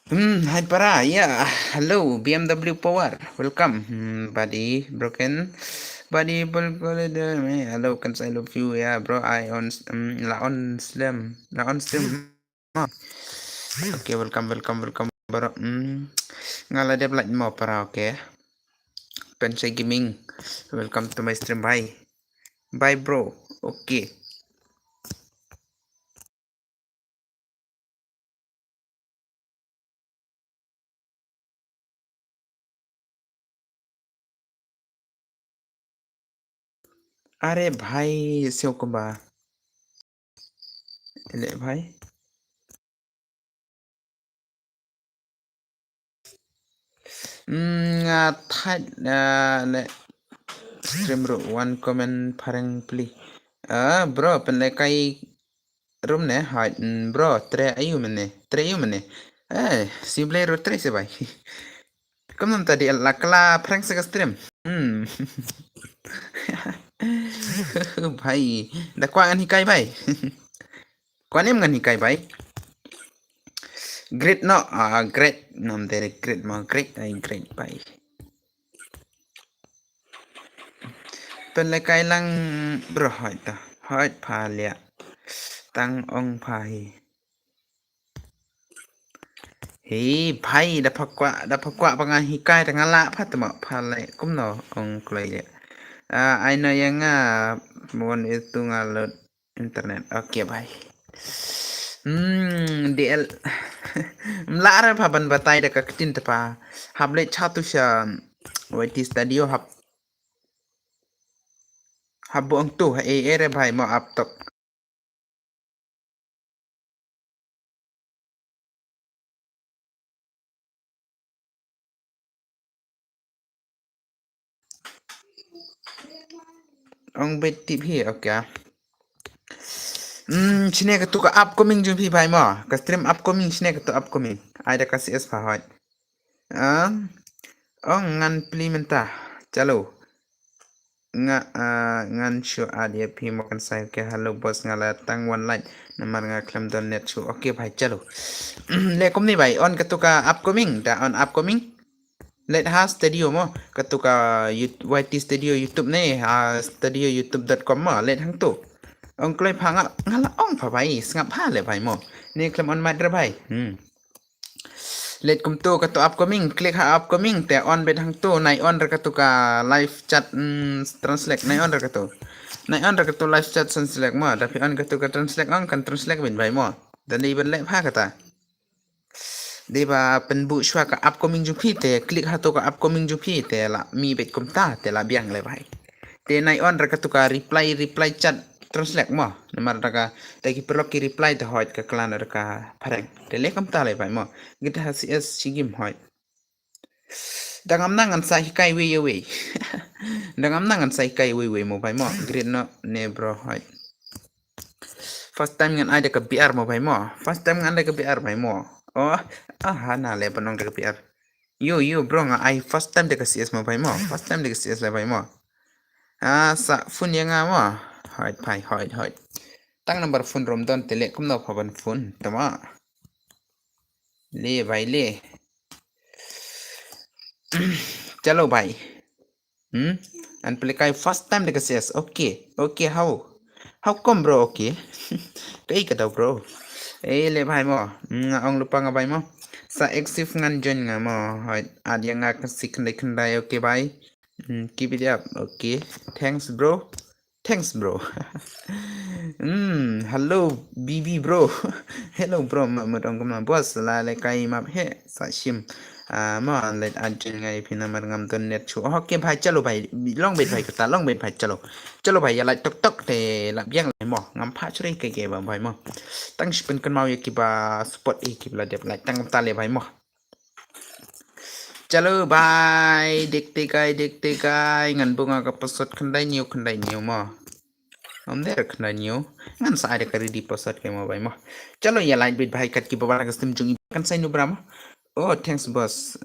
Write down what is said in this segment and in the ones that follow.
Hai para, ya, halo BMW Power, welcome. Buddy broken, buddy hello, can I love you ya, bro. I on la on stream. Oh. Oke, welcome, bro. Ngala dia belak mau para, oke. Pensai gaming, welcome to my stream, bye bro. Oke. अरे भाई Siokumba, ले भाई. Ngathat le stream bro, one comment parang pli. Bro, penlekai room ne hat bro, tre ayu mene. Si play ro tre se bhai. Kamu tadi lakla prank se stream. Hmm. Bhai, da kwa an hikai bhai. Kwa nem ngan hikai bhai. Great no, great nom dere great ma great ai great bhai. Penlekai lang bro hat ta. Hat pha lia. Tang ong phai. Hei bhai da phakwa pangan hikai da ngala phatma phale kumno ong klei ya. Ai no yang mon itu ngalot internet. Oke bhai. DL mlara phaban batai da kaktin tapa. Hable chatu sha YT studio hab ong tu ere bhai mo up top. Ong bet tip hi oke. Sini ke tu ka upcoming jumpi bhai mo. Ka stream upcoming sini ke tu upcoming. Ai da kasi es phahot. Ngan plimenta. Chalo. Ngan show adia phi makan sai ke hello boss ngala tang one light namar nga klam don net show. Oke bhai chalo. Le kom ni bhai on ka tu ka upcoming da on upcoming. Let ha studio mo katuka YT studio YouTube ne studio youtube.com mo let hang tu ong klai phanga ngala ong pha bhai ngap ha le bhai mo ne klam on madra bhai let kum tu katu upcoming click ha upcoming te on bet hang tu nai on ra katuka live chat translate nai on ra katu nai on ra katu live chat translate mo tapi on katuka translate on kan translate bin bhai mo dan ni ben le pha kata Deba penbu shwa ka upcoming jupi te klik hato ka upcoming jupi te la mi bet kumta te la biang le bhai. Te nai on raka tu ka reply chat translate mo. Namar raka te ki perlo ki reply te hoit ka klan raka pareng. Te le kumta le bhai mo. Gita hasi es sigim hoit. Dangam nangan sa hikai we ye we. Dangam nangan sa hikai we mo bhai mo. Grid no ne bro hoit. First time ngan ada ke PR mo bhai mo. First time ngan ada ke PR bhai mo. Oh, hana le panong ke PR. Yo bro nga I first time de CS mo bhai mo. First time de CS le bhai mo. Sa phone yang mo. Hoit bhai hoit. Tang number phone rom don tele kum no phaban phone tama. Le bhai le. Chalo bhai. And play kai first time de CS. Okay, how come bro? Okay. Kai ka daw bro. Le bhai mo. Ong lupa nga bhai mo. Sa exif ngan join nga mo. Hoit ad yang nga kasik khandai okay bhai. Keep it up. Okay. Thanks, bro. Hello, BB bro. Hello, bro. Madong kumna boss. La kai map he. Sa shim. Ma let ajin ngai phina mar ngam ton net chu. Okay, bhai chalo bhai. Long bet bhai kata. Long bet bhai chalo. Chalo bhai ya lai tok te la biang lai mo. Ngam pha churi ke ba bhai mo. Tang spin kan mau ya ki ba spot e ki la dep lai tang ta le bhai mo. Chalo bye dekte kai ngan bunga ka pasot khandai new mo om der khandai new ngan sa ada kari di pasot ke mo bai mo chalo ya light bit bhai kat ki babara ka stim jungi kan sai nu brama oh thanks boss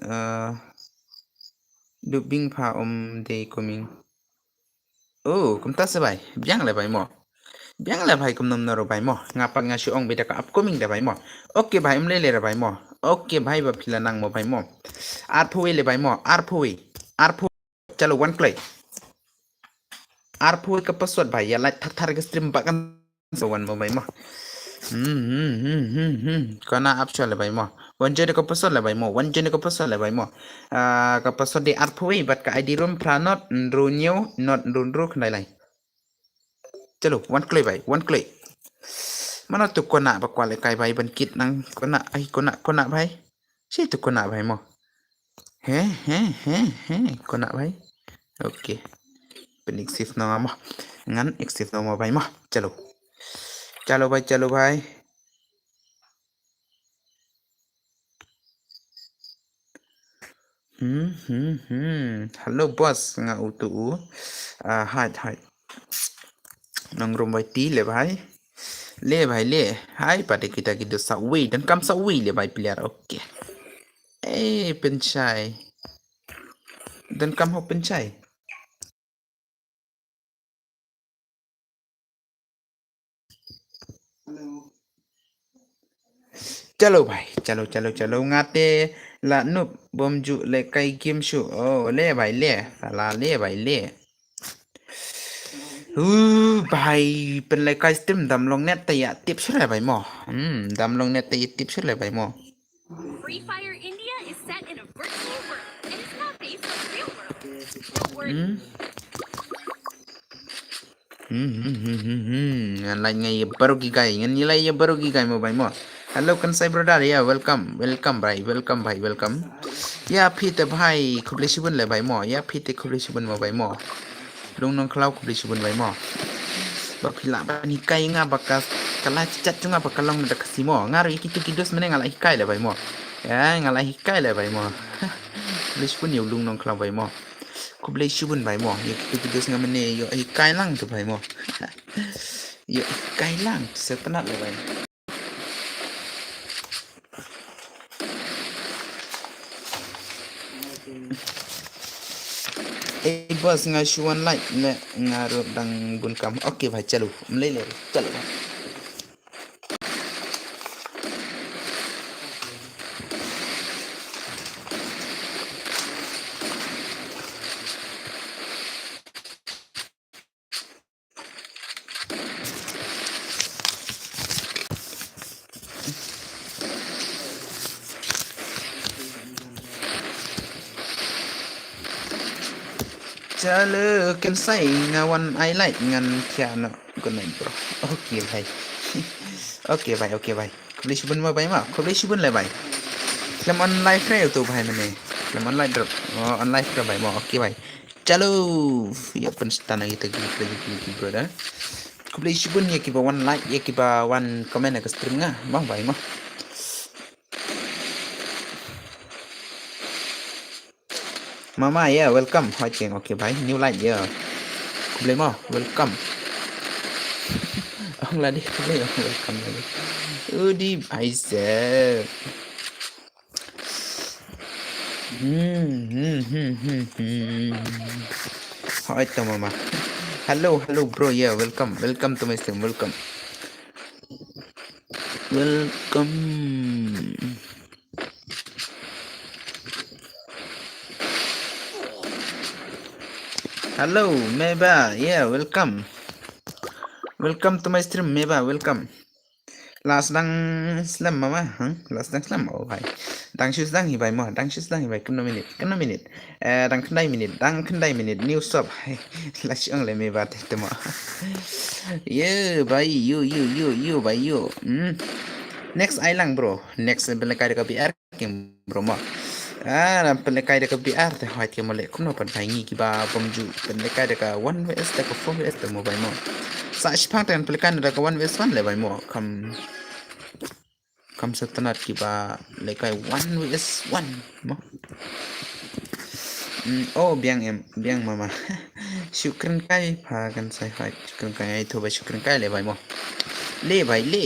dubing pha om de coming oh kumta se bai biang le bai mo biang le bhai kum nam na ro bai mo ngapa nga shi ong beta ka upcoming de bai mo okay bhai om le bai mo okay भाई बाफिला नांग भाई मो आर फुई ले भाई मो आर फुई चलो वन क्ले आर फुई का पासवर्ड भाई या लाइट थर थर के स्ट्रीम बागन so वन भाई मो kena apa le भाई मो वन जेने को पासवर्ड ले भाई मो वन जेने को पासवर्ड ले भाई मो का पासवर्ड di आर फुई बट का ID room pra not runyo not runru khnai lai चलो वन क्ले भाई one clay mana tu kona ba kwale kai भाई ban kit nang kona भाई si tu kona भाई mo he kona भाई okay pen एक्सिफ ना mo ngan एक्सिफ ना mo भाई mo चलो भाई hello boss nga utu hai nang rom भाई टी ले भाई भाई ले hai pada kita gitu sawi dan kam sawi le भाई player oke pencai dan kam ho pencai चलो भाई चलो ngate la nup bom ju le kai game show oh le भाई ले साला ले भाई ले भाईเป็นไรkai stream ดำลงเน็ตแต่อย่าติปชุดเลยभाईหมอดำลงเน็ตแต่อย่าติปชุดเลยभाईหมอ Free Fire India is set in a virtual world and it's not based on the real world. Don't worry. Like ngay baru gigai ngan nilai ya baru gigai mo भाई mo hello Kansai brother या वेलकम भाई या फिते भाई खुबले सिबन ले भाई मो या फिते खुबले सिबन मो भाई मो लुंग नंग क्लाउ खुबले सिबन भाई मो बाफिला बानी kai nga bakas kala chat chunga bakalong na kasimo ngaro ikitu kidos mene ngala hikai le भाई मो ya ngala hikai le भाई मो खुबले सिबन yo lung nong क्लाउ भाई मो खुबले सिबन भाई मो ikitu kidos nga mene yo hikai lang tu भाई मो yo hikai lang setenat le भाई बस nga shuan like le nga ro dang bun kam oke भाई चलो ले चलो चलो can say nga one I like ngan kia no good night bro okay भाई खुबली सुबन में भाई मा खुबली सुबन ले भाई क्लेम ऑन लाइफ रे तो भाई मैंने claim on life on life रे भाई मा ओके भाई चलो ये अपन स्टाना gitu gitu brother खुबली सुबन ये की one like ये की one comment ke stream nga bang भाई मा Mama yeah welcome Hoài Tiền ok भाई new like yeah Kubli mo welcome ông là đi Kubli welcome là đi đi भाई से Hoài to mama hello bro yeah welcome to my stream welcome Hello, Meba. Yeah, welcome to my stream, Meba. Welcome. Last dang slam mama, last dang slam. Oh, bhai. Dang shoes dang hi bhai mo. Dang shoes dang hi bhai. Kena minute. Dang kendai minute. New stop. Last ang le Meba temo. Yeah, bhai. You, bhai you. Next island bro. Next belakang dekat BR king bro mo. Pendekai dekat BR teh hoit ke molek kuno pan ngi ki ba bomju pendekai dekat 1vs dekat 4vs teh mo bai mo sa shpang ten pendekai dekat 1vs 1 le bai mo kam setenat ki ba lekai 1vs 1 mo oh biang mama syukran kai phagan sai hoit syukran kai ai thoba syukran kai le bai mo le bai le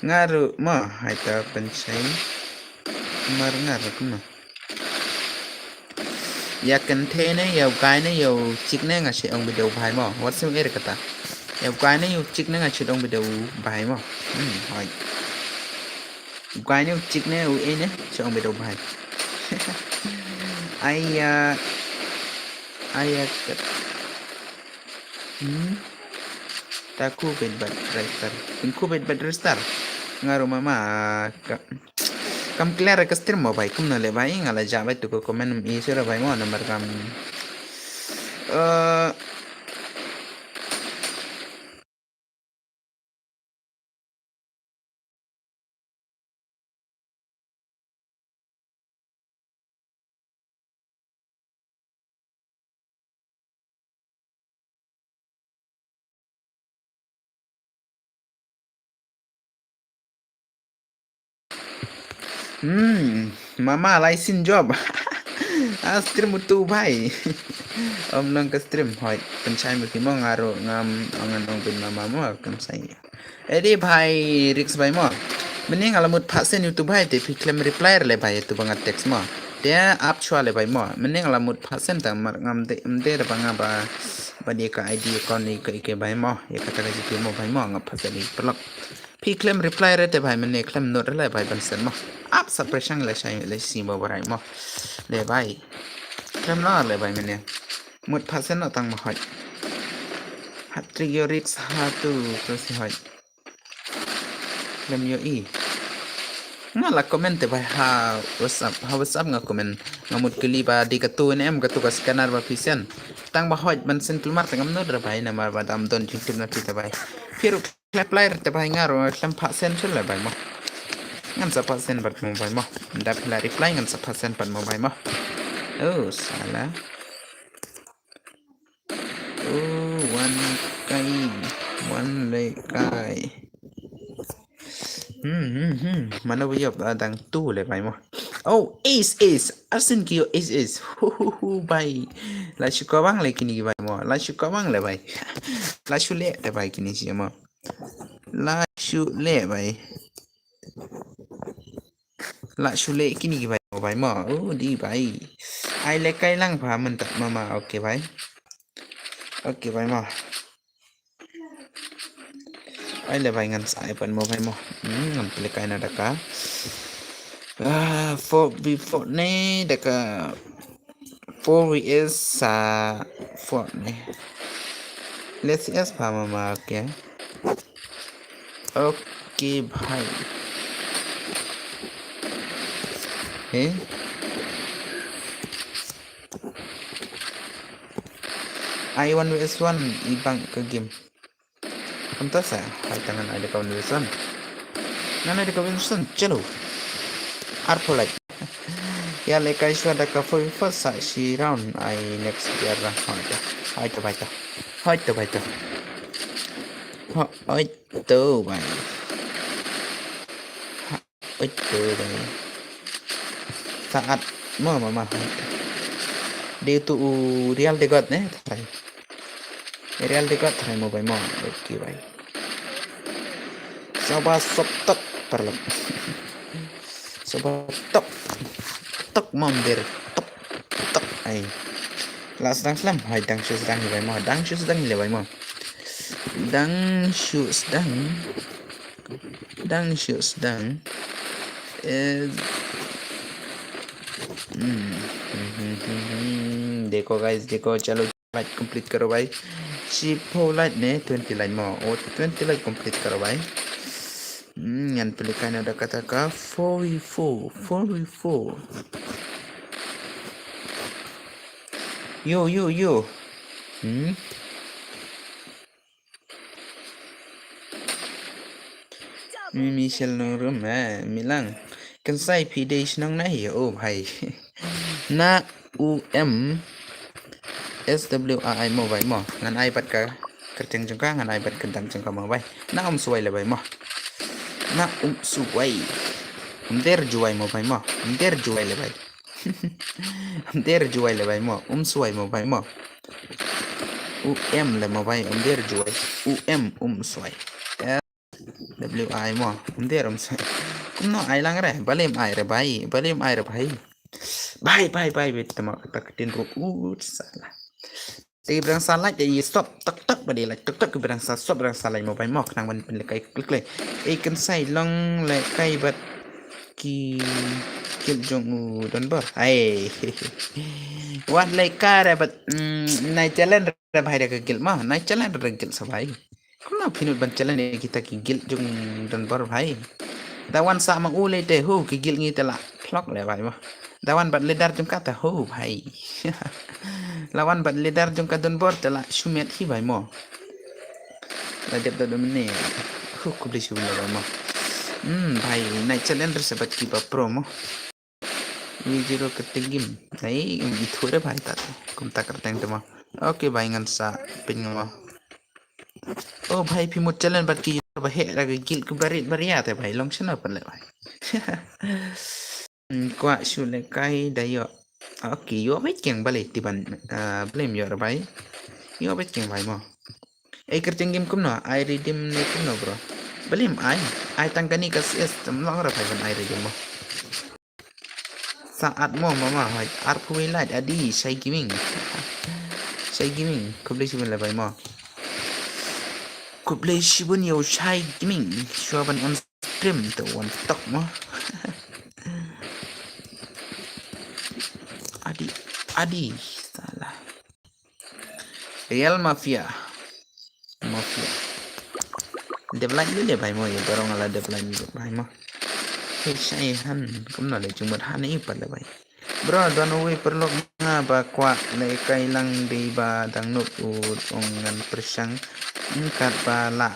ngaru mo hai ta pensai ngar kuma ya kan the ne ya kai ne yo chik ne nga se ong video bhai mo what sim er kata ya kai ne yo chik ne nga se ong video bhai mo hoi quái nếu chích nè ui nè cho ông bị đầu bài ai ai taku ben bad restart ku ben bad restart ngaruh mama kam clear ke stream mo bai kum na le bai ngala ja bai tu ko comment i sura bai mo nomor kam eh mama license job stream tu bai om nang ke stream hoi pencai mesti mo ngaruh ngam angan ong pin mama mo kan sai edi bai Rix bai mo mending alamut pasen YouTube bai te fiklem reply le bai tu bangat teks mo dia up chua le bai mo mending alamut pasen tang mar ngam de de banga ba dia ka ID kon ni ke bai mo ya kata ka jitu mo bai mo ngap pasen ni pelak fiklem reply re te bai mending klem not le bai ban sen mo up suppression le sai le si mo barai mo le bai klem no le bai mending mut pasen no tang mo hoi hatri yo Rix hatu terus hoi klem yo i ngala komen te bai ha WhatsApp nga komen ngamut kili ba di katu em katu ka scanner ba pisen tang ba hoj ban sen kelmar tangam no dra bai na mar ba dam don jingtim na pita bai firu clap lair te bai ngaro klam pha sen chul le bai mo ngam sa pha sen bat mo bai mo da pila reply ngam sa pha sen pat mo bai mo oh sala oh one le kai mana bây giờ đang tu lại bài mà oh ace asin kêu ace bài là chú có băng lại kini bài mà là chú có băng lại bài là chú lẹ lại bài kini gì mà là chú lẹ bài là chú lẹ kini bài mà oh đi bài ai lấy cái lăng phá mình tập mà ok bài mà ai le bai ngan sai pan mo bai mo ngam pele kai na daka for before ne daka 4 is for ne let's yes pa mama okay okay bhai I 1 vs 1 ibang ke game pantas ya hai tangan ada kawan Wilson nana ada kawan Wilson chalo arpo like ya lekai suada ka for first si round I next year hai to bai hai to bai saat mama dia tu real dekat ne real dekat hai mo bai mo okay bai coba stop perlem coba tok mampir tok ai las dang slam hai dang shoes dang bai mo dang shoes dang le bai mo dang shoes dang देखो गाइस देखो चलो light complete करो भाई चिप हो लाइट ने 20 light mau 20 light complete करो भाई yang pelikan ada kata 4v4 yo Michel Norum Milang kan sai pidage nang na hi oh bhai na SWI mo bai mo ngan ai bat ka kerjeng jengka ngan ai bat kendang jengka mo bai na suai le bai mo na suai der juai mo bai mo der juai le bai der juai le bai mo suai mo bai mo le mo bai der juai suai WI mo der suai no ai lang re balem ai re bai bye bet tema tak tin ro salah Ti berang salah jadi stop tak badi like tak berang stop berang salah mau bai mok nang ban pen kai klik le kan sai long le kai bat ki gil jong u don bor ai wan lai ka re bat nai challenge re bhai re gil ma nai challenge re gil sa bhai kuna pinut ban challenge kita ki gil jong don bor bhai dawan sa mang ule te hu ki gil ngi te la clock le bhai ma dawan bat ledar jong ka ta hu bhai lawan bat ledar jong ka don bor te la shumet hi bhai mo la dep da domine hu ku bli shum le bhai mo bhai nai challenge se bat ki ba pro mo Wi0 ketinggim nai itu re bhai ta kum ta kerteng te mo oke bhai ngan sa pin mo oh bhai phi mo challenge bat ki ba he ra gil ku barit baria te bhai long chana pan le bhai kwa shule kai da yo oke yo bet keng bale tiban blame yo ra bhai yo bet keng bhai mo ai kerteng game kum no ai redeem ne kum no bro blame ai tangkani kas es tam long ra bhai ban ai redeem mo saat mo mama hai arpu wilat adi sai gaming kuble shibun la bai mo kuble shibun yo sai gaming shoban on stream to one tok mo adi salah Real Mafia deadline le bai mo ye barong ala deadline bai mo sai han cũng là chung một han ấy pada bai bro don we perlu nga ba kwa le kai lang di ba dang nut ong ngan persang kat ba la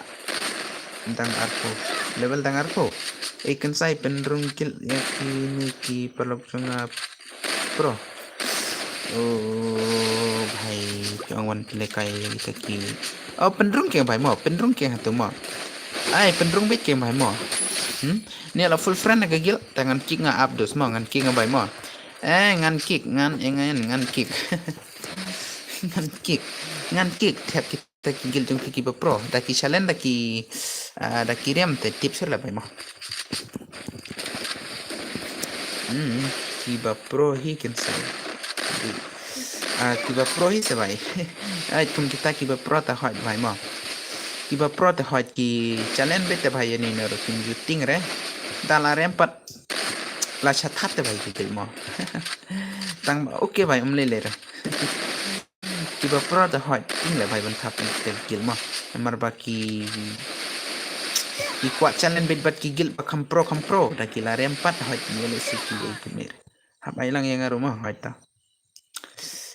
dang arpo level dang arpo ikan sai penrung kil ya ki perlu nga pro oh bhai chong wan le kai ki oh penrung ke bhai mo penrung ke hatu mo ai penrung bet ke bhai mo ni là full friend cái gil tangan kick nga abdos mo ngan kick nga bay mo ngan kick ngan kick ngan kick thep kita gil jong ki ba pro da ki challenge da ki rem te tips la bay mo ki ba pro hi ken sai ki ba pro hi se bay ai kum kita ki ba pro ta hot bay mo ki ba pro ta hot ki challenge bet te bay ni no kin juting re dala rempat la chathat te bhai ki mo tang okay bhai le le ra ki ba pro da hot ting le bhai ban thap te gil mo mar ba ki kwat challenge bet bat ki gil ba kham pro da ki la rempat hot ni le si ki ki mer hap ai lang yang aro mo hoi ta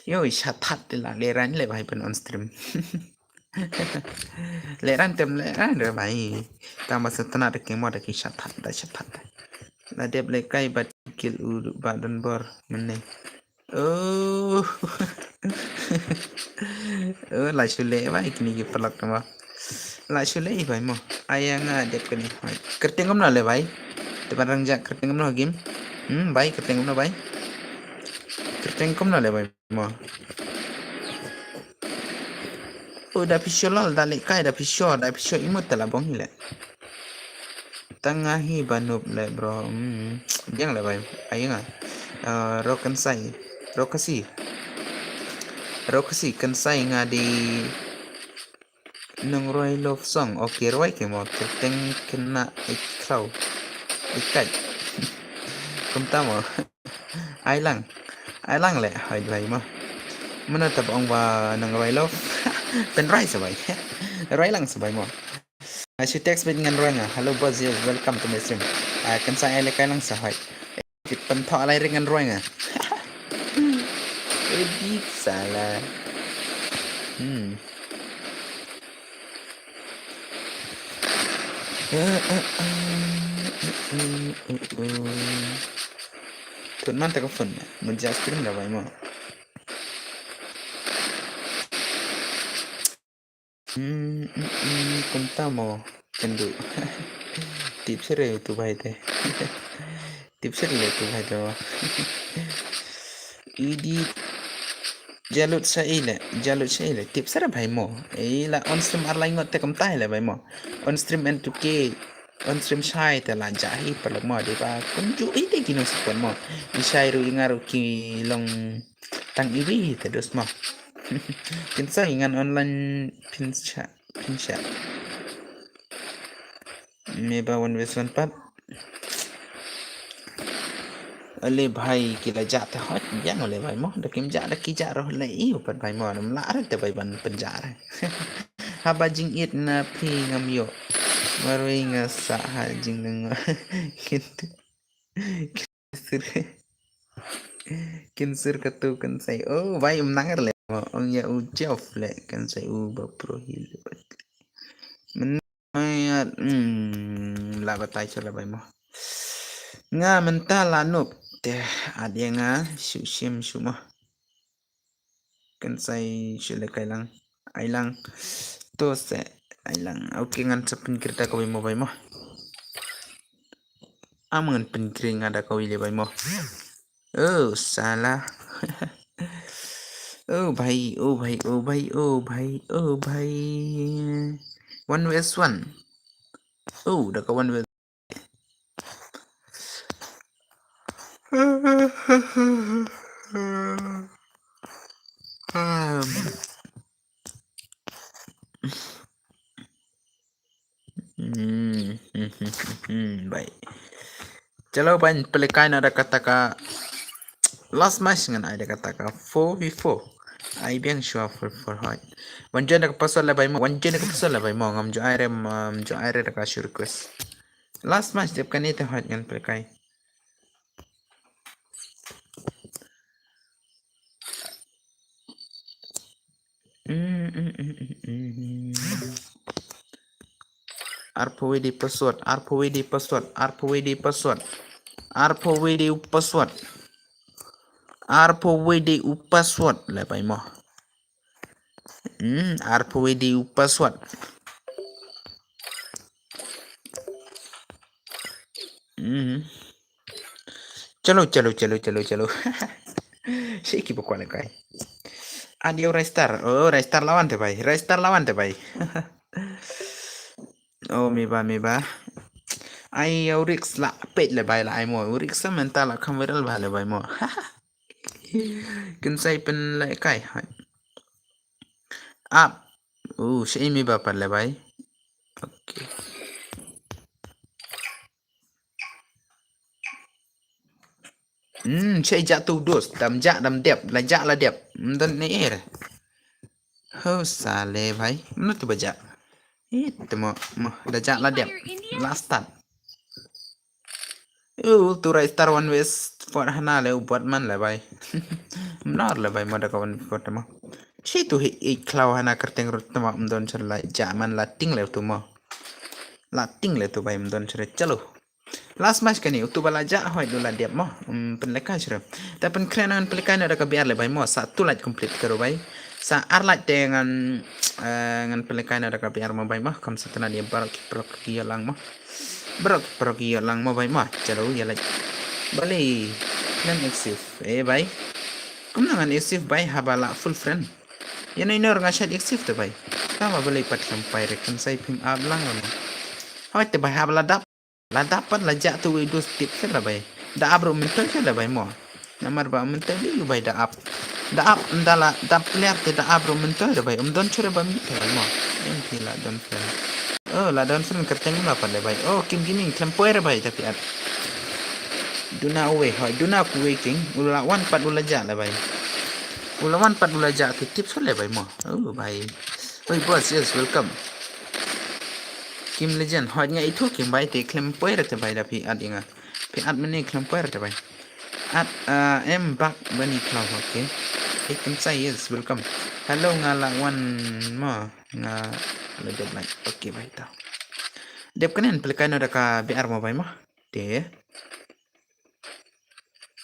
yo chathat te la le ran le bhai ban on stream le ran re bhai ta ma satna de ke mo da ki chathat la dep le kai bat kil u badan bor menne oh la chule ba ikni ki palak ma la chule i bai mo ayanga dep kani hai kertengam na le bai te barang jak kertengam na game bai kertengam na bai kertengam na le bai mo oh da pisholal da le kai da pisho imut la bong hile tengah hi banup le bro yang le bai ayanga rokasi kan sai nga di nung roi love song okay roi ke mo keteng kena ikrau ikai kum tamo ai lang le hai bai mo mana tab ong ba nung roi love pen rai sa bai rai lang sa bai mo she text with ngan roi nga hello boss welcome to my stream kan sai le kai lang sa hai kit pen tho alai ringan roi nga edit salah tuần man ta có phần mình ra stream là vậy mà cũng tao mò chân đủ tiếp sẽ rồi tụi bay thế tiếp sẽ rồi tụi bay đó edit jalut sai le tip sara bhai mo ei la on stream ar lain te kam tai le bhai mo on stream n2k on stream sai te la jahi palak mo de ba kun ju ei te kino sikon mo i sai ru ingaru ki long tang iwi te dos mo kin sa ingan online pinsha me ba one vs one pat अले भाई किला जाते हट जान ले भाई मो डकिम जा डकी जा रहो ले ई ऊपर भाई मो नम ला रहे भाई बन penjara haba jing it na phi ngam yo marui nga sa ha jing nang kintu kinsir kinsir katu kan sai oh vai nangar le mo ong ya u jof le kan sai u ba pro hil men ayat la batai chola bai mo nga mentala nup te adia nga shu shim shu mo kan sai shule kai lang ai lang to se ai lang okay ngan sa pinkrita ko mo bai mo amangan pinkring ada ko ile bai mo oh salah oh bhai oh bhai oh bhai oh bhai oh bhai 1 vs 1 oh dah ka 1 vs baik. Chalo ban pelikai na ada kata ka last match ngan ada kata ka 4v4. Ai biang shua for hot. Wanjen nak pasal la bai mo wanjen nak pasal la bai mo ngam jo aire ka shur request. Last match dep kan ite hot ngan pelikai. RPWD password RPWD password RPWD password RPWD password RPWD password lah pai mo RPWD password chalo Siki pokok lekai adio restar oh restar lawan te bai oh mi ba ai Urix la pet le bai la ai mo Urix mental la kamera ba le bai mo kan sai pen le kai hai up sei mi ba par le bai okay sei jatuh dos dam dep la dep dan ni ho sale bai menut tu baja itu mo dah la dep last start tu right star 1 west for hana le buat man le bai benar le bai moda kawan ko tama si tu iklau hana kerteng rut tama mdon cerla jaman lating le tu mo lating le tu bai mdon cere chalo last match kani tu bala ja hoi dula diap mo penlekan cere ta pen krenan penlekan ada ka biar le bai mo satu lat complete karo bai sa arlat dengan ngan penlekan ada ka biar mo bai mo kam satana dia barak ki lang mo pergi lang mo bai ma chalo ya like bali nan exif bai kum nangan exif bai habala full friend yan ay nor nga siya exif to bai tama bali pat sampai rekan sai pim ablang mo hoy te bai habala dapat la ja tu do tip sa bai da abro mental sa bai mo namar ba mental di bai da ndala da player te da abro mental bai don chure ba mi mo en kila don friend oh la don friend kerteng ma pa le bai oh kim gaming tempoer bai tapi at duna away hoy duna ku waking ula wan pat ula ja le bai ula wan pat ula ja ke tips le bai mo oh bai oi boss yes welcome kim legend hoy nga itu kim bai te tempoer te bai da pi at inga pi at meni tempoer te bai at em bak bani cloud okay ikan saya yes welcome hello ngala wan mo nga le job like okay bai tau dep kanen pelikan ada ka biar mo bai mo de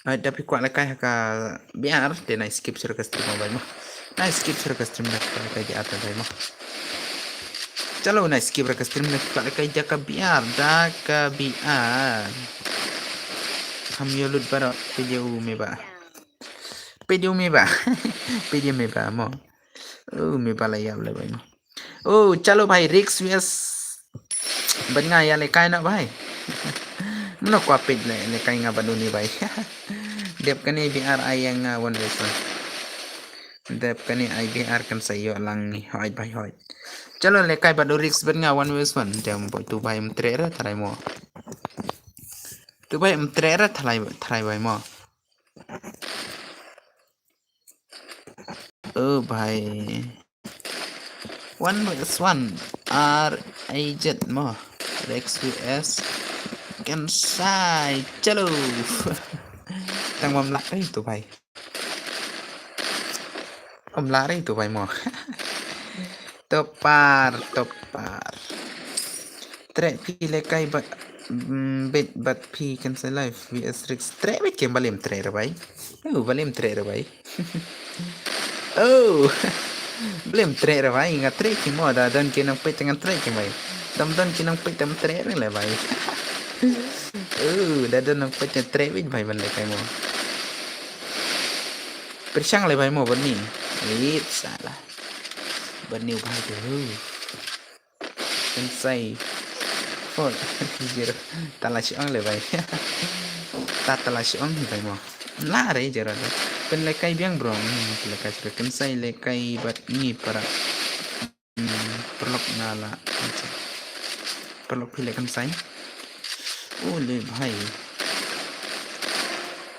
tapi kuat lekai ka biar de na skip sur ka stream mo bai mo na skip sur ka stream na ka di atas bai mo chalo na skip ra ka stream na ka lekai ja ka biar ham yolut bara video me ba video me ba mo me ba la ya le bai mo chalo भाई रिक्स vs बढ़िया या लेकाय ना भाई मनो को पेज ले लेकाय nga baduni भाई dep kani BR ay yang 1 vs 1 dep kani ay BR kan sayo lang ni hoy भाई hoy chalo लेकाय badu रिक्स बढ़िया 1 vs 1 jam boy tu भाई mtre ra tarai mo tu bai tre ra thlai bai mo bhai 1 vs 1 R A Z mo Rex vs Kansai chalo tang bom lạ đấy tụi bay om lạ đấy tụi bay mo topar tre pi le kai bat bet bat pi Kansai live vs Rex tre bet kem balem tre ra bay balem tre ra bay belum tre ra bay ingat tre ki mo da dan kinang pet dengan tre ki bay dan kinang pet tam tre ra le bay da dan nang pet tre bet bay ban le kai mo persang le bay mo ban ni salah ban ni bay tu Kansai for zero tala si ang le bay tala si ang bay mo la re jero pen le kai biang bro le kai Kansai le kai bat ni para perlok nala perlok pile Kansai le bhai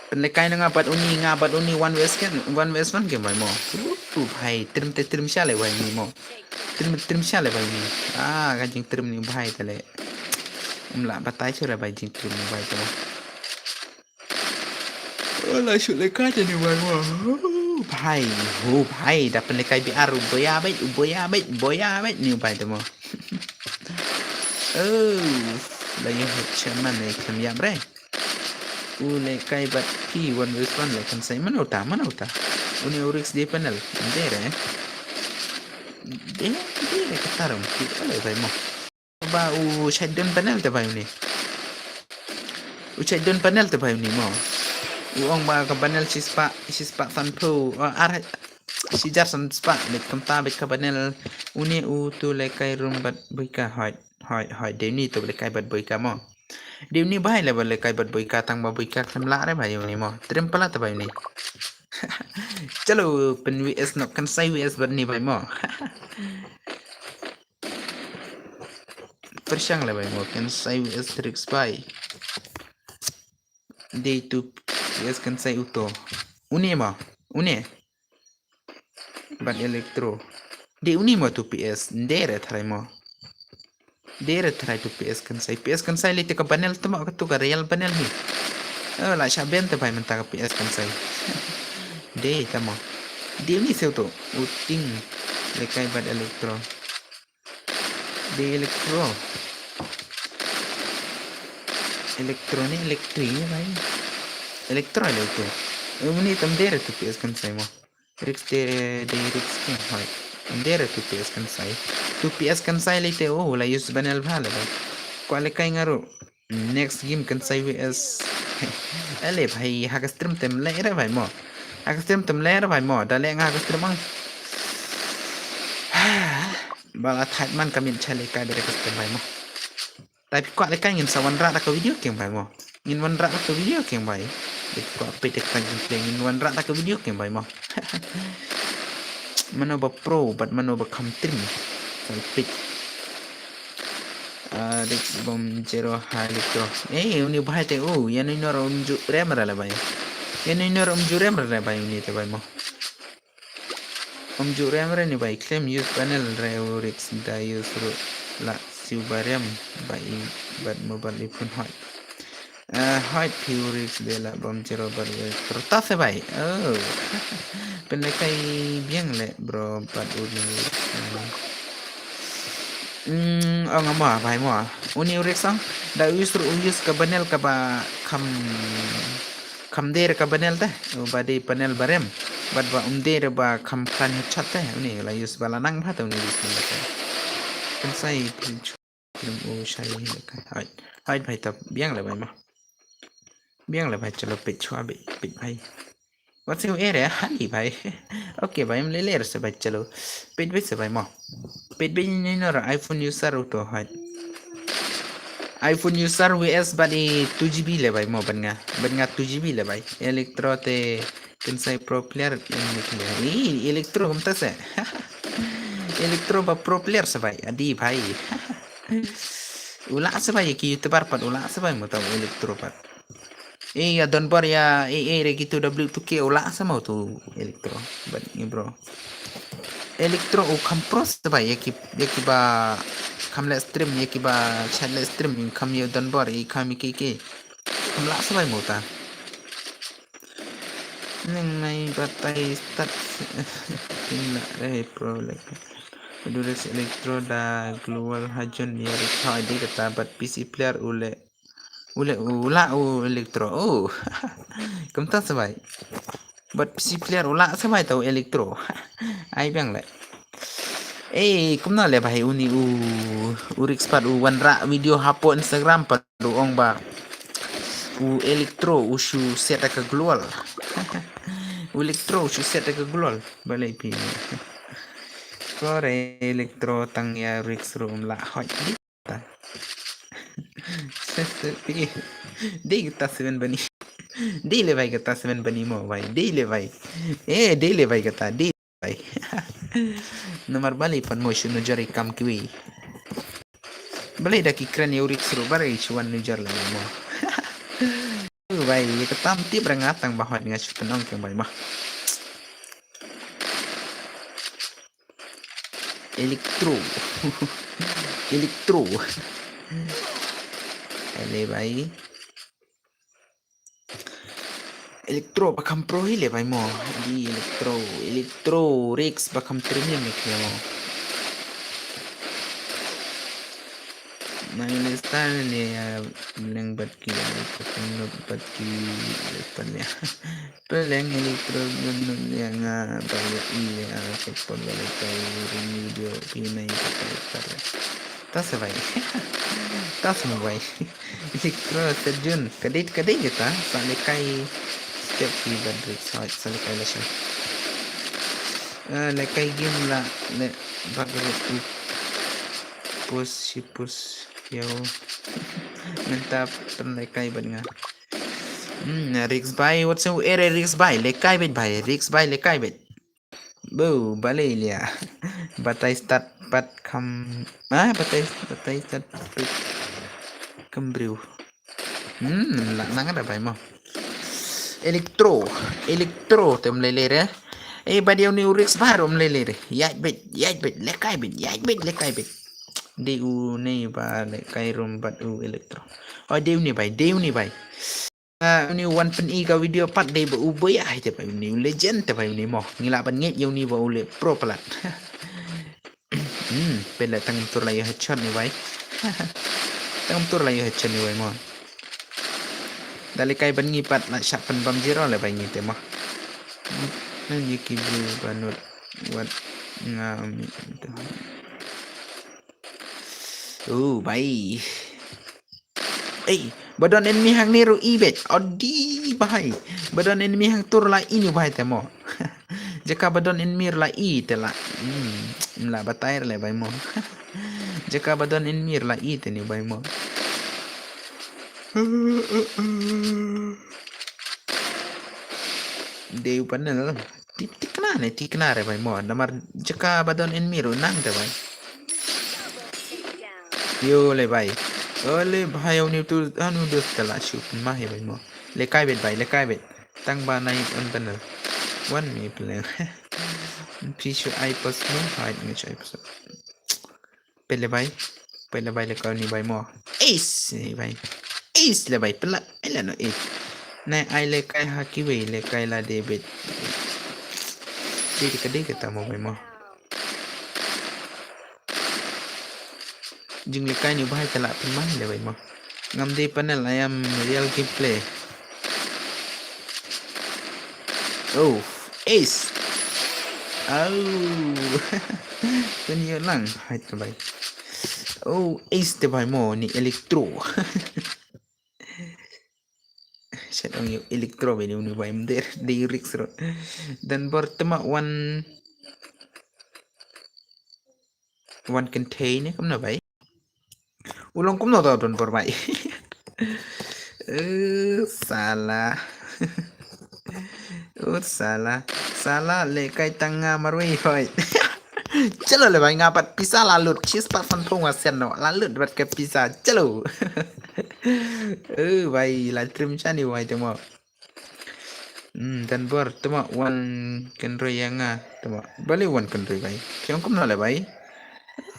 pen le kai ngabat uni 1 vs 1 game bhai mo bhai trim sha le bhai ni mo trim sha le bhai ni ka jing trim ni bhai tale la batai chura bhai jing trim ni bhai to la shoot le kai ni bhai mo bhai dapat le kai bi aru boya bet ni bhai to mo la yo chairman le kam ya bre le kai bat pi 1 vs 1 le Kansai mana uta uni Rex di panel dere kataram kita le bhai mo ba shadow panel te bhai ni shadow panel te bhai ni mo uang ba ka panel sispa san pu ar si jar san spa le kamta bet ka panel uni tu le kai room bat boika hoi de ni to le kai bat boika mo de ni bhai le kai bat boika tang ba boika kham la re bhai ni mo trim pala te bhai ni chalo pen vs no Kansai vs bat ni bhai mo persang le bhai mo Kansai vs Rex bhai day 2 vs Kansai uto uni bat electro de uni mo 2 ps dere thrai mo dere thrai 2 ps Kansai le te ka panel to ma ka tu ka real panel hi la sha ben te bhai man ta ka ps Kansai de tamo de uni se to uting le kai bat electro de electro ni electri bhai electro uni tam dere 2 ps Kansai mo Rex de Rex ke hoi dere 2 ps Kansai 2 ps Kansai le te la use banel bhala bhai kwale kai ngaro next game Kansai vs ale bhai haga stream tem le ra bhai mo da le nga stream ang bala that man kamin chale kai dere ka stream bhai mo tapi kwale kai ngin sawan ra ka video kem bhai mo ngin wan ra ka video kem bhai ko petek tang ngin wan ra ka video kem bhai mo mano ba pro but mano ba kam trim sai pit Rex bom 0 halito uni bhai te yani nor umju remra la bhai yani nor umju remra la bhai ni te bhai mo umju remra ni bhai claim use panel re Rex da use ro la siubariam bhai but mobile phone hoi Rex de la bom 0 bar terta se bhai pen le kai biang le bro but uni ngama bhai mo uni Rex ang da use ka panel ka ba kham der ka panel ta ba de panel barem bat ba der ba kham khan chat ta uni la use bala nang bha ta uni use la ka Kansai film shai le ka hai bhai ta biang le bhai mo biang le bhai chalo pit chua pit bhai what's your area hai bhai okay bhai le le se bhai chalo pit se bhai mo pit ni no iPhone user to hai iPhone user vs badi 2GB le bhai mo ban nga 2GB le bhai electro te Kansai pro player electro humta se electro ba pro player se bhai adi bhai ula se bhai ki youtuber pat ula se bhai mo ta electro pat Ya don por ya gitu W2K ulah sama tu elektro bat ni bro elektro u kampros ba ya ki ba kamla stream ya ki ba channel stream kam yo don por kami ke kamla sa ba mo ta nang may batay start tingla pro like Durex elektro da global hajon ya rikha di kata bat PC player ula elektro oh kamta sa ba but PC player ula sa ba tau elektro ai bang le kumna le bhai uni urix pat wanra video hapo Instagram pat ong ba elektro shu set ka global elektro shu set ka global balai pi kore elektro tang ya urix room la hot di ta pi di kita seven bani di le bhai kata seven bani mo bhai di le bhai di le bhai kata di bhai nomor balik pan mo shu no jari kam kiwi balai dah kikran ya urix ro barai chuan no jar la mo bhai ye ketam ti berangatang bahwa dengan penong yang bhai mah elektro elektro ele bhai elektro bakam pro hile bhai mo di elektro rex bakam premium ni mo Main style ni yang bat ki penut bat ki depannya peleng elektro yang banyak ini sepon balik video pinai kata tas baik tas baik elektro terjun kadit kita salikai step di bandrik salikai lesson lekai game lah le bagus push yo mantap terlekai banget Rix by what's so Rix by lekai bet bhai Rix by lekai bet bu balai lia batai start pat kam batai start kembriu nang ada bhai mo elektro tem lele badiau ni Rix by rom lele yat bet lekai bet DU ni ba le kai rum bat elektro DU ni bai ni one pen ka video pat dei ba ubai ai te bai ni legend te bai ni mo ngila ban nget yo ni ba ule pro plat pela tang tur la yo headshot ni bai tang tur la yo headshot ni bai mo dale kai ban ngi pat la syak pen bam jero le bai ni te mo ni ki bu banut wat ngami baik. Badan enemy hang niru ibet. Odi bahai. Badan enemy hang tur la ini bahai temo. Jika badan enemy la i tela. La batair le bai mo. Jika badan enemy la i teni bai mo. Deu panel. Tikna re bai mo. Namar jika badan enemy ro nang te bai. Yo le bhai ole bhai oni tu anu dos tala shoot ma he bhai mo le kai bet tang ba nai on panel one me play pishu ai pas mo hai ni chai pas pele bhai le ka ni bhai mo ace le bhai pela ela no ace nai ai le kai ha ki we le kai la de bet ti ka de ka ta mo bhai mo jing lekai ni bahai tala pemah le bai mo ngam de panel ayam real gameplay ace penyo lang hai to bai ace te bai mo ni elektro set ang yung elektro bai ni bai mder de Rix ro dan bertema one contain kam na bai ulang kum no don por bai salah salah le kai tanga marui hoi chalo le bai ngapat pisa lalut cheese pat fan thong wa sen no lalut bat ke pisa chalo Vai la trim chani vai temo. Dan bor temo wan kendro yang temo. Bali wan kendro vai. Piong kum no le vai.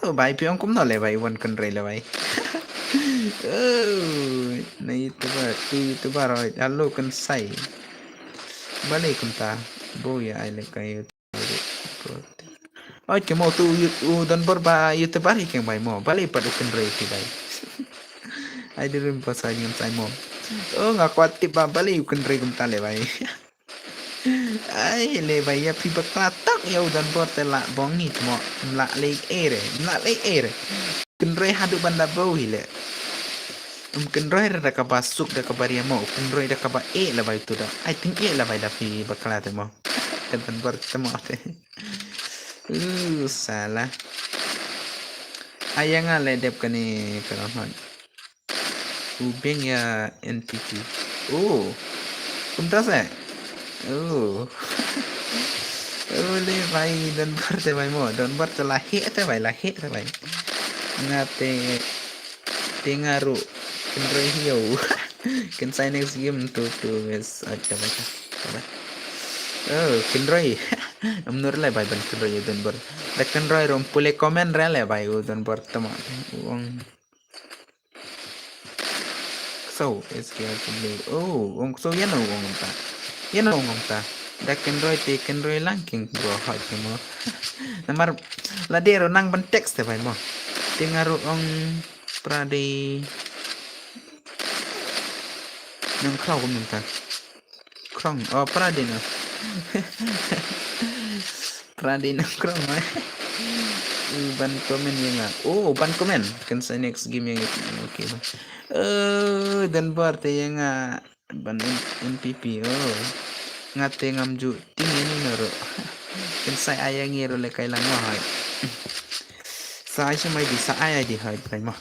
Vai piong kum no le vai wan kendro le vai. Na itu ba rồi alo kan sai. Bali kum ta. Boya ai le kai. Oi ke mo tu dan bor ba youtuber ke vai mo. Bali padu kendro ki vai. Ai dirim pasal yang sai mo. Nggak kuat tiba bali kendro kum ta le vai. Ai le vai ya pi baklatak ya udan bor tela bongi mo. Mla le ere. Kendro hadu banda bau hile. Kendroy da ka basuk da ka bari mo kendroy da ka ba la ba itu da I think la ba da fi bakala te mo kan bar te mo te salah ayang le dep kani karon ubeng ya NPT kumta sa le bai dan bar te bai mo dan bar te lahi te bai ngate tengaru kendroy hiyo can sign next game to is acha baca kendroy amnur le bai ban kendroy dan bar da kendroy rom pule komen re le bai dan bar tama wong so is kia play wong so yan wong ta da kendroy langking bro ha mo namar ladero nang ban text te bai mo tengaru ong prade nang krau ko minta krong prade na prade na krong ban komen yang ban komen kan sa next game yang okay ba dan barte yang ban NPP ngate ngamju tingin ni naro kan sa ayang iro le kailang mo hay sa ay siya may di sa ay di hay pa mo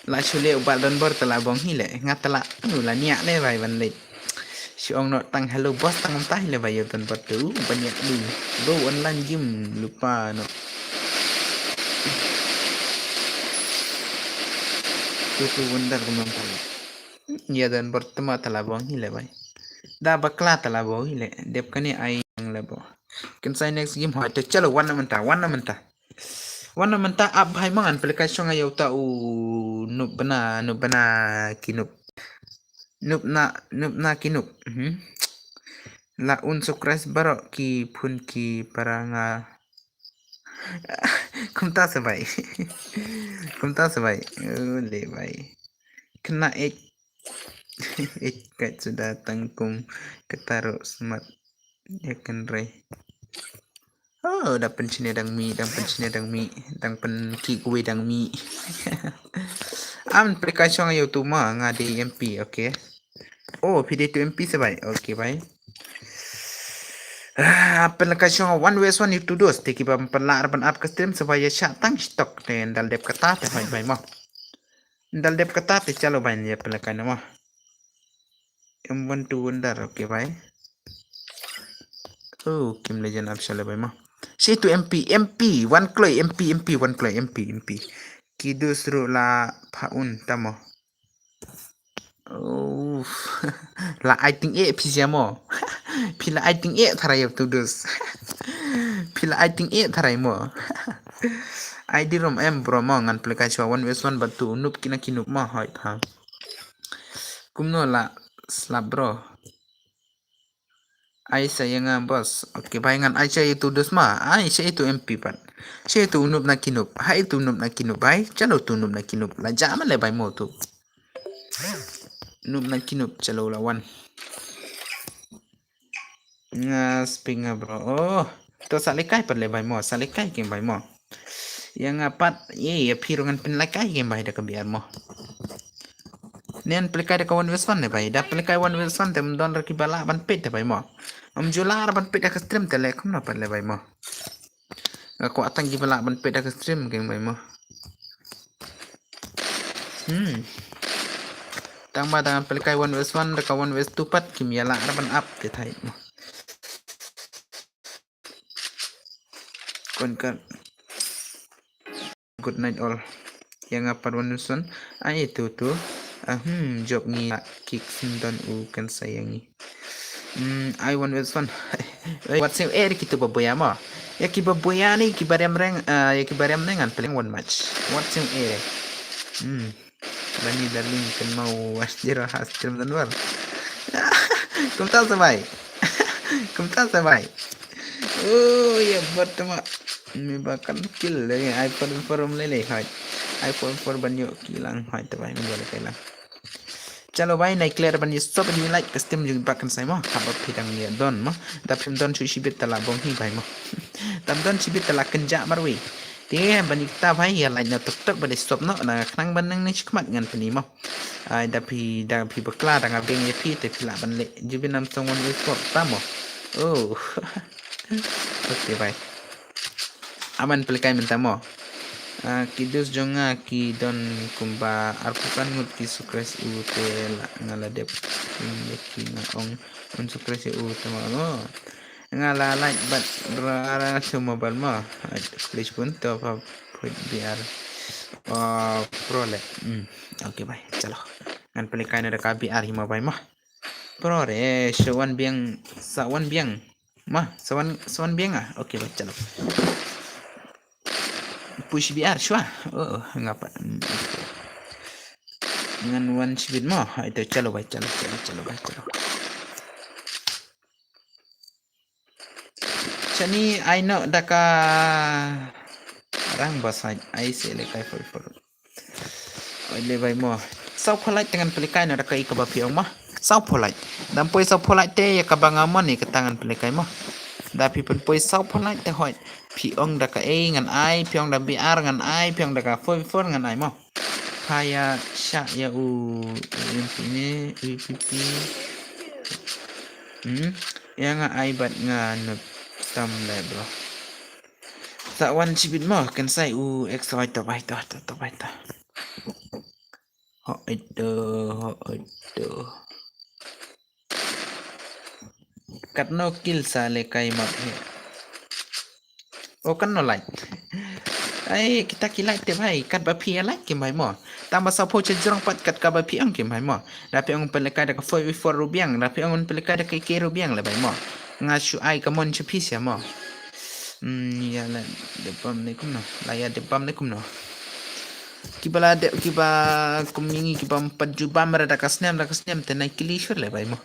la chule ubal dan bor tala bong hile ngatala la niak le vai ban le si ong no tang hello boss tang tai le vai dan bor tu banyak lu go online game lupa no tu wonder ko man pala ya dan bor tama tala bong hile vai da bakla tala bong hile dep kani ai ang lebo kan sai next game ha te chalo wan menta wana menta ab hai mangan aplikasi nga yaw ta nup bana kinup nup na kinup la unsukres baro ki pun ki paranga kumta sabai le bai kena kat sudah tangkum ketaruh smart yakan rai dah pencini dang mi dang penki kuwe dang mi am aplikasi nga YouTube ma nga di MP okay PD to MP sabai okay bye aplikasi nga one way one itu dos teki ba pelar ban up stream supaya syak tang stok dan dal dep kata te bye mo dal dep kata te chalo bye ya aplikasi mo M1 wonder okay bye Kim Legend up chalo bye mo si tu MP one kloy MP one kloy MP kidu seru la paun tamo la I think pizza mo pila I think tharay tu dus pila I think tharay mo ID rom bro mo ngan aplikasi one wes one batu nup kina kinup mo hoy ha kumno la slap bro ai saya nga boss okay bayangan ai saya itu dus ma ai saya itu MP pan saya itu nup na kinup hai itu nup na kinup bai chalo tu nup na kinup la jama le bai mo tu nup na kinup chalo la wan ngas pinga bro to salikai per le bai mo salikai king bai mo yang apat ye pirongan penlakai king bai da kebiar mo Nian pelikai da kawan wiswan ne bai da pelikai wan wiswan tem don raki bala ban pet bai mo jular ban pet da ke stream tele kum na per le bai mo aku atang gi bala ban pet da ke stream king bai mo tang ba dengan pelikai wan wiswan da kawan wis tupat kim yala ban up te thai mo kon kan good night all yang apa Wanuson itu tuh job ni kick sindan kan sayangi I want Wilson what's your kita baboya mo ya ki baboya ni ki barem reng ya ki barem rengan paling one match what's your bani darling kan mau wasjira hasjir dan war kumtal sabay kumtal sabay oh ya bertemu mi bakal kill le iPhone forum le hai iPhone 4 banyo kilang hai to bai mi kailang chalo bai nai clear ban stop ni like custom jung bakan sai mo habak phidang ni don mo da phim don chu shibit tala bong hi bai mo tam don shibit tala kenja marwi te ban ta bai ya lai na tok tok ban stop no na knang ban nang ni chikmat ngan pani mo ai da phi bakla da ngabeng ye phi te phila ban le jibinam songwon we stop ta mo oh okay bye aman pelikai minta mo kidus jonga ki don kumba arpukan ngut ki sukres utel ngala dep ki na ong un sukres utel mo ngala like but rara semua bal mo please pun to pa biar pro le okay bye chalo ngan pelikai na ka biar hima bai mo pro re sawan biang mah sawan biang okay bye chalo push biar shwa oh ngapa dengan one speed mo itu chalo bhai chalo chani I know daka rang basai ai se le kai for oi le bhai mo sau pholai tangan pelikai na daka ikaba piong mo sau pholai dam poi sau pholai te ya kabanga mo ni ke tangan pelikai mo da pi pen poi sau pholai te hoi piong daka ngan ai piong da biar ngan ai piong daka for ngan ai mo kaya sya ya ini pipi ya nga ai bat nga nut tam le bro sa wan chibit mo kan sai extra to bai to ho itu kat no kill sa le kai mat he kan no like ai kita kilai te bhai kat ba phi like ke mai mo tam ba sa pho che jrong pat kat ka ba phi ang ke mai mo da pe ang peleka da ka foi for rubiang da pe ang peleka da ke rubiang le bai mo nga shu ai ka mon che phi sia mo ya la de pam ne kum no la ya de pam ne kum no kiba kumingi kiba pajuba mara da kasnem te na kilishur le bai mo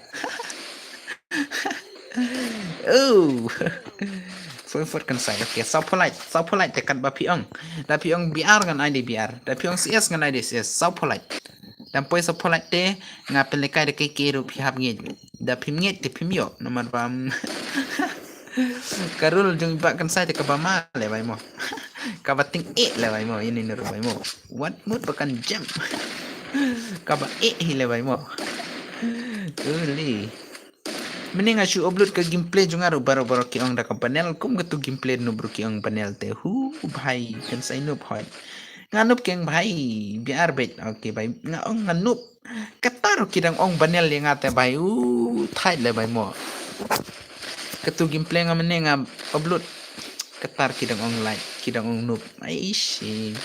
oh for kan sai okay sau polite tekan ba piong da piong biar ngan ai de biar da piong cs ngan ai de cs sau polite dan poi sau polite te nga pelekai de ke ru pi hab nge da pim nge te pim yo nomor bam karul jung ba kan sai te ka ba ma le bai mo ka ba ting le bai mo ini nur bai mo what mood bakan jam ka ba hi le bai mo uli mending asu upload ke gameplay junga baru ki ong da panel kum gatu gameplay no bro ki ong panel te bhai kan sai no bhai nganup keng bhai biar bet okay bhai nga ong nganup katar ki dang ong panel yang ate bhai thai le bhai mo gatu gameplay nga mending upload katar ki dang ong like ki dang ong nup ai shi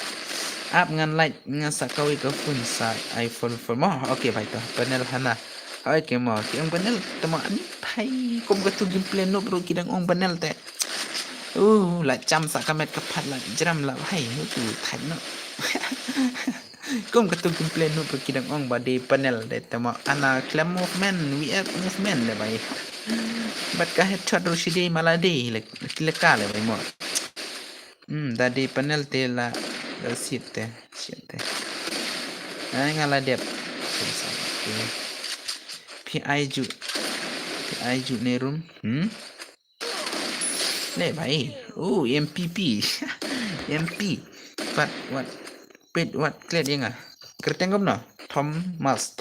up ngan like nga sakawi ka phun sa iPhone for mo okay bhai to panel hana ay ke mo ki ang panel tama ani thai kom gatu gameplay no bro kidang ong panel te la cham sa kamet kapat la jram la hai tu thai no kom gatu gameplay no bro kidang ong body panel de tama ana clam movement movement le bai bat ka headshot rushidi malade le kilaka le bai mo dadi panel te la siete ay ngala dep PI ju nerum le bhai MPP MP what pet what clear yang kerteng gom no Thomas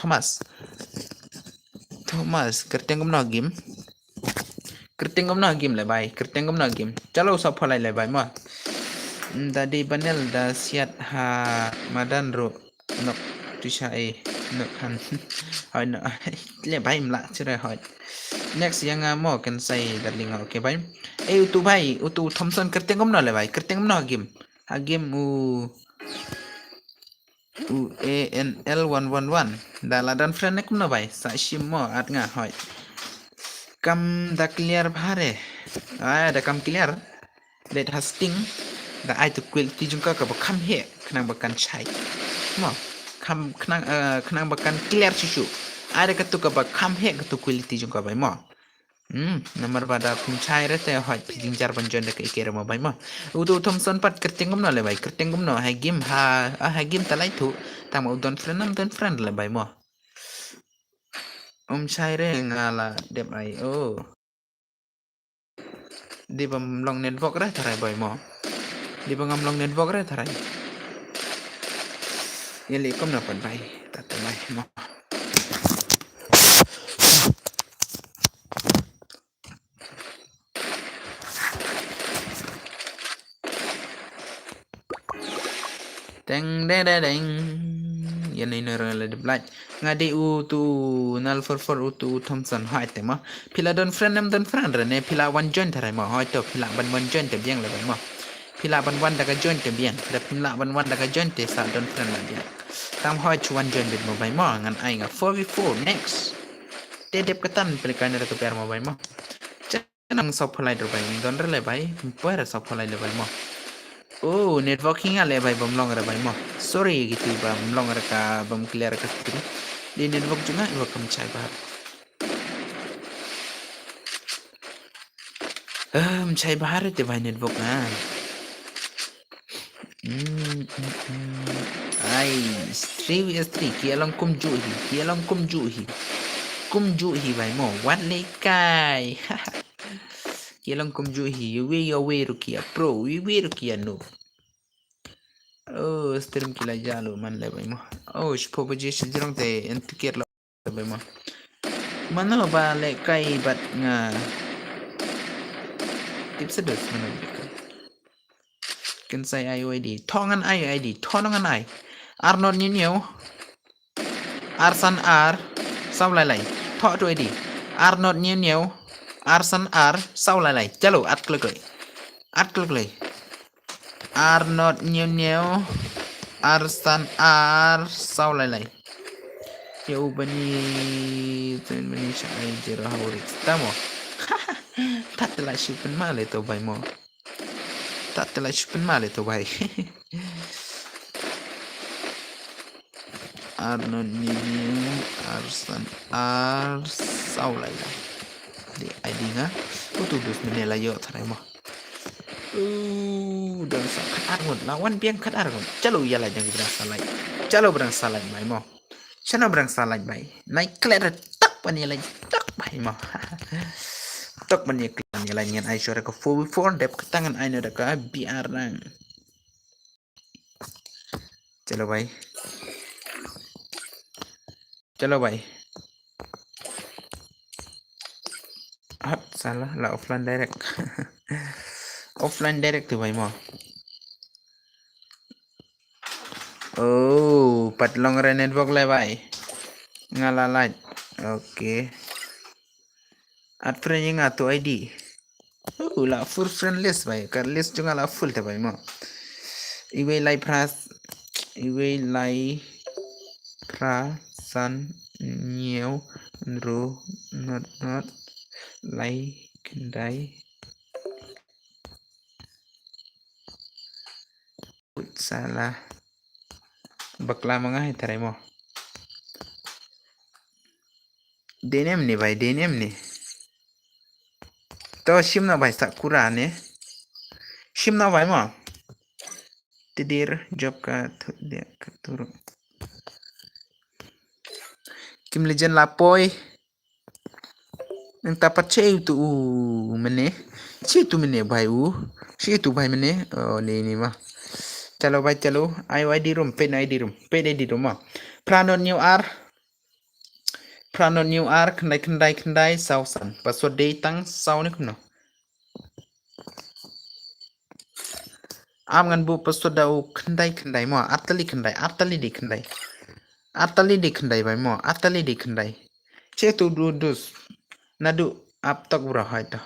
kerteng gom no game le bhai kerteng gom no game chalo sab pholai le bhai ma tadi panel da siat ha madan ro nok tisha nok han hỏi nó le bhai mla chira hỏi next yang mo kan sai darling okay bhai tu Thompson kerteng gom no le bhai kerteng gom no game game UANL 111 dala dan friend nek no bai sa shim mo at nga hoy kam da clear bhare da kam clear let hasting da ai to kwel ti jung ka ka ba kham he knang ba kan chai mo kham knang ba kan clear chu ai ka tu ka ba kham he ka tu kwel ti jung ka bai mo nomor pada punchai rete hot pijing jar banjon de ke mo bai mo utu thomson pat kerting gum no le bai kerting gum no hai game hai game talai thu tam udon friend le bai mo chai re ngala dep ai di bam long network re tharai bai mo di bangam long network re tharai yeli kom na pat bai ta bai mo Deng deng deng deng. Yan ay narala de black. Nga di tu nal for tu Thompson hai te ma. Pila don friend rene pila one joint tarai ma hai to pila ban one joint te biang le ma. Pila ban one daga joint te biang. Da pila ban one daga joint te sa don friend la biang. Tam hai chu one joint bit mo bai ma ngan ai nga 4v4 next. Te dep katan pila kan ra to per mo bai ma. Janang sop phalai do bai don rele bai. Pera sop phalai le bai ma. Oh, networking ale bai bom long ra bai mo. Sorry gitu bam long ra ka bam clear ka tu. Di network juga network kam chai ba. Chai bahar te bai network na. Ai, 3 kialong kum ju hi. Kum ju hi bai mo. What le kai. Kialong kum ju hi. We rukia pro. We rukia no. Oh, stream kila jalo man le bai mo. Oh, shpo baje shijrong te entikir lo bai mo. Mana ba le kai bat nga tips dos mana ba kan sai IOID thongan IOID thongan ai Arnold New Arsan R sau lại tho to ID Arnold New Arsan R sau lại chalo at click lại Arnold New Arsan R sau lại Yo bani syai jera haurik tamo tak telah syupen male to bai mo tak telah syupen male to bai Arnold New Arsan R sau lại di ID nga utudus menela yo tharai mo dan sakat argon lawan biang kat argon chalo ya la jang berang salai bai mo Sana berang salai bai naik kler tak pani la tak bai mo tak pani klan ya ngan ai syara ka 4v4 dep ketangan ai na ka biar rang chalo bai salah lah offline direct offline direct tu bai mo oh patlong re network le bai ngalalat okay at friend yang atu ID oh la full friend list bai kar list juga la full te bai mo iwe lai prasan nhiều ru not lai kendai salah bakla mga hitaray mo denim ni bai denim ni to shim na bai sakura ne shim na bai mo tidir job ka turu kim legend lapoi nang tapat tu mene bai tu bai mene oh ni mah chalo bai chalo IOID room pen ID room mah Prano new R kendai sausan password datang sau ni kuno am ngan bu password dau kendai mo atali di kendai bai mo atali di kendai che tu dus nadu aptok bro hai to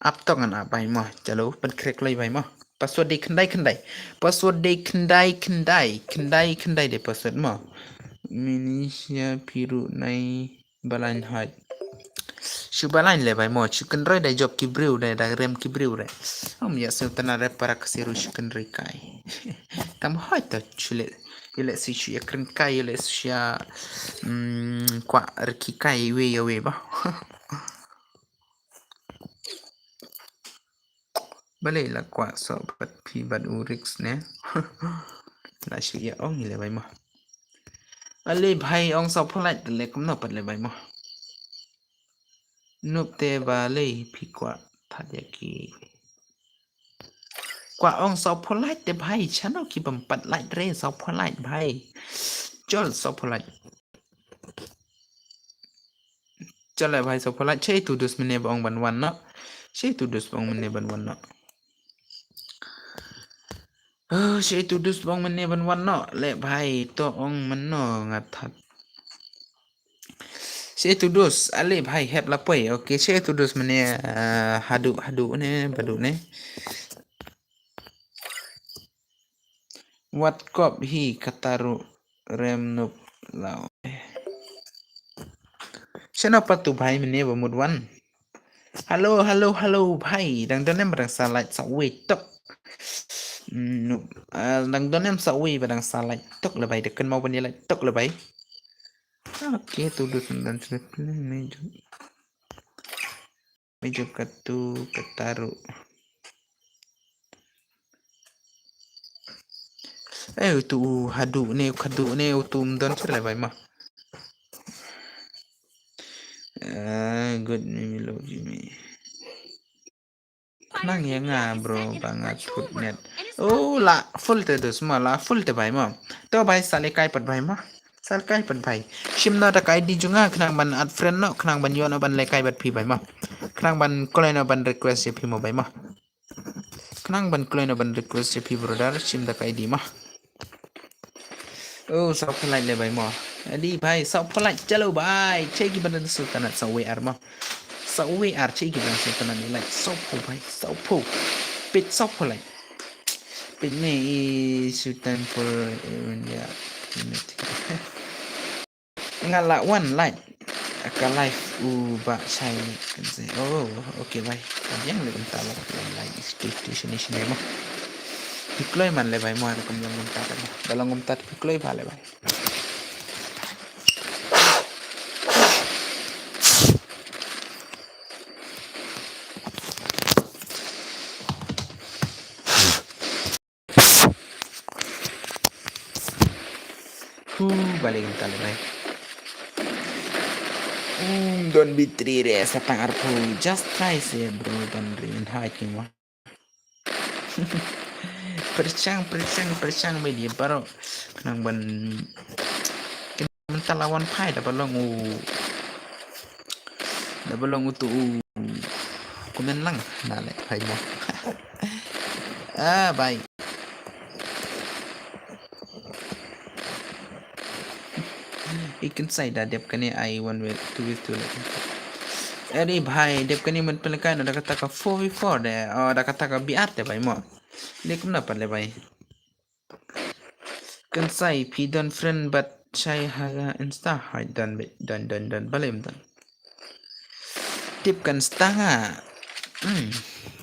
aptok ngan bai mo chalo pan krek lai bai mo password di kendai password di kendai deh password mo Indonesia biru nai balain hai Shu balain le bai mo chicken rai dai job ki brew dai da rem ki brew re ya sultana re para kasiru chicken rai kai tam hai ta chule ile si chu yakrin kai ile si ya kwa rki kai we ya we ba balai la kwa so bat pi bat urix ne la shu ya ong le bai mo ale bhai ong so pholai le kum no pat le bai mo nup te ba le phi kwa that ya ki kwa ong so pholai te bhai chano ki bam pat lai re so pholai bhai chol so pholai chol le bhai so pholai che tu dus mene bong ban wan no che tu dus bong mene ban wan no che tu dus bong mene ban wan no le bhai to ong man no ngat that che tu dus ale bhai hep la poi okay che tu dus mene hadu ne badu ne wat kop hi kataru rem nup lao chano patu bhai mene ba mudwan halo bhai dang donem barang salai sa we tok dang donem sa we barang salai tok le bhai dekan mau bani lai tok le bhai okay tu dus dan meju katu kataru tu hadu ne utum don chale bhai ma good mimi lo jimi nang ya nga bro bangat food net oh la full te dus ma la full te bhai ma to bhai sale kai pat bhai ma sal kai pat bhai shimna ta kai di junga khnang ban at friend no khnang ban yo no ban le kai bat phi bhai ma khnang ban kolai no ban request je phi mo bhai ma khnang ban kolai no ban request je phi brother shim da kai di ma oh sao pholai le bhai ma adi bhai sao pholai chalo bhai che ki ban sultanat sao we ar ma sao we ar che ki ban sultanat ni like sao pho bhai sao pho pit sao pholai pit ne sultan for India ngala one light aka life u ba sai kan se oh okay bhai yang le bentar lah like station ni mo deploy man le bhai mo ar kam yang bentar dalam bentar deploy ba le bhai balik bentar le bhai don't be three satang arpu just try say bro don't rin hiking wa percang media baru kenang ban mental lawan pai da balong tu komen lang na le pai mo bye ikan sai da dep kane I 1 with 2 with 2 अरे भाई देव कनी मन पहले काय ना कता का 4v4 दे और कता का बिआर दे भाई मो लेकिन ना पहले भाई kan sai pi don friend but chai haga insta hai dan balem dan tip kan stanga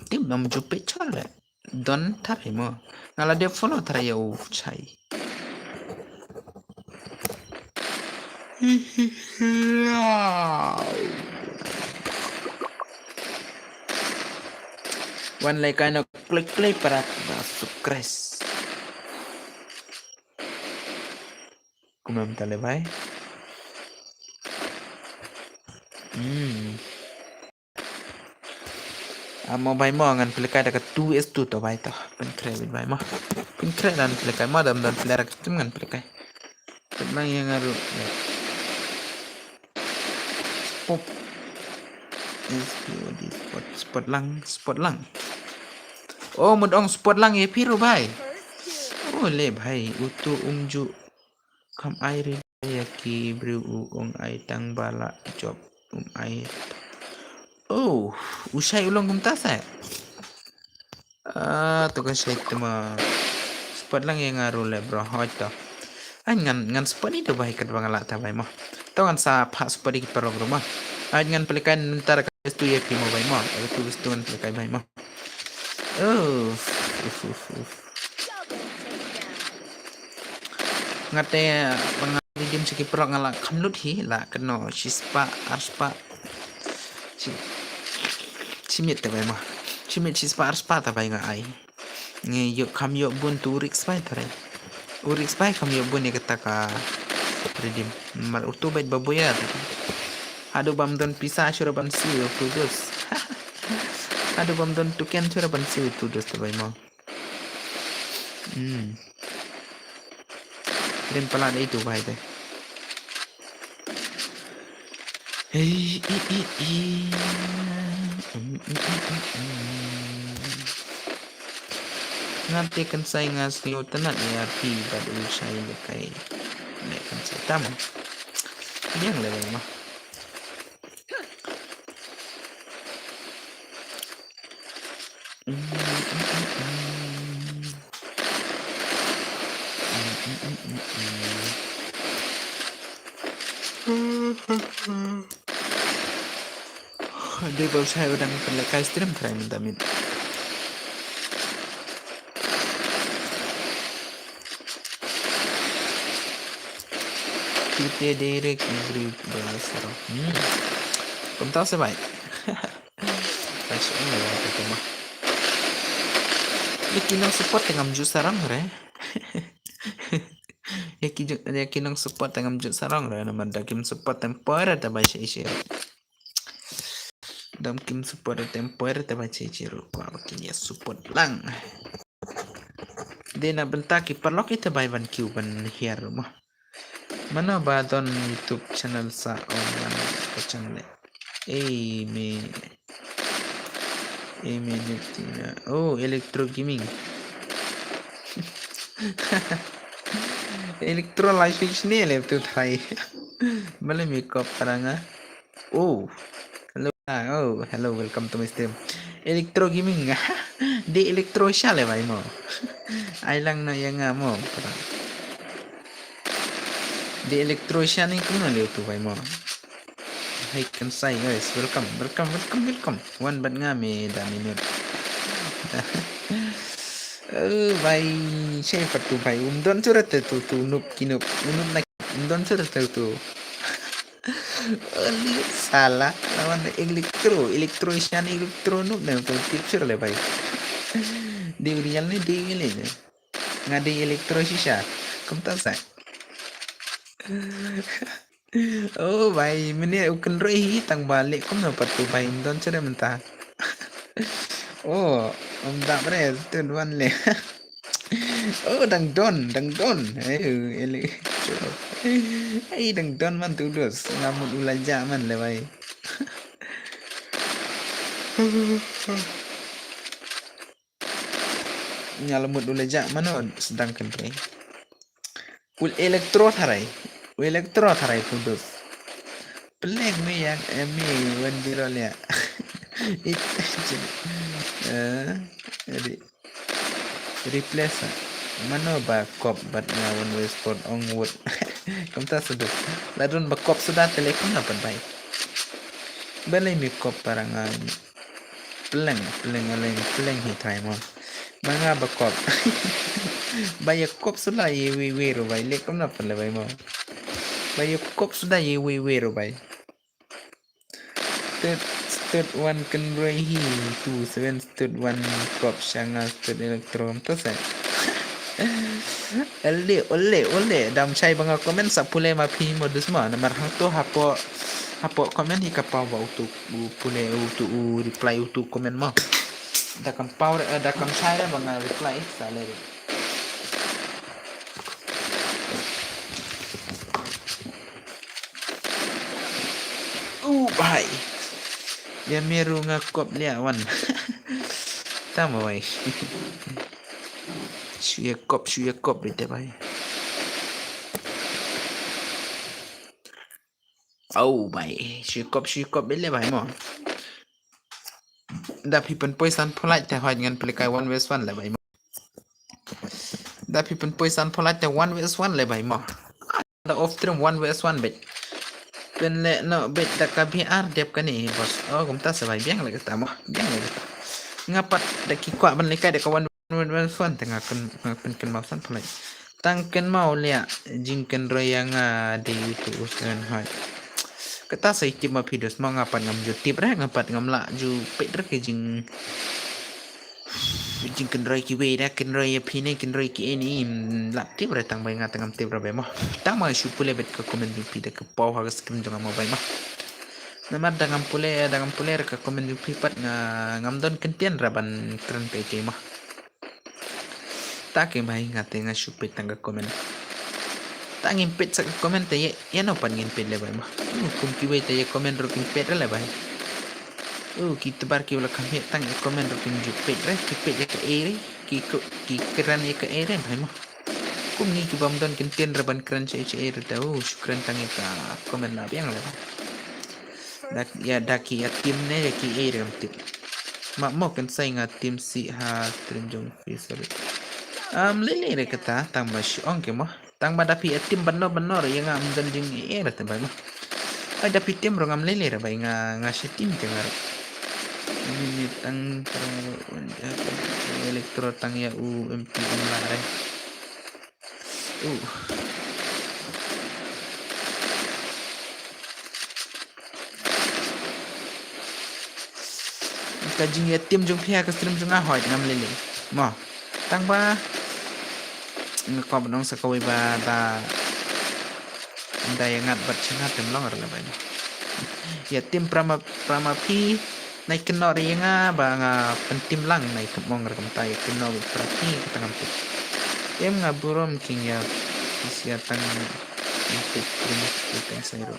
tip nam jupe chale don thare mo ngala de follow thare yo chai one like kind of klik para sukres kumam tale bhai amo bhai mo ngan pilikai da 2s2 to bhai to pen kredit bhai mo pen kredit dan pilikai mo dan pelera kem ngan pilikai tenang yang ngaru pop spot lang oh mudong spot lang ye piru bhai oh le bhai utu umju kam airi ya ki bru ung ai tang bala job ai oh usai ulong kumta sa tu kan saya tema spot lang yang ngaruh le bro hot to ay ngan spot itu baik kat bangala ta bay mo to kan sa pa spot ikit parog bro mo ay ngan pelikan ntar ka tu ye pi mo bay mo ay tu gusto ngan pelikan bay mo uf. Ngate mga dim siki pro ngala kamlut hi la keno shispa arspa chimit ta bay mo chimit shispa arspa ta bay nga ay nge yo kam yo bun tu rix bay tare urix bay kam yo bun ye kata ka redim mar utu bay baboya adu bam don pisa shura ban si tu dos adu bam don tuken shura ban si tu dos ta bay mo Keren pala na itu bay te ngati kan say nga siyo tanat ni api badu say kay ne kan say tama yang leway mo Dia baru saya udah memperlekai stream terakhir minta minta. Kita direct group besar. Kamu tahu sebaik. Pasal ini lah kita mah. Yakin support dengan jus sarang re. Yakin support dengan jus sarang re. Nama dakim support temporer tabai sih. Dam kim support temporer tabai sih. Rupa makin ya support lang. Dia nak bentak perlok kita bay ban Q ban here mah. Mana ba don YouTube channel sa online ko channel. Me niftina. Oh, Electro Gaming. Electro live ni le tu thai. Bale makeup paranga. Oh. Hello, welcome to my stream. Electro Gaming. Di Electro siya le bay mo. Ay lang na yang mo. Di Electro siya ni kung na tu bay mo. Hai kan say guys, welcome. One bat nga me da minute. Bay siya patu bay don surat tu nup kinup nup nak don surat tu. Salah lawan elektro siya ni elektro nup na picture le bay. Di real ni di ni. Ngadi elektro siya. Kamu tahu saya? Oh भाई मैंने उकन रही तंग balik kok dapat tuh भाई don sudah mentah oh om tak beres tuh wan le oh dang don ele dang don man tuh dos ngamut ulah zaman le भाई nyalamut ulah zaman sedangkan re ul elektro tharai putus pelik mi yang wendiro le itu jadi replace mana ba kop bat ngawan westport onward kamu tak sedut ladun ba kop sudah telekom dapat baik balai mi kop parangan peleng hitai mo mga ba kop bayar kop sudah yewe ro baik lekom dapat le baik mo bayar kop sudah yewe ro baik third one kan rehi tu seven third one kop sanga third elektron tu saya ole dam chai banga komen sa pule ma pi modus ma namar hang tu hapo komen hi kapau ba utu pule utu reply utu komen ma da kam power da kam chai da banga reply sale bhai dia meru ngakop liawan tama bhai Suya kop bete bhai oh bhai suya kop bele bhai mo dapi pen poisan polite te hoit ngan pelikai 1 vs 1 le bai mo dapi pen poisan polite te 1 vs 1 le bai mo da off trim 1 vs 1 bet pen le no bet da kabi ar dep kani bos oh kum ta sebai biang le kata mo biang le kata ngapat da ki kwa ban le kai da ka 1 vs 1 tengah pen ken mau san polite tang ken mau lia jing ken royang di itu usan hoit kata sai tim ma videos mau ngapat ngam ju tip rek ngapat ngam la ju pet rek jing jing ken roy ki we da ken roy pi ne ken roy ki ini lap tip re tang bai ngat ngam tip ra be mo tang ma shu pule bet ka komen di pi da ka pau ha skim jong mo bai mo namat dangam pule re ka komen di pi pat ngam don kentian raban tren pe ke mo ta ke bai ngat nga shu pet tang ka komen ta ngin pet sa komen te ya no pan ngin pet le bai mo kum ki we te komen ro king pet le bai kita bar ki wala kami tang komen ro king ju pet re ki pet ya ka ere ki kran ya ka ere bai mo kum ni ki bam don kentian raban kran che ere ta shukran tang ka komen la biang le bai dak ya daki ya tim ne ya ki ere tip ma mo kan sai nga tim si ha trinjong fi sorry lele re kata tang ma shi on ke mo tang ba dapi tim banno yang ngam dan jing ere ta bai mo ai dapi tim ro ngam lele re bai nga shi tim ke ngar ini tang elektro tang ya UMP la re kajing ya tim jong pia ka stream jong ahoy ngam lele mo tang ba ngko benong sakawi ba da da yang ngat bat china tem long ar labai ya tim prama pi nai kenor yang ba nga pentim lang nai kemong ar kamtai kenor prapi katangam tip em ngaburom king ya isia tang tip prim tip sairo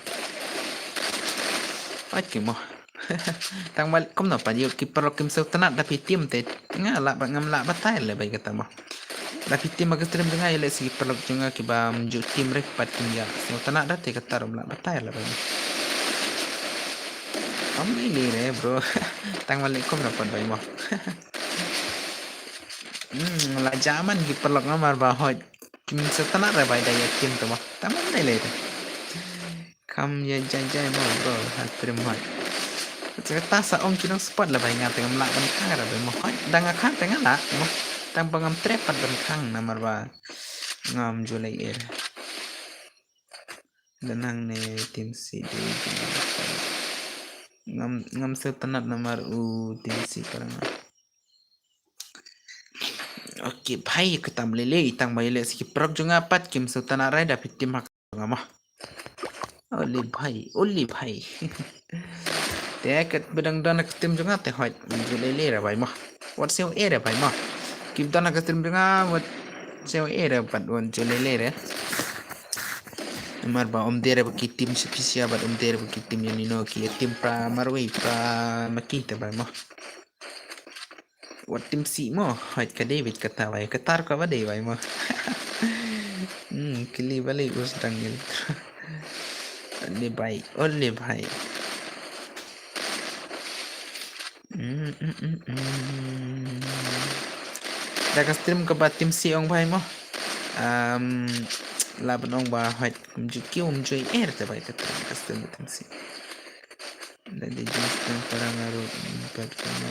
ai mo tang mal kom no pa yo ki pro kim so tanat da pitim te nga la ba ngam la ba tai le bai kata mo da pitim ma stream nga ile si pro junga ki ba mju tim rek pat kim ya so tanat da te kata rom la ba tai le bai am ni re bro tang mal kom no pa bai mo la jaman ki pro ngamar ba hoj kim so tanat re bai da ya tim to mo tang mal le kam ya janjai mo bro ha stream hoj ta sa ong kinong spot la bai ngat ngam la ban khang ra bai mo dang khang tengah la mo tang pangam trepat ban khang namar ba ngam julai er danang ne tim si ngam se tanat namar tim si parang oke bhai ketam lele itang bai le si prok junga pat kim se tanat rai da pitim hak ngam oli bhai Tek bedang dana ketim junga te hoit julele ra bai mo wat seo era bai mo kim dana ketim junga wat seo era pat won julele re mar ba om dere ba kitim spisia ba om dere ba kitim yani no ki tim pra marwei pra makita bai mo wat tim si mo hoit ka David kata bai katar ka ba dei bai mo kili balik us dangil oli bai Dah stream ke batim si ong bhai mo laban ong ba hoit kumjuki umjoy te bai kata stream batim si dah di justin parang aru empat kama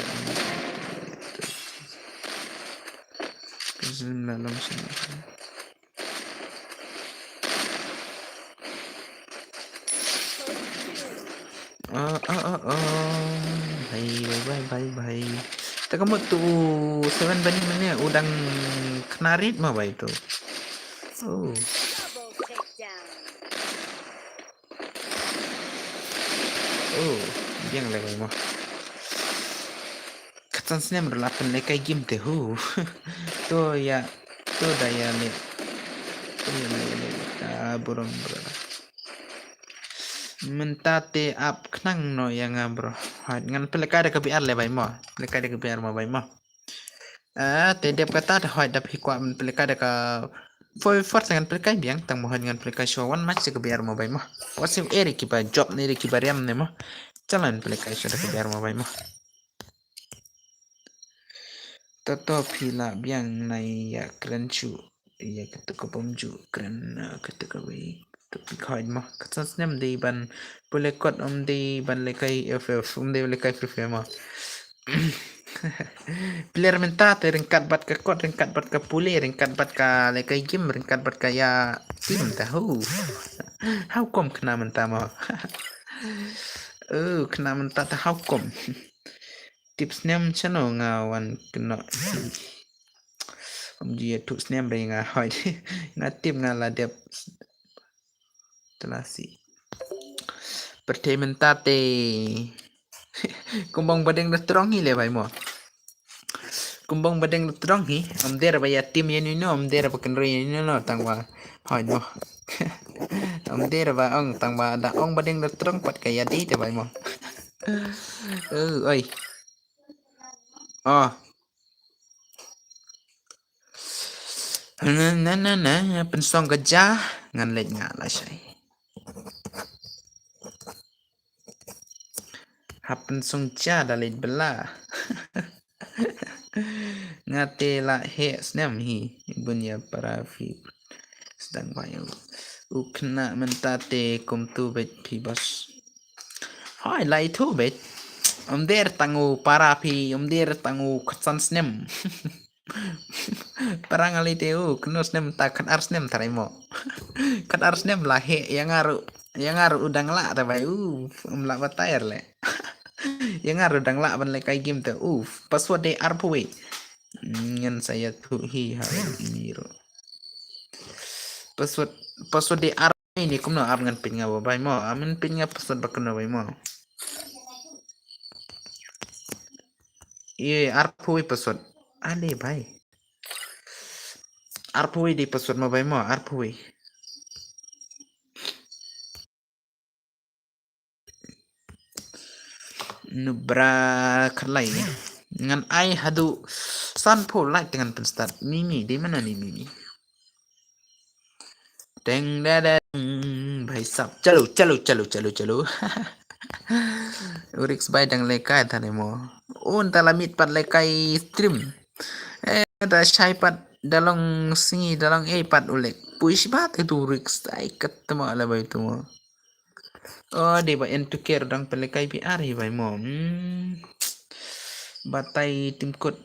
kesim dalam sini bye. Tak kamu tu seven bani mana udang kenarit mah baik tu. Biang lagi mah. Katan sini berlapan lekai game teh tu ya tu daya le. Tu ya le burung bro. Mentate up kenang no yang bro. Ngan pelekada ke biar le bai mo. Pelekada ke biar mo bai mo. Te dep kata dah hoit dap hikwa pelekada ka foi fort dengan pelekada biang tang mo dengan pelekada show one match ke biar mo bai mo. Wasim eri ki ba job ni ki bariam ne mo. Jalan pelekada show ke biar mo bai mo. Toto pila biang này keren chu ya ketika pomju keren ketika we tapi khain ma katsas nem di ban boleh kot di ban lekai ff di lekai free fire ma player mentate ringkat bat ke kot ringkat bat ke pulih ringkat bat ke lekai game ringkat bat ke ya tim tahu how kom kena menta ma kena menta ta how kom tips nem chano ngawan kena dia tu snem ringa hoi natim ngala dia telasi pertementate kumbang badeng terong hi le bai mo kumbang badeng terong hi om der ba ya tim yen no om der ba kan ri no tang ba hoi no om der ba ong tang ba da ong badeng terong pat kaya di te bai mo oi oh na pensong gajah ngan lek ngala sai happen song cha dalit bela ngate la he snem hi bunya para fi sedang bayu ukna mentate kum tu bet pi bos hai lai tu bet om der tangu para pi om der tangu khatsan snem parang ali teu kno snem ta khat ar snem tarai mo khat ar snem la he yang aru udang la ta bai om la batair le yang aru udang la ban le kai game te password de arpwe ngan saya tu hi ha ini ro password de ar ini kumno ar ngan pin nga bai mo amen pin nga password bakno bai mo ye arpwe password ale bai arpwe di password mo bai mo arpwe nubra khalai ngan ai hadu san po like dengan pen start mimi di mana nih mimi deng dadeng भाई साहब चलो चलो चलो चलो चलो Urix bay dang lekai thane mo un talamit pat lekai stream da shai pat dalong singi dalong pat ulek puish bat itu Urix ai ketemu ala bay tu mo oh di ba en tukir dang pelekai bi ari bay mo batai tim kut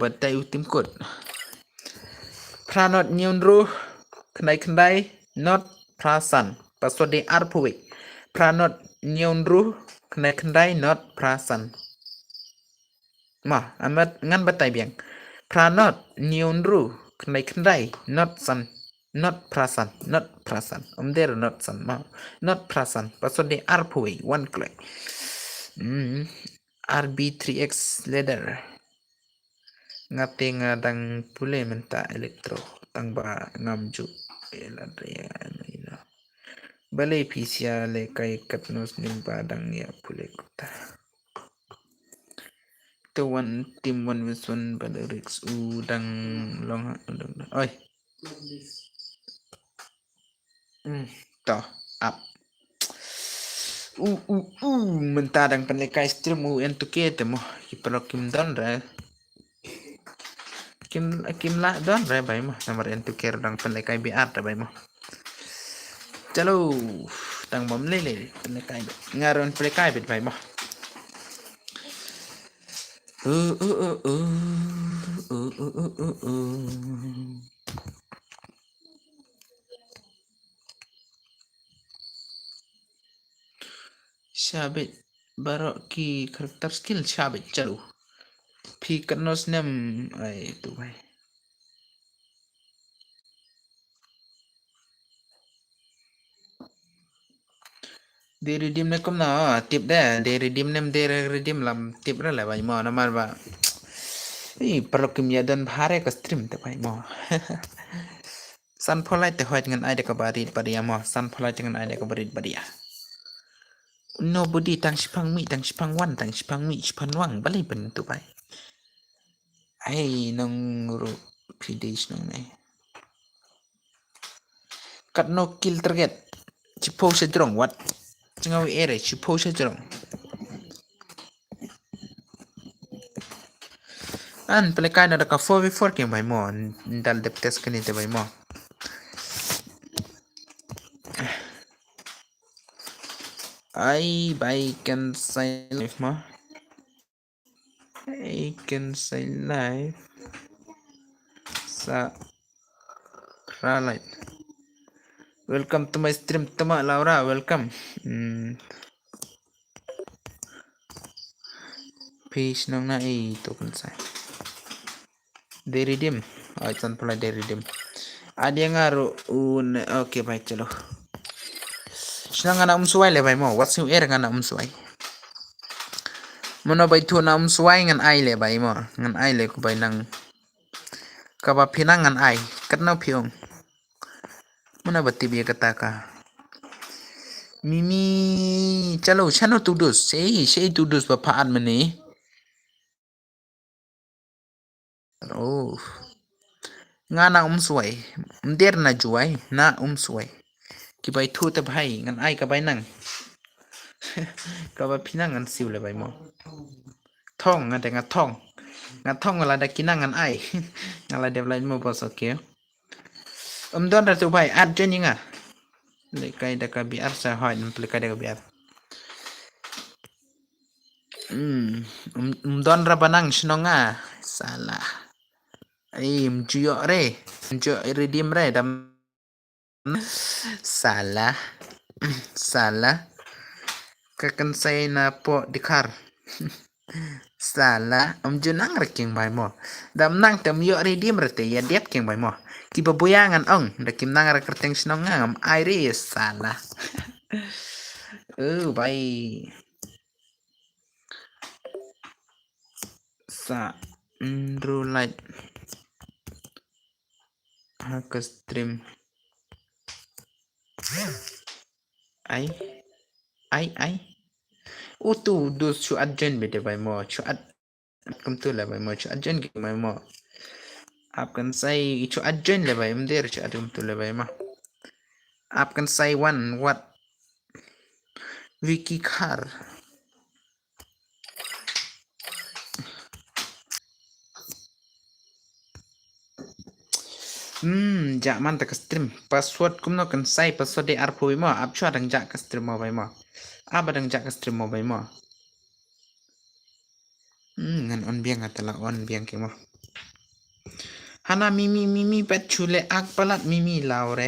batai tim kut pranot nyunru kendai not prasan password de arpuwe pranot nyunru kendai not prasan ma amat ngan batai biang pranot nyunru kendai not san not prasan der not san ma not prasan password de arpuwe one click RB3X leather ngate ngadang pule menta elektro tangba ngamju eladria ino bale pisia le kai katnos nim badang ya pule kota to one team one with one balerix udang long oi to up menta dang penlekai stream entuke temo kiprokim don ra kim la don re bai mo nomor entu ker dang penlekai biar re bai mo chalo tang bom le penlekai ngaron penlekai bit bai mo Shabit barok ki karakter skill shabit chalo phi kanos nem ai tu bai de redeem ne kom na tip da de redeem nem de redeem lam tip ra la bai mo na mar ba perlu kimia dan bahare ka stream te bai mo san pholai te hoit ngan ai de ka barit baria mo san pholai te ngan ai de ka barit baria nobody tang sipang wan tang sipang mi sipan wang bali ben tu bai ai nong ru pidis nong ne kat no kill target chipo se drong wat chingawi ere chipo se drong An pelekai na ka 4v4 ke bai mo dal dep test kani te bai mo. Ai bai can say live mo. I can say live sa Kralight. Welcome to my stream tama Laura, welcome. Page nang na itu kan saya. They redeem. Oh, it's on play they redeem. Ada yang ngaruh oke baik chalo. Senang anak suai le bai mo. What's new air anak suai. Mano bai tu na suai ngan ai le bai mo. Ngan ai le ku bai nang kaba pinang ngan ai. Katna piong. Mana bati biya kata ka. Mimi chalo chano tudus. Sei tudus bapaan mani. Oh. Nga na suai. Mder na juai na suai. Kibai thu te bhai ngan ai ka bai nang. Ka ba pinang ngan siu le bai mo. Thong nga nga thong. Nga thong la da kinang ngan ai. Nga la dev lain mo bos okay. Don ra tu bhai ad jen nga. Le kai da ka biar sa hoy le kai da ka biar. Don ra banang shnonga. Salah. Mjuyo re. Mjuyo redeem re dam. Salah. Salah. Kakan saya na po dikar. Salah. Junang reking bai mo. Dam nang tam yo redeem rete ya diet king bai mo. Ki babuyangan ong. Da kim nang rekerteng sinong ngam. Aire salah. Bai. Sa. Light. Haka stream. Ai. Tu dus chu adjen bete bai mo. Chu ad. Kum tu la bai mo. Chu adjen ki bai mo. Apkan say chu adjen le bai mder chu adum tu le bai ma. Apkan say one what. Wiki car. Jak man tak stream. Password kum no kan say password de arpo mo. Ap chu adang jak ka stream mo bai mo. Abadang jak ka stream mo bai mo. Ngan on biang atala on biang ke mo. Hana mimi pet chule ak palat mimi laure.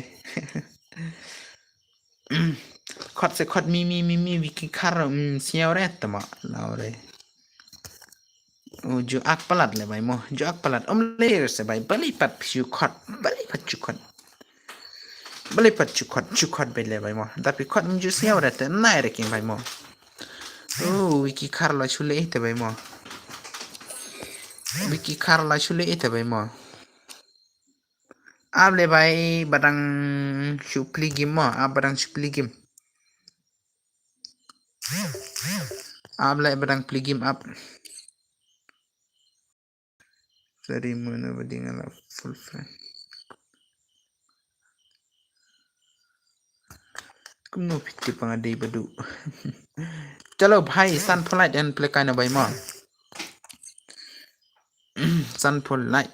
Khot se khot mimi wiki car siaure tama laure. Jo ak palat le bai mo. Jo ak palat le se bai bali pat chu khot. Bali pat chu khot. Bali pat chu khot be le bai mo. Tapi khot ju siaure te nai re king bai mo. Wiki car la chule te bai mo. Wiki car la chule te bai mo. Ab le bai badang supli game mo. Ab badang supli game. Ab le badang pli game ab. Dari mana badingan la full friend. Kumno pitti pangadei badu. Chalo bhai sunlight and play kind of by mo. Sunlight.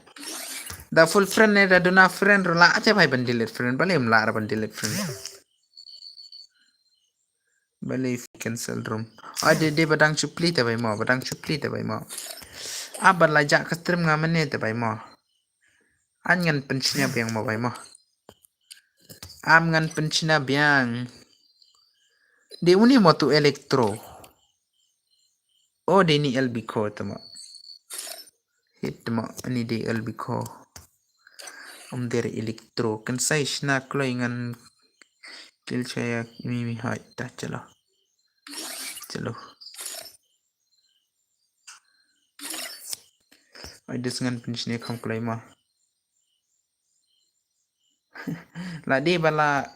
The full friend ne raduna friend rola acha bhai bandilet friend bale imla ar bandilet friend. Bale cancel room. Ade de badang chupli te by mo badang chupli te by mo. Abar la jak stream ngamane te by mo. Angan pensinya biang mo by mo. Am ngan pensinya biang. De uni motu elektro. Oh de ni elbiko tama. Hit tama ni de elbiko. Dari elektro kan saya snack lo ingan kil saya mimi hai dah chalo. Ada dengan pensinya kamu kelai mah. Ladi bala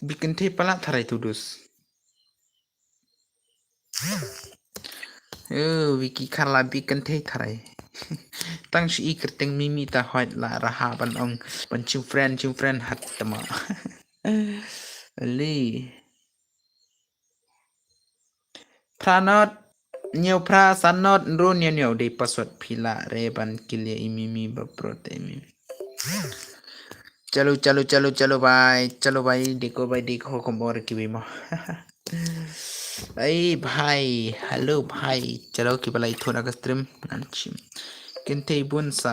bikin teh pala tharai tudus. Wiki kala bikin teh tharai. Tang si kerteng mimi ta hoit la raha ban ong ban cium friend hat tama. Ali. Pranot nhiều pra san not ru nhiều di password pila reban kilia imimi baprote imi. चलो भाई देखो कमोर की बीमा ay भाई हेलो भाई चलो की balai थोड़ा का stream nanchim kente bun sa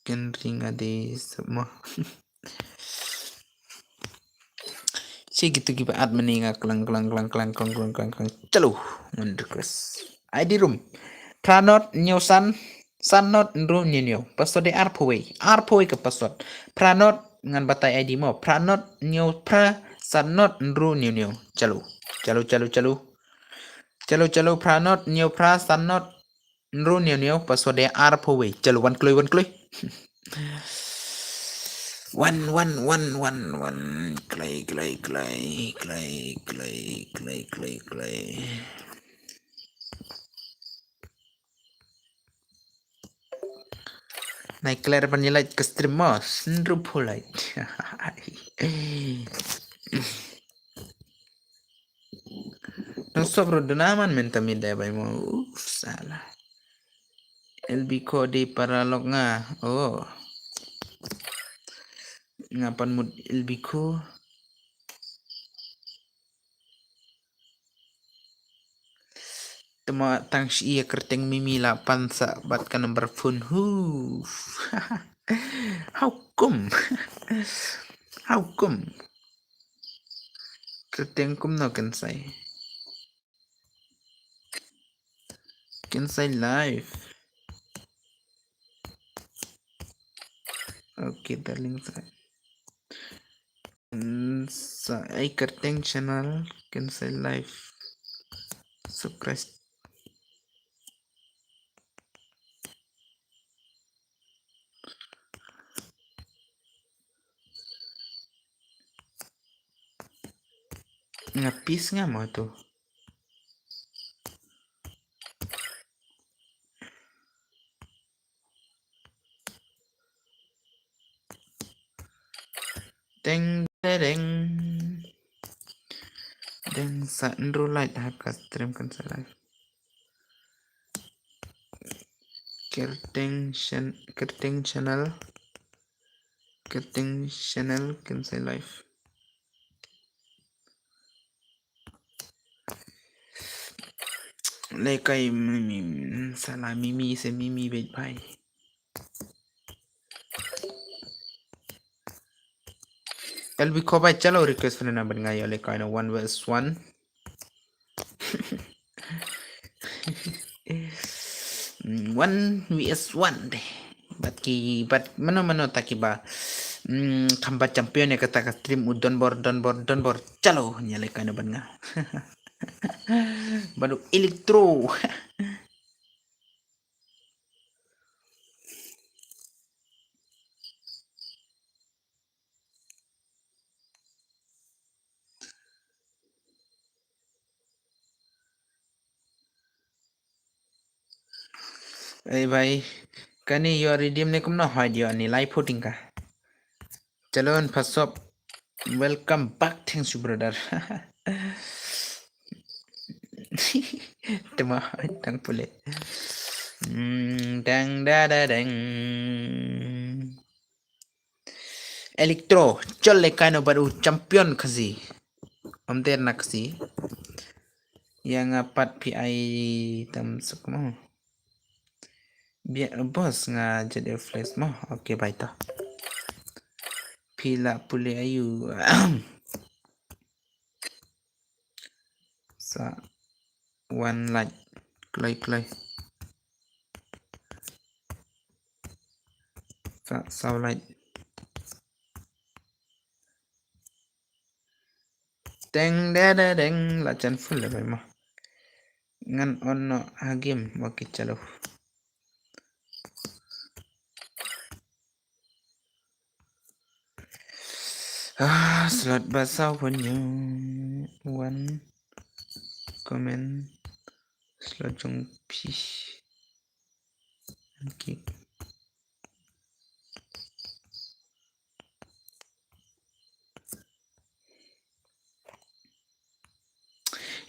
ken ringa de semua si gitu ki baat meninga klang chalo ngundukus ID room pranot nyosan sanot nru nyinyo password de arpoi ke password pranot ngan batai ID mo pranot nyo pra sanot nru nyinyo chalo pranot nyo pra sanot nru nyinyo password de arpoi chalo one kloi one clay naik layar penilai ke stream mas nru pulai nang sobro donaman menta midai bai mo salah LB kode para log nga oh ngapan mood LB ko tema tang iya kerteng mimi la pansa bat ka number phone hu how come kerteng kum no can say live okay darling sa ay kerteng channel can say live subscribe ngapis nga mo to deng sa enroll light ka stream kan sa live kerteng channel kan say live lekai salah mimi se mimi bet bhai LB ko bhai chalo request friend number nga yo lekai no 1 vs 1 1 vs 1 deh bat mano taki ba kamba champion ya kata stream udon bor chalo nyale kana ban nga baru elektro eh bhai kani yo redeem ne kumna hoy dio ni live voting ka chalon first up welcome back thanks you brother tema tang pule dang dang elektro cholle kano baru champion kasi omter naksi yang apat PI tam sukmo biar bos nga jadi flash mo oke baik toh pila pule ayu sa one light clay sa light deng la chan full le mah ngan ono hagim oke chalo slot basau punya one comment slot jong fish kick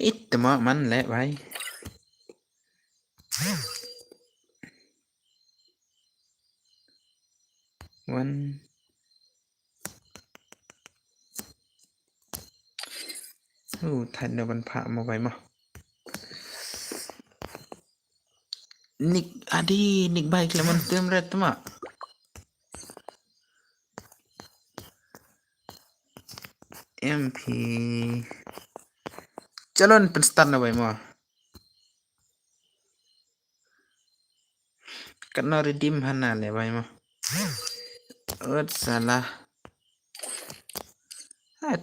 itu mah man le bhai one thành ban pha mo bai mo nick adi nick baik lemon tem red ma MP calon penstar na bai mo karena redeem hana le bai mo salah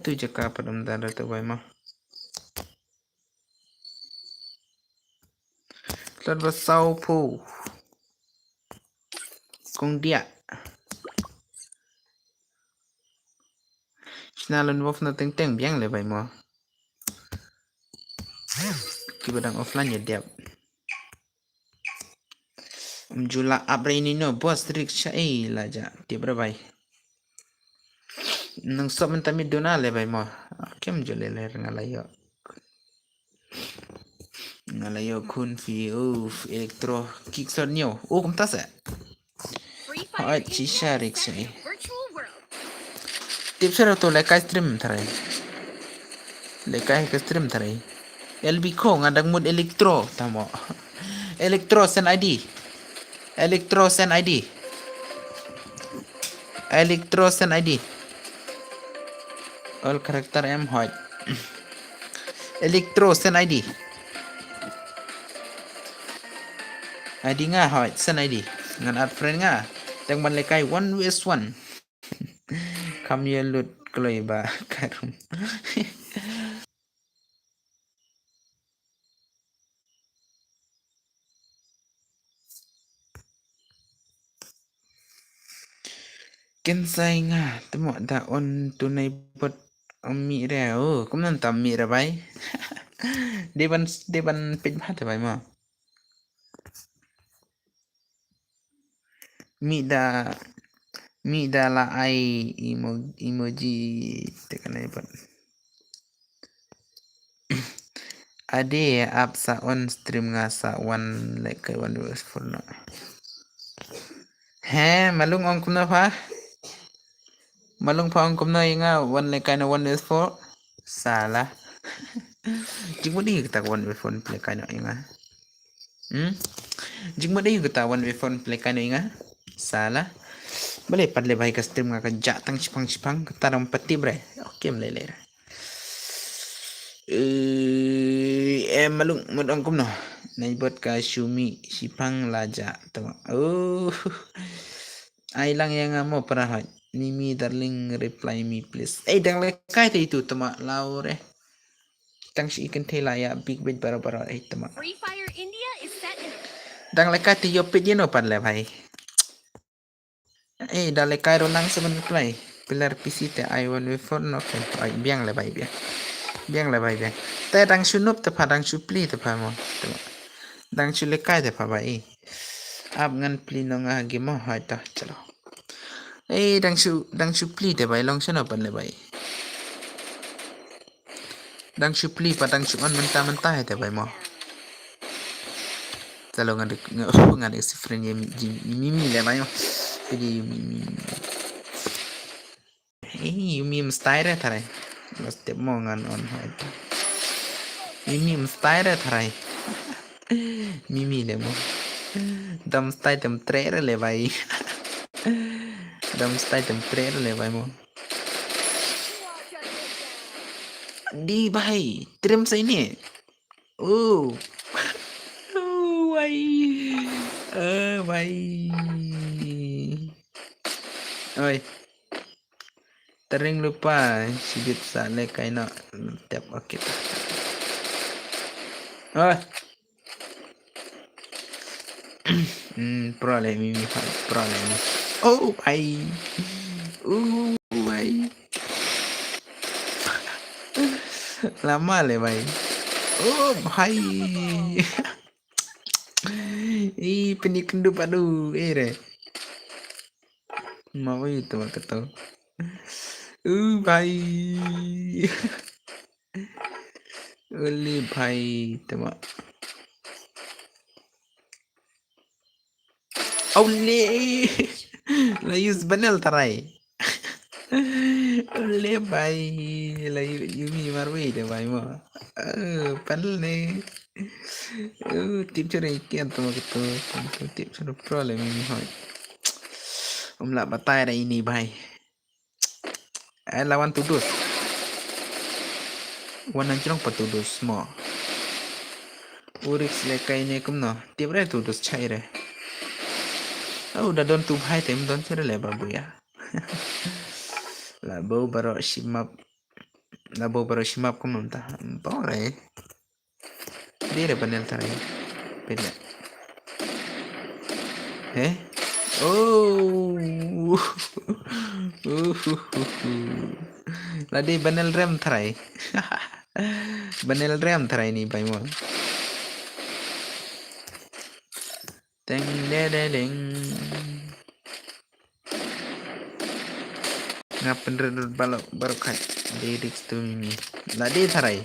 tu jaka padam dara tu bai mo Lật vào sau phủ Cung địa Snalan wolf na ting ting biang le bai mo Kiba dang offline ya đẹp Jula abraini no boss trick syai la ja dia berbai nang sob mentami dona le bai mo kem jole le ngalayo kun fi elektro kickstart nyo kum tas Free Hỏi Fire chỉ India xa is rịch set sẽ. in a virtual world. Tiếp sau tôi lại cái stream thầy lại cái stream thầy LB ko nga dag mod elektro tamo elektro send ID elektro send ID elektro send ID all karakter em hỏi elektro send ID ID nga hỏi send ID ngan add friend nga dag man lekai 1vs1 kam ye lut kloy ba karum Kensai nga temo da on tunai bot mi re kum nan tam mi ra bai deban pin phat bai ma mi da la ai emoji tekan ai bot ade app sa on stream nga sa one like kai one was for no he malung ong kum na pha malung pha ong kum na nga one like kai na one is for salah jing mo di kita one with phone play kai na nga jing mo di kita one with phone play kai na nga salah boleh padle bhai ka stream nga ka jatang sipang taram pati bre oke mlele malung mod ong kum no naibot ka shumi sipang laja to ai lang yang mo para Mimi darling reply me please dang le kai te itu tama laure tang si ikan thela ya big bed bara tama Free Fire India is set in a dang le kai te yo pit no pan le bhai dang le kai ro nang semen reply pilar PC te I want we for no kan ai biang le bhai biang le bhai te dang su nup te pha dang su pli te pha mo dang su le kai te pha bhai ap ngan pli no nga gi mo ha ta chalo dang su pli te bai long seno pan le bai dang su pli pa dang su on mentah te bai mo chalo ngan si friend ye mimi le bai mo pedi yumi mstyle thare step mo ngan on ha yumi mstyle thare mimi le mo dam style tem trere le bai dam style tem trere le bai mo di bai trim sa ini bai bai oi tering lupa sidit sa le kai na tap okey problem ini problem bai bai lama le bai bai penikendu padu re mau itu kata bai oli bai tema Oli La use banal tarai. Le bai la Yumi marwe de bai mo. Panel ne. Tip curi kian tu gitu. Tip curi problem ini hoi. Lah batai dah ini bai. Lawan tudus. Wan anjrong patudus mo. Urix lekai ne kumno. Tip re tudus chai re. Udah don tu bai tem don cere le babu ya. Labo baro shimap kumno ta. Bore. Dire panel tarai. Pede. Oh. Ladi banel rem tarai. Banel rem tarai ni bai mo. Teng de deng. Ngapen redut balok baru kai. Didik tu mimi. Ladi tarai.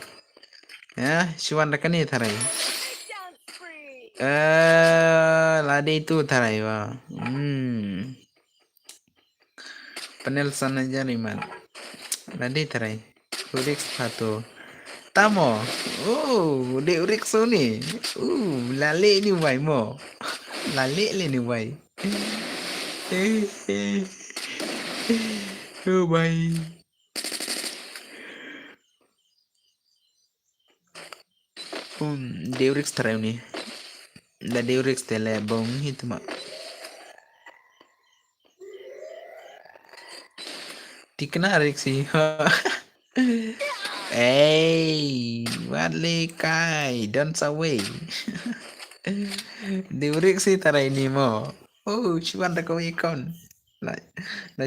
Ya, Shwan rakani tarai. Down spree. Ladi itu tarai wa. Panel sana jari man. Ladi tarai. Urix satu. Tamo. Oh, de Urix ni. Lale ni wai mo. Lale le ni wai. Oh bai. De Urix tarai ni. La de Urix tele bong hitu ma. Tikna Urix sih. Hey, wale kai, don't away. Diurik sih tarai ini mo. Oh, cuman ada kau ikon. La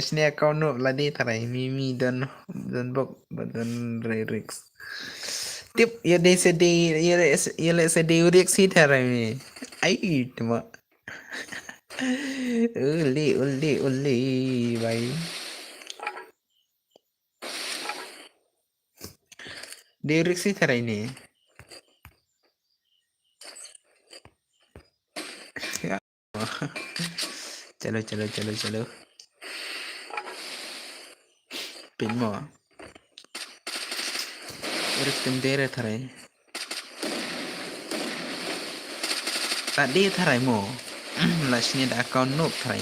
sini kau no ladi tarai mimi dan bok dan rerix. Tip ya de sedi ya le sedi urik sih tarai ni. Ai cuma. Uli, bye. Diurik sih tarai ni. चलो pin mo urik tim dere tharai tadi tharai mo lashni da account no tharai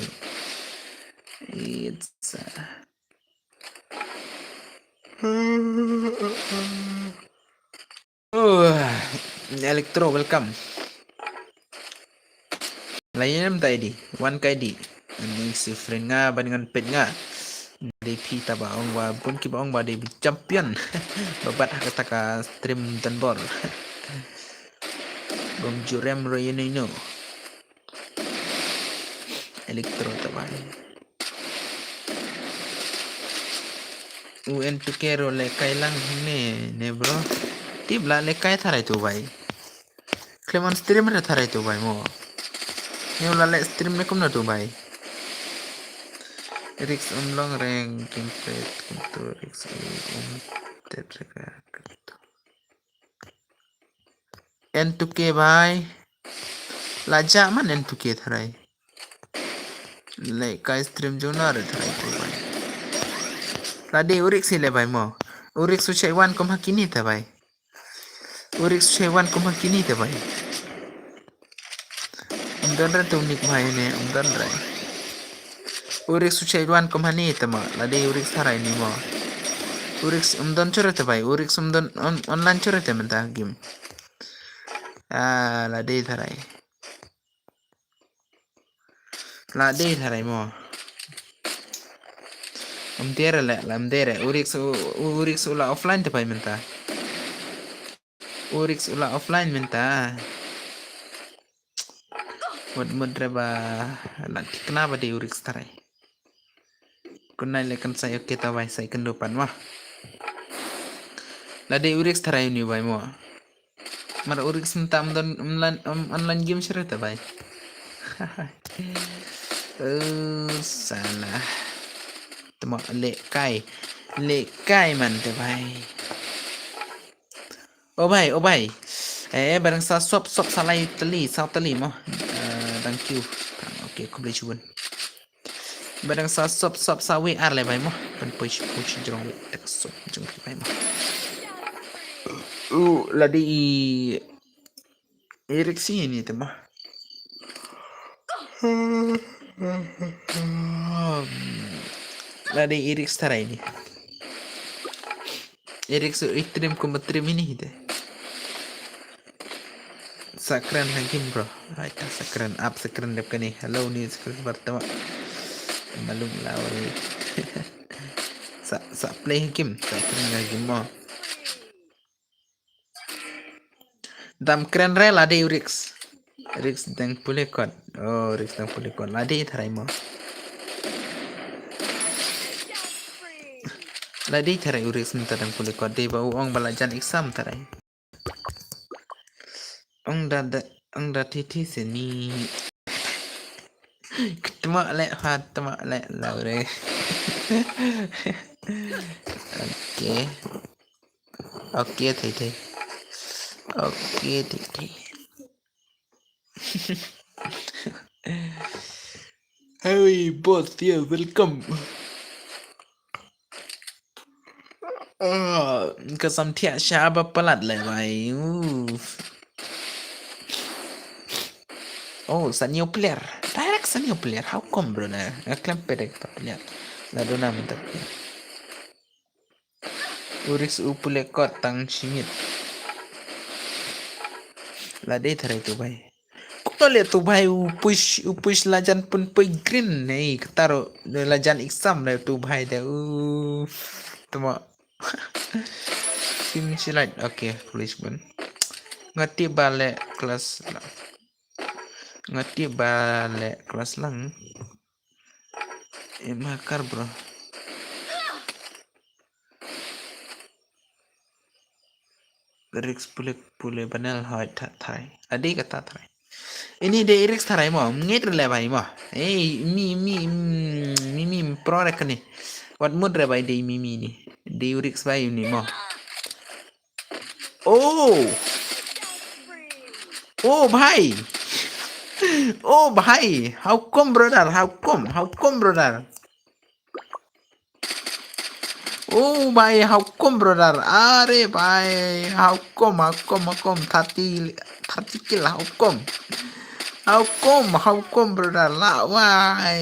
it's electro welcome lain tadi one kd ini si friend nga bandingan pet nga DP tabaong wa pun ki baong ba DP champion babat kata ka stream dan ball bom jurem royenino elektro tabang UN to kero le kailang ne bro tibla le kai tharai tu bai Clemon stream re tharai tu bai mo Nyola le stream ne kum na tu bai Rix long rank template untuk Rix tetraka N2K bhai laja man N2K tharai le kai stream jo na re tharai tu bhai lade Urix le bhai mo Urix su chaiwan kom hakini ta bhai Urix chaiwan kom hakini ta bhai umdan ra tu nik bhai ne umdan ra Urix su chaiwan kom hani ta ma lade Urix tharai ni mo Urix umdan chore ta bhai Urix umdan online chore ta menta game lade tharai mo lamdere Urix ula offline ta bhai menta Urix ula offline menta mud reba lati kenapa di Urix tarai kunai lekan saya kita bai saya kendupan mah lade Urix tarai ni bai mo mar Urix minta online game seret bai salah temo lekai man te bai oh bai barang sa sop salai teli mo thank you okay aku boleh cuba Badang sa sop sawi ar le bai mo pen push jong we tak sop jong pi bai mo ladi Erik sini tema ladi Erik stara ini Erik su itrim ko matrim ini de sakran hakim bro aita sakran up sakran dep kani hello ni sakran pertama malum lawari sa play hakim sakran hakim mo dam keren re ladi Urix Rix dang pulekot oh Rix dang pulekot ladi tharai mo ladi tharai Urix minta dang pulekot de bau ong balajan exam tharai ong da titi seni ketemu le hat temu le laure oke thai oke thai hey boss here welcome Kesam tiak siapa pelat le bai oh sa new player direct sa new player how come bro na ngaklam pedek pa player la dona minta Urix upulekot tang simit la de thare tu bai ko le tu bai upush lajan pun pui green nei ketaro lajan exam le tu bai de tuma sim silat okay police bun ngati balik kelas lang makar bro Rix pule banal hot thai adi kata thai ini de Rix thai mo ngit le bai mo mi pro rek ni wat mud re bai de mi ni de Rix bai ni mo oh bhai oh bhai how come brother oh bhai how come brother are bhai how come 30 kill how come brother la why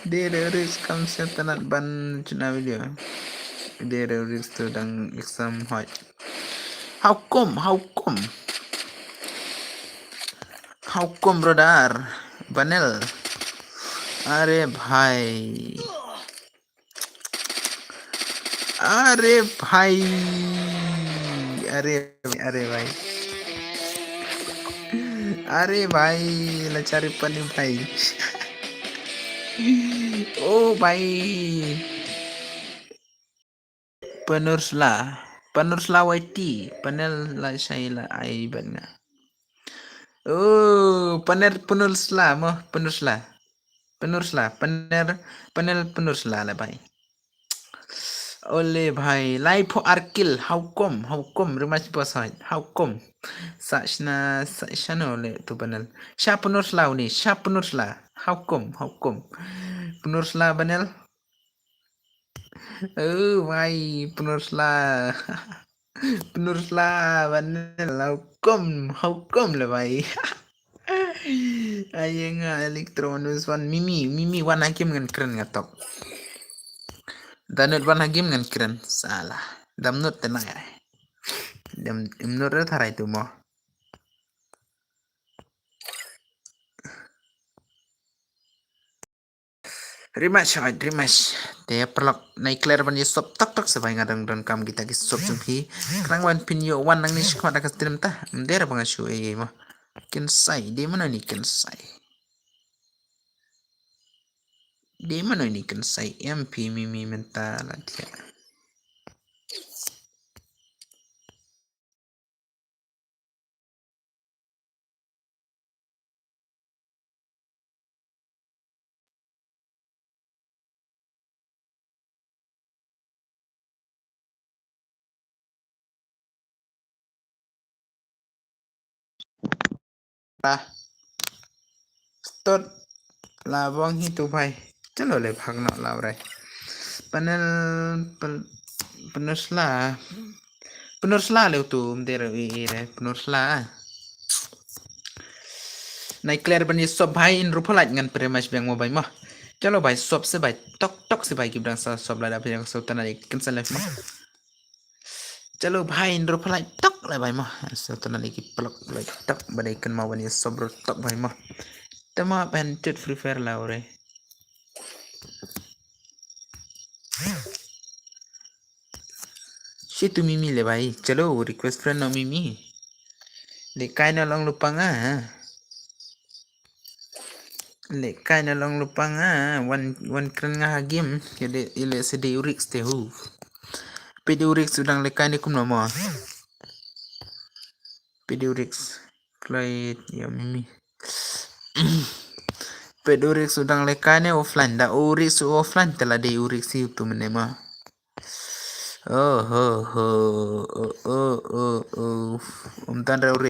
there is concept tanat ban chuna video there is to dang exam hot how come brother banel अरे भाई अरे भाई लचारी पनी भाई oh भाई penursla YT panel la shaila ai bana oh penursla penursla la भाई Ole bhai life for arkil how come rematch boss how come sachna ole tu banal sha penursla how come penursla banal oh bhai penursla banal how come le bhai ayenga elektronus wan mimi wan hakim ngan keren ngatok Danut wan hagim ngan keren salah damnut tenang ya imnur tharai tu mo rematch te perlok nai clear ban yesop tak sebai ngadang dan kam kita ki sop jumpi krang wan pin yo wan nang ni skot akas tirim ta ndera bang shu e mo ken sai di mana ni ken sai MP mimi mental dia ah tot la bong hi tu bhai chalo le bhagna la rai panel penusla le tu mder ire penusla naik clear bani sob bhai in rupalat ngan premas bang mo bhai ma chalo bhai sob se bhai tok se bhai gibrang sa sob la da bhai so tana cancel life ma chalo bhai in rupalat tok la bhai ma so tana ki plok like tok badai kan mau bani sob tok bhai ma tama pen chut free fire la ore si tu mimi le bhai chalo request friend no mimi le kai na long lupang le kai na long lupang wan kren nga game ile sedi urix te hu pedi urix udang le kai ni kum no mo pedi urix klai ya mimi pedi urix udang le kai ne offline da urix offline tela de urix si tu mene ma oh ho ho tan re urix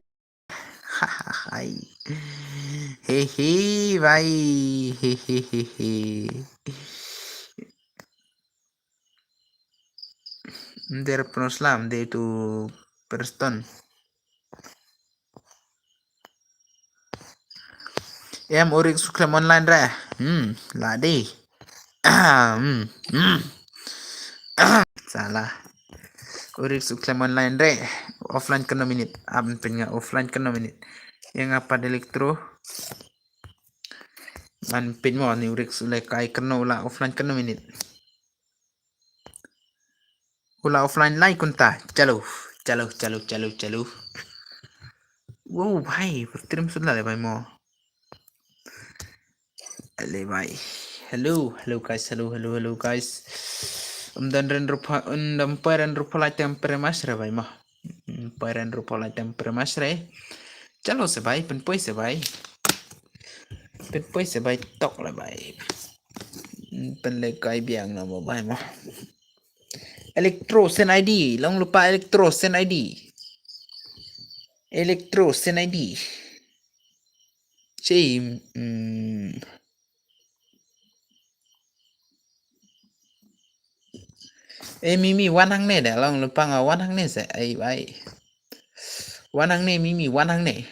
hai hehe bhai hehehe der pronoslam de tu person em urix suklam online ra la đi salah urix suklam online re offline kena minute am penga offline kena minute yang apa elektro man pin mo ni urix ule kai kena ula offline kena minute ula offline lai kunta chalo wow bhai berterima sudah le bhai mo le bhai hello guys dan peren rupa la tempere masre bhai mo peren rupa la tempere masre chalo se bhai pen se bhai tok le bhai pen le kai biang na mo bhai mo electro sen id long lupa electro sen id Cik, Mimi wanang ne dah long lupa ngah wanang ne se ai bai wanang ne Mimi wanang ne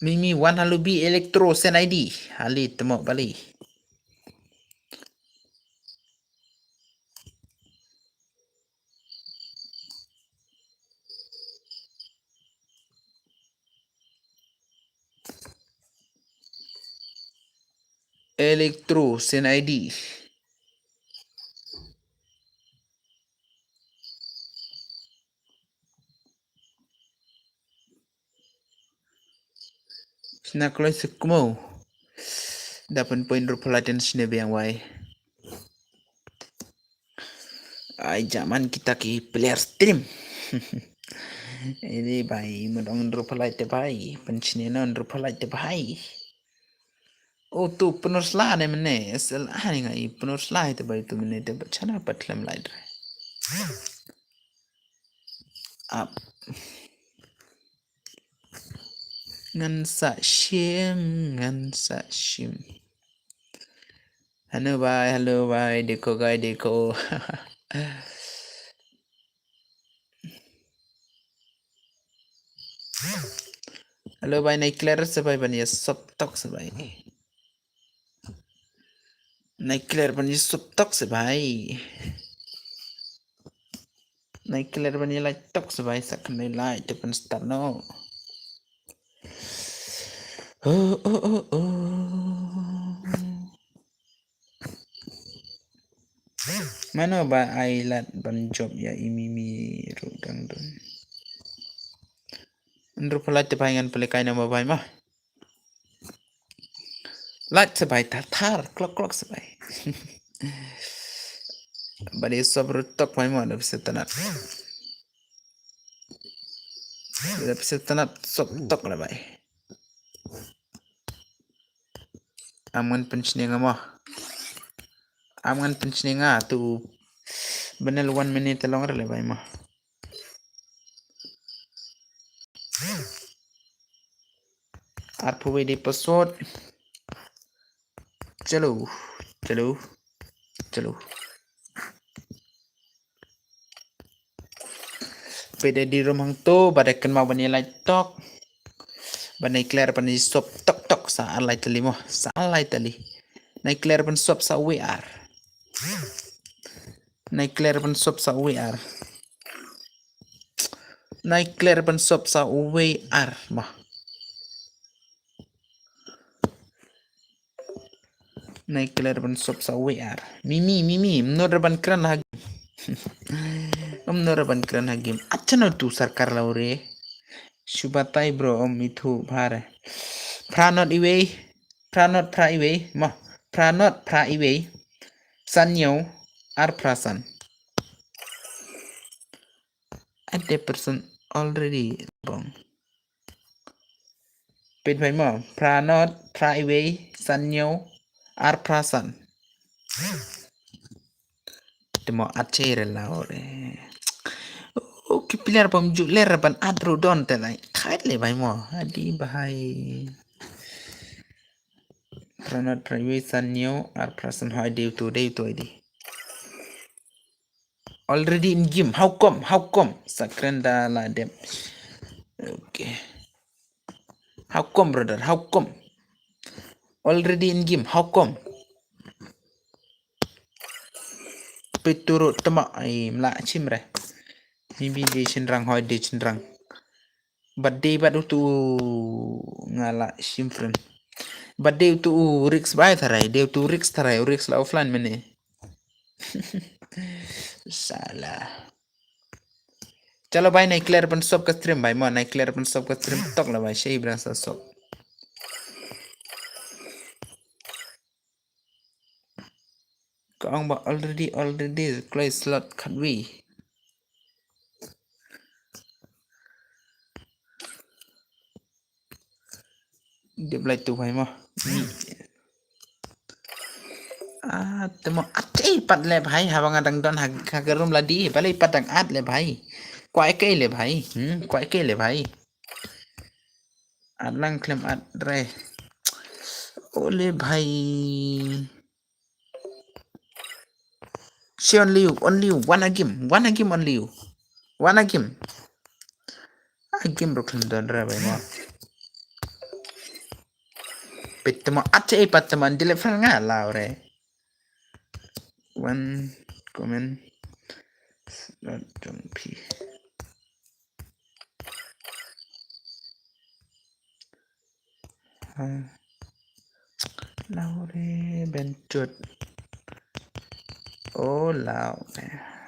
Mimi wan halubi elektro sen ID hali temok bali elektro sen ID nak loy sekmo dapat poin rupalaten sini biang wai ai zaman kita ki player stream ini bai mudong rupalate bai pensini non rupalate bai oh tu penurslah ne mene sel ani ngai penurslah itu bai tu mene te bachana patlam laid up ngan sa shim hello bye deko guy deko hello bye naik clear sebai bani sop tok sebai naik clear bani sop tok sebai naik clear bani light tok sebai sakne light depan start no oh mana ba ailat ban job ya imimi rudang dun Andro pelat tepaingan pelikai nama bai mah lat sebai tar klok sebai bade sobrutok bai mah ada bisa tenat sob tok lah bai aman pensininga tu benel 1 minute long rele bai mah Arpu di pesawat. Chalo, chalo, chalo. Pede di rumah tu, pada kenal bani lai tok. Bani clear bani sop tok tok sa alai tali mo, sa alai tali. Nai clear ban sop sa WR. Nai clear ban sop sa WR. Nai clear ban sop sa WR mah. Nai clear ban sop sa WR. Mimi, menurut ban keren lagi. Menurut ban keren lagi. Acan tu sarkar laure. Subatai bro om itu bare. Pranot iwe. Pranot pra iwe. Mah. Pranot pra iwe. Sanyo ar prasan. Ada person already bong. Pin phải mà Pranot Praive Sanyo ar prasan. Temo acere la ore. Oke pilar pom juler ban adro don te lai. Kait le bai mo. Adi bahai. Pranot Praive Sanyo ar prasan hai dev tu edi. Already in game. How come? Sakrenda la dem. Okay. How come brother? How come? Already in game. How come? Piturut temak ai mla chimre. Mimi di cenderang hoi di cenderang. Badai badu tu ngala simfren. Badai tu Rix bay tharai, deu tu Rix tharai, Rix la offline mene. Salah. Chalo भाई नहीं क्लियर अपन सब का स्ट्रीम भाई मैं नहीं क्लियर अपन सब का स्ट्रीम तक ला भाई सही ब्रांच सब Kaang ba already close slot kan we dia belai tu भाई mà temo ate pat le भाई habang adang don hagarum ladi balai patang at le भाई quay cây le भाई quay cây le भाई adlang klem at re ole भाई she only you one game only you one game a game ro klem don re भाई mo petemo ate pat teman dile fran nga la re one comment don't p Laure bencut oh lau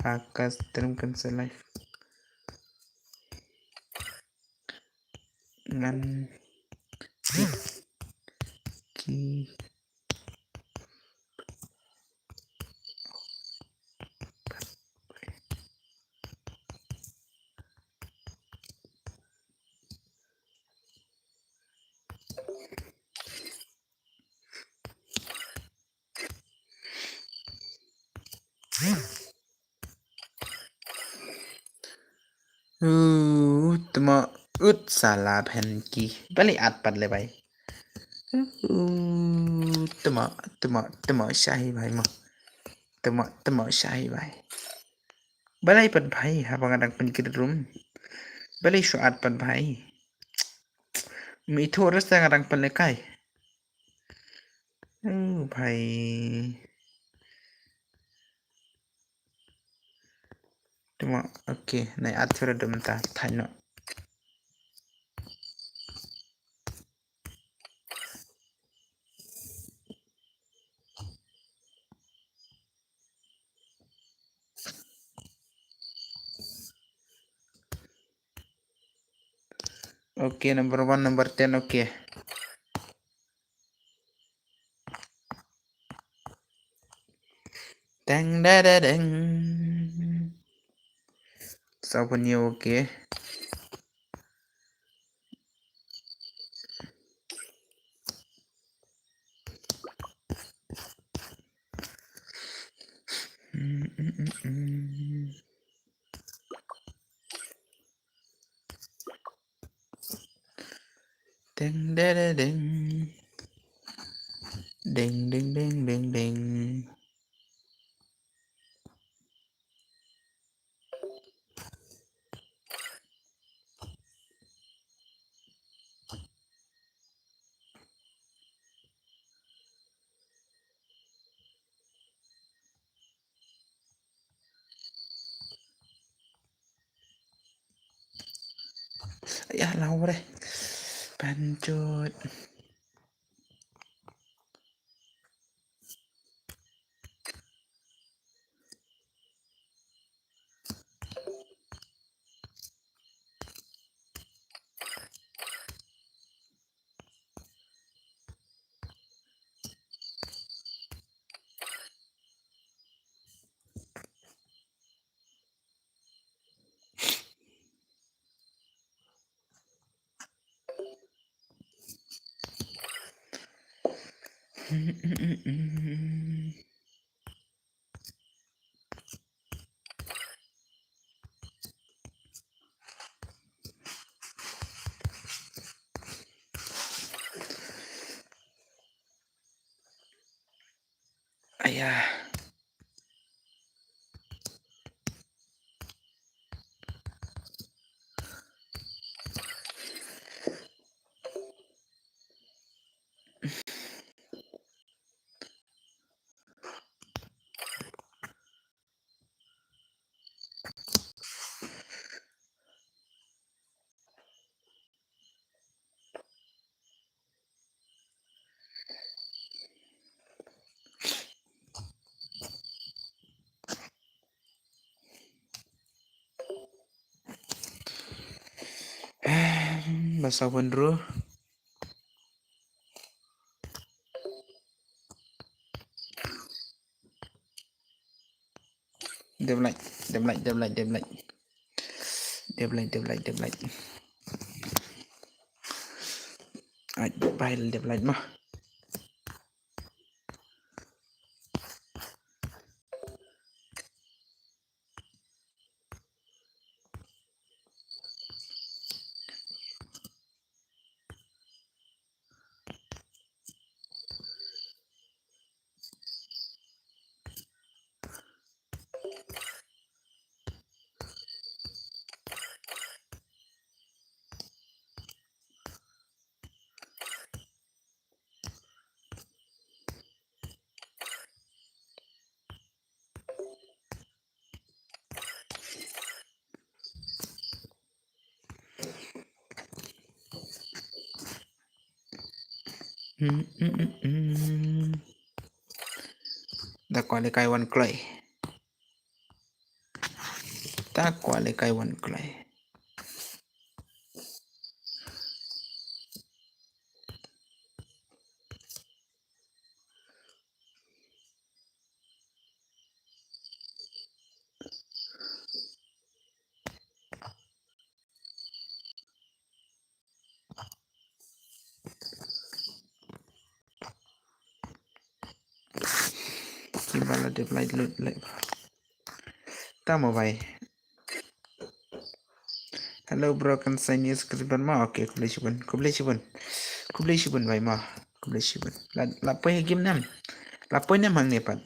haka stream cancel live ngan ki temo salah pen ki balik at pat le भाई temo shahi भाई mo temo shahi भाई balai pat भाई habang adang pen kid room balai shu at pat भाई mi thoras tang adang pen le kai भाई temo okay nai at thura dum ta thaino okay number 1 number 10 okay dang da da dang Sapunnya oke. deng deng deng deng deng deng deng deng. Ya laure pancut. Ayah. Basa bro. Dem lại. Ai bay dem lại mà. Ta quale kai one clay. Ta quale kai one clay. Kimbala de light lut light. Ta mau bay. Hello bro, kan saya news kesibukan mah. Oke, kublai shibun bay mah. Kublai shibun. Lapoy game nam. Lapoy nam hang nepat.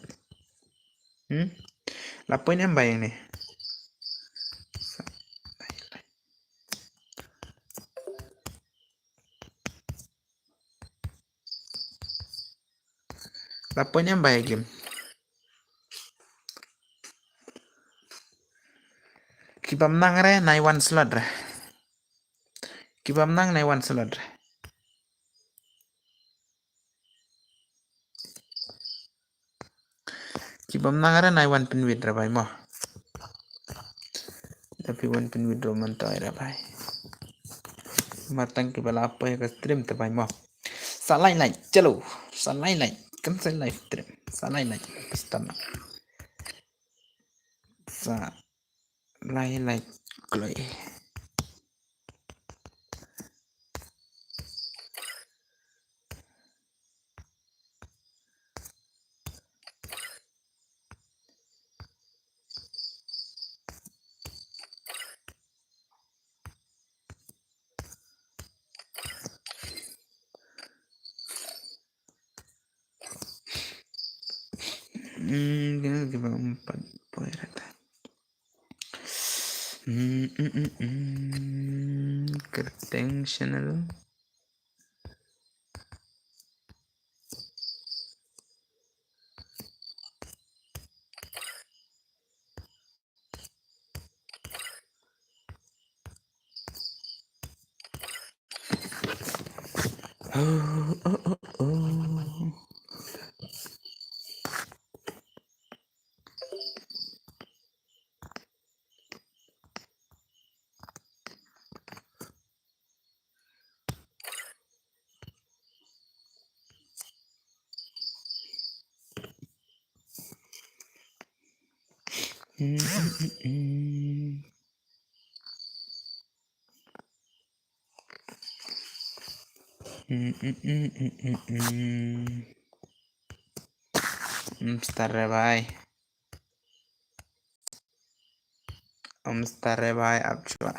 Lapoy nam bayang ne. Lapoy nam bayang game. Kibam nang re nai one slot re. Kibam nang nai one slot re. Kibam nang re nai one pin withdraw bay mah. Tapi one pin withdraw mantau re bay. Matang kibala apa ya ke stream te bay mah. Salai like chalo. Salai like kan saya live stream. Salai like stana. Salai like kloy. Gimana 4 poin rata. Kerteng channel. Oh. Bentar ya bye. Bentar ya bye. Coba.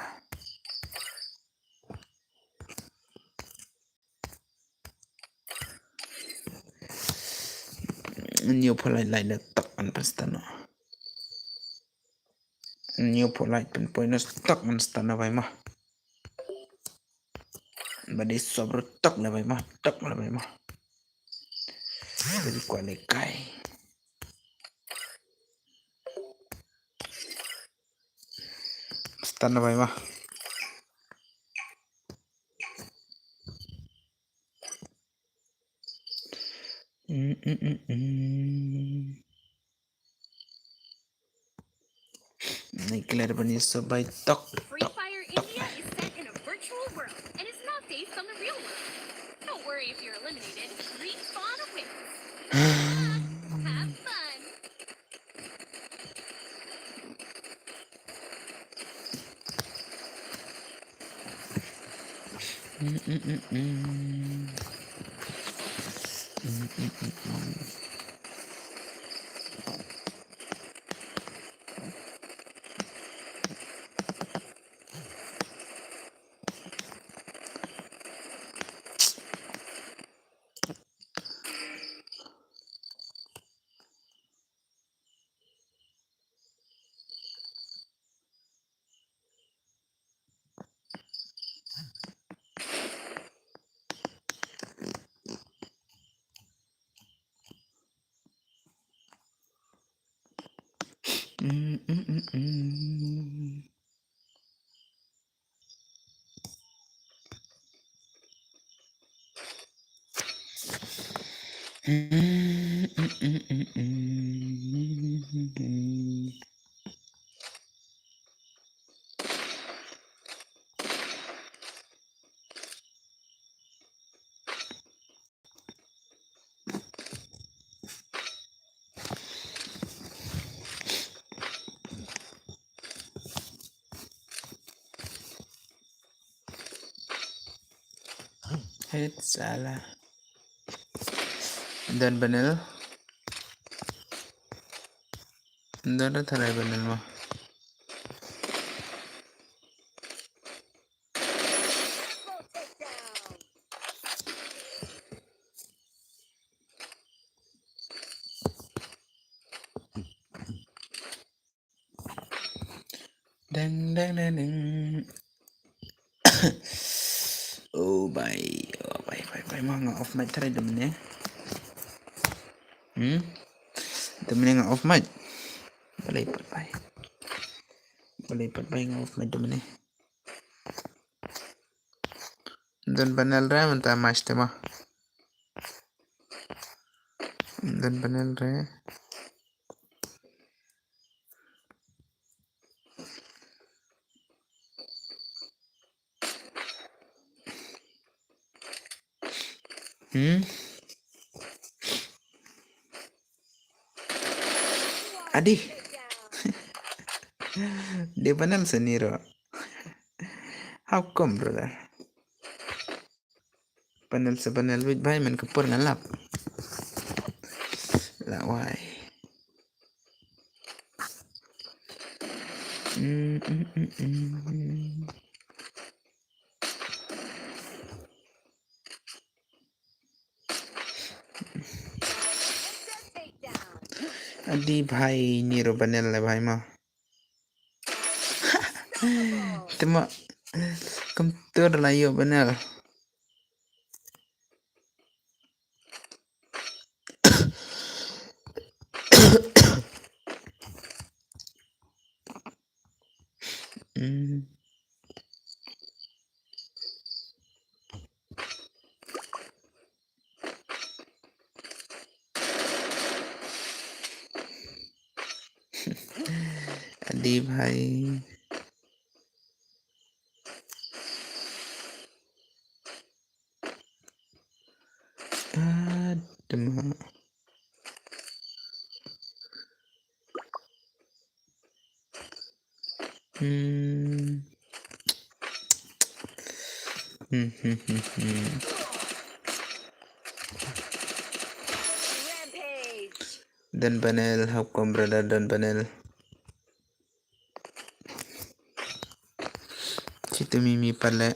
New polite line tak anpastano. New polite pen point stock anstano bye mah. Badi sobro tak na bye mah. Tak na bye mah. Jadi kualikai. Stano bye mah. Clear bani sobai tok. Free Fire India is set in a virtual world and is not based on the real world. Don't worry if you're eliminated. Respawn awaits. Have fun. Hit salah. Dan banel. Dan tharai banel mah. Deng deng deng deng. Oh bye mah nggak off mic tadi demennya. Demennya nggak off mic. Boleh bye nggak off mic demennya. Dan panel re mentah mas tema. Dan panel re. Adi. Dia panel seniro. How come brother? Panel sepanel wit bhai men kapur ngalap. Lah why? Adi bhai Niro Banel le bhai ma. Temo komputer lah yo Banel. Adi bhai. Adem. Dan Banel, hukum brother Dan Banel. Situ Mimi pala.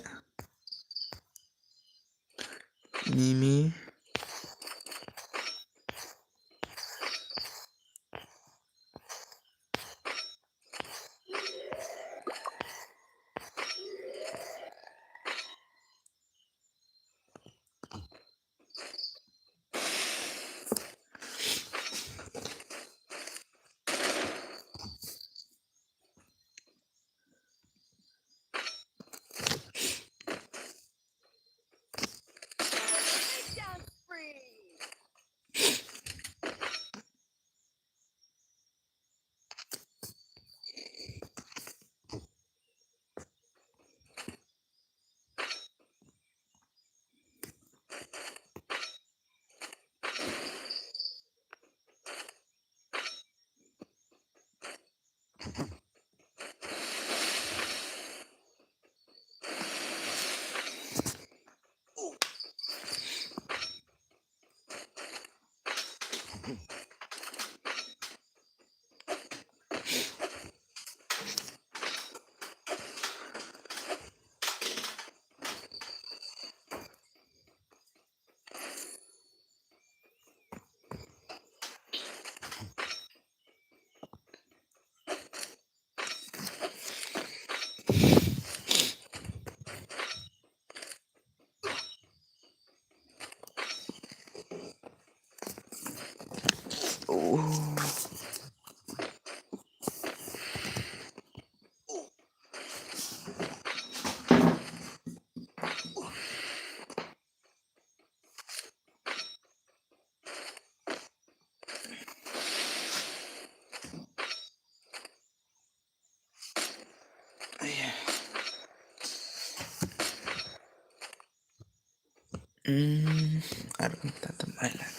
Mimi. Arun Tatum Island.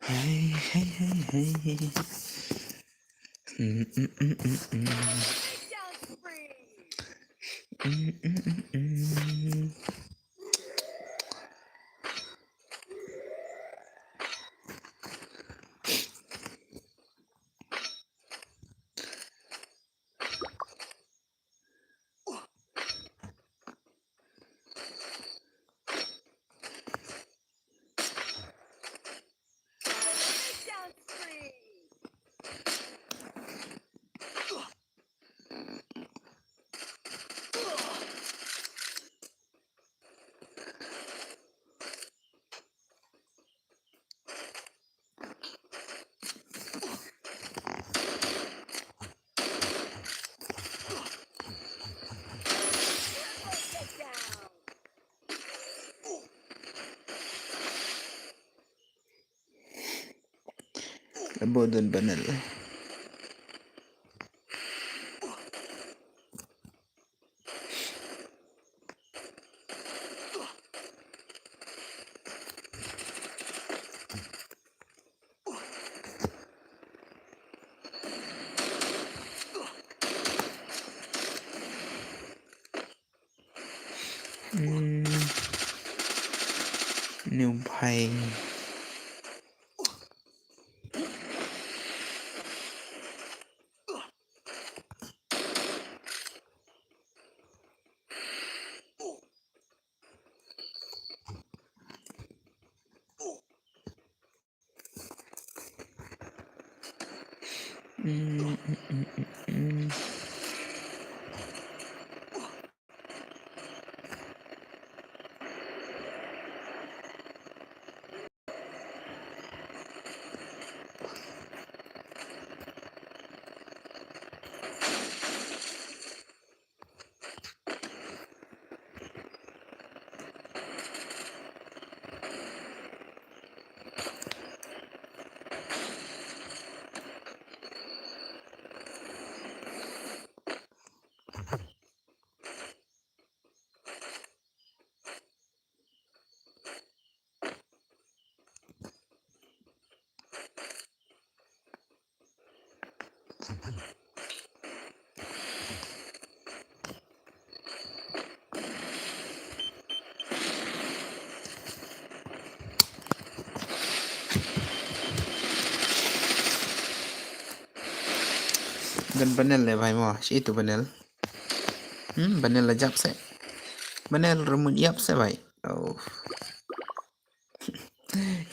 Hey. Labo Dan Banel. New bhai. Gan banel le भाई mo si itu banel. Banel la jap se. Banel remut yap se भाई. Oh,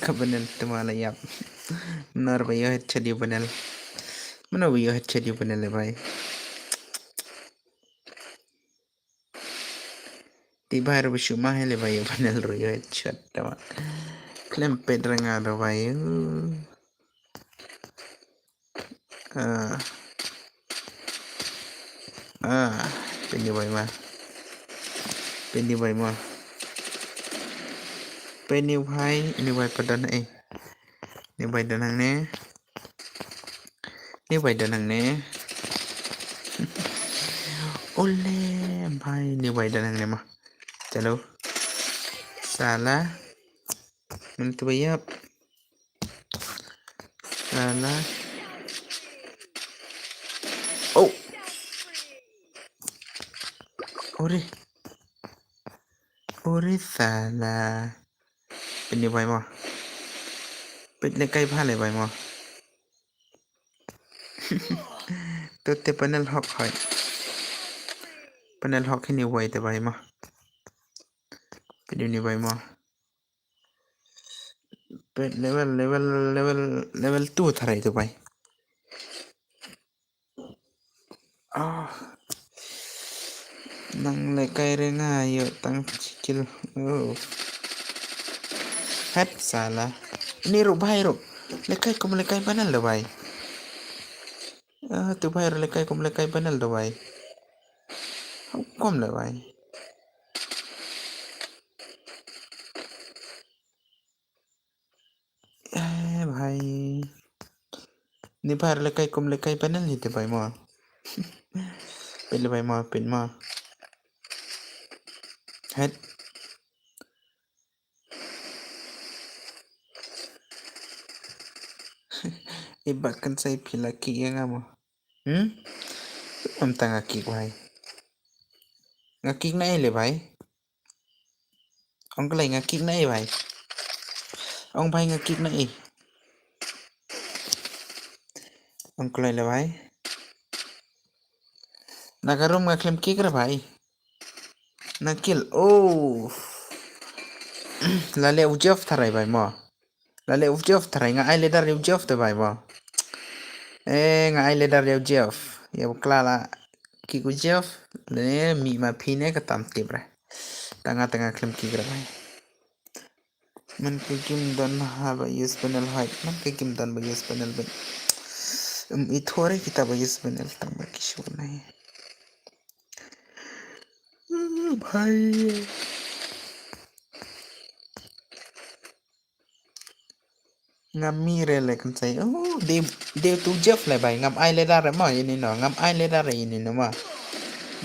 ka banel tumala yap. Benar भाई yo headshot di banel. Mana yo headshot di banel le भाई. Tiba harus bersyukur le भाई banel ro yo headshot tama. Klempet rengado भाई. Pindi भाई mah. Pindi भाई mah. Pindi भाई ini भाई padan Ini भाई danang ne. Ini भाई danang ne. Ole भाई ini भाई danang ne mah. Chalo. Salah. Mentu bayap. Salah. Oh. Ore salah. Pindi भाई mah. Pindi kai phale भाई mah. Tutte panel hok hai. Panel hok ini भाई te भाई mah. Pindi ni भाई mah. Pet level 2 थाrai itu भाई. Nang lekai renga yo tang cikil. Hat salah. Ini ru भाई ru. Lekai kom lekai panel do भाई. Tu भाई ru lekai kom lekai panel do भाई. Kom le भाई. भाई. Ni भाई ru lekai kom lekai panel ni te भाई mo. Pin le भाई mo pin mo. Hat. Ibakan saya pilaki yang amo. Am tang ngakik भाई. Ngakik na le भाई. Ông cái này ngakik na भाई. Ông भाई ngakik na Ông cái này le भाई. Nagarum ngaklem kik ra भाई. Nakil. Oh. Lale ujaf tharai भाई mo. Lale ujaf tharai nga ai ledar ujaf te भाई mo. Nga ai ledar ujaf. Ya klala kik ujaf. Le mi ma phine ka tam tibra. Tengah-tengah klem kik ra भाई. Man ke game dan ha ba use panel hai. Man ke game dan ba use panel ba. Ithore kita ba use panel tang ba kishu nahi. भाई ngam mire le kan sai de tu jeff le भाई ngam ai le dar ma ini no ngam ai le dar ini no ma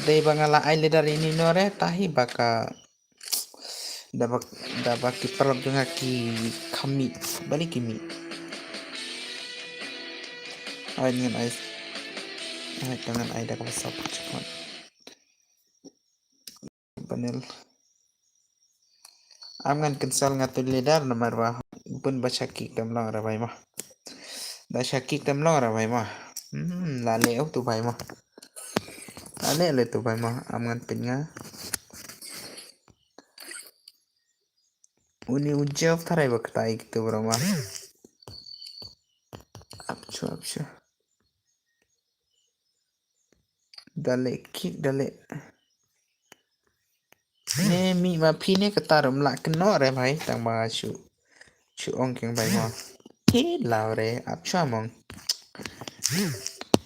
de bangala ai le dar ini no re tahi baka dabak ki perok dengan ki kami balik kimi ai dengan ai dah kau support cikon panel Amgan cancel ngatur ledar nomor wah pun baca kick tam long ra भाई mah baca kick tam long ra भाई mah lale tu भाई mah lale le tu भाई mah amgan pinga uni ujaf tharai bakta ik tu bro mah apchu dale kick dale ne mi ma phi ne katarum la kno re bhai tang ba chu ong keng bhai mo he lao re ap chwa mong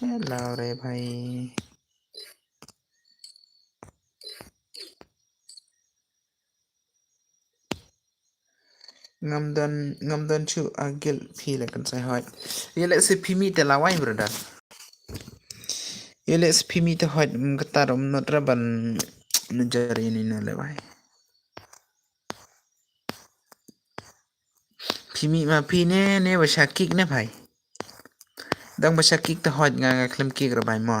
he lao re bhai ngam don chu agil phi le kan sai hoi yele se phi mi te lawai brother yele se phi mi te hoi katarum not raban nujari ni na le bhai phi mi ma phi ne ba kick ne bhai dang ba kick te hoi nga klem kick re bhai mo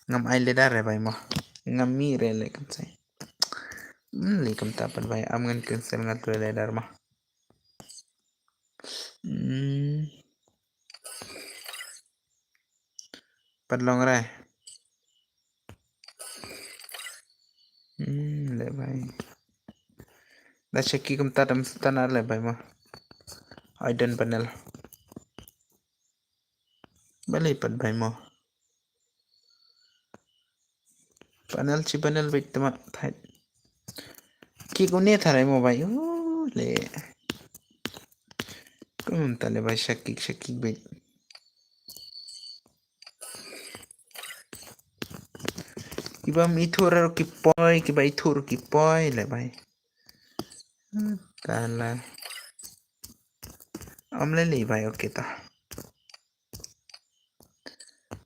ngam ai le da re bhai mo ngam mi re le kan sai li kam ta pan bhai am ngan kan sel ngat le dar ma padlong re le bhai da shaki kam ta tam stana le bhai ma aidan panel bale pat bhai mo panel chi panel bit tama thai ki ko ne tharai mo bhai le kum ta le bhai shaki bit kiba mi thor ki poi kiba I thor ki poi le bhai tala amle le bhai okay ta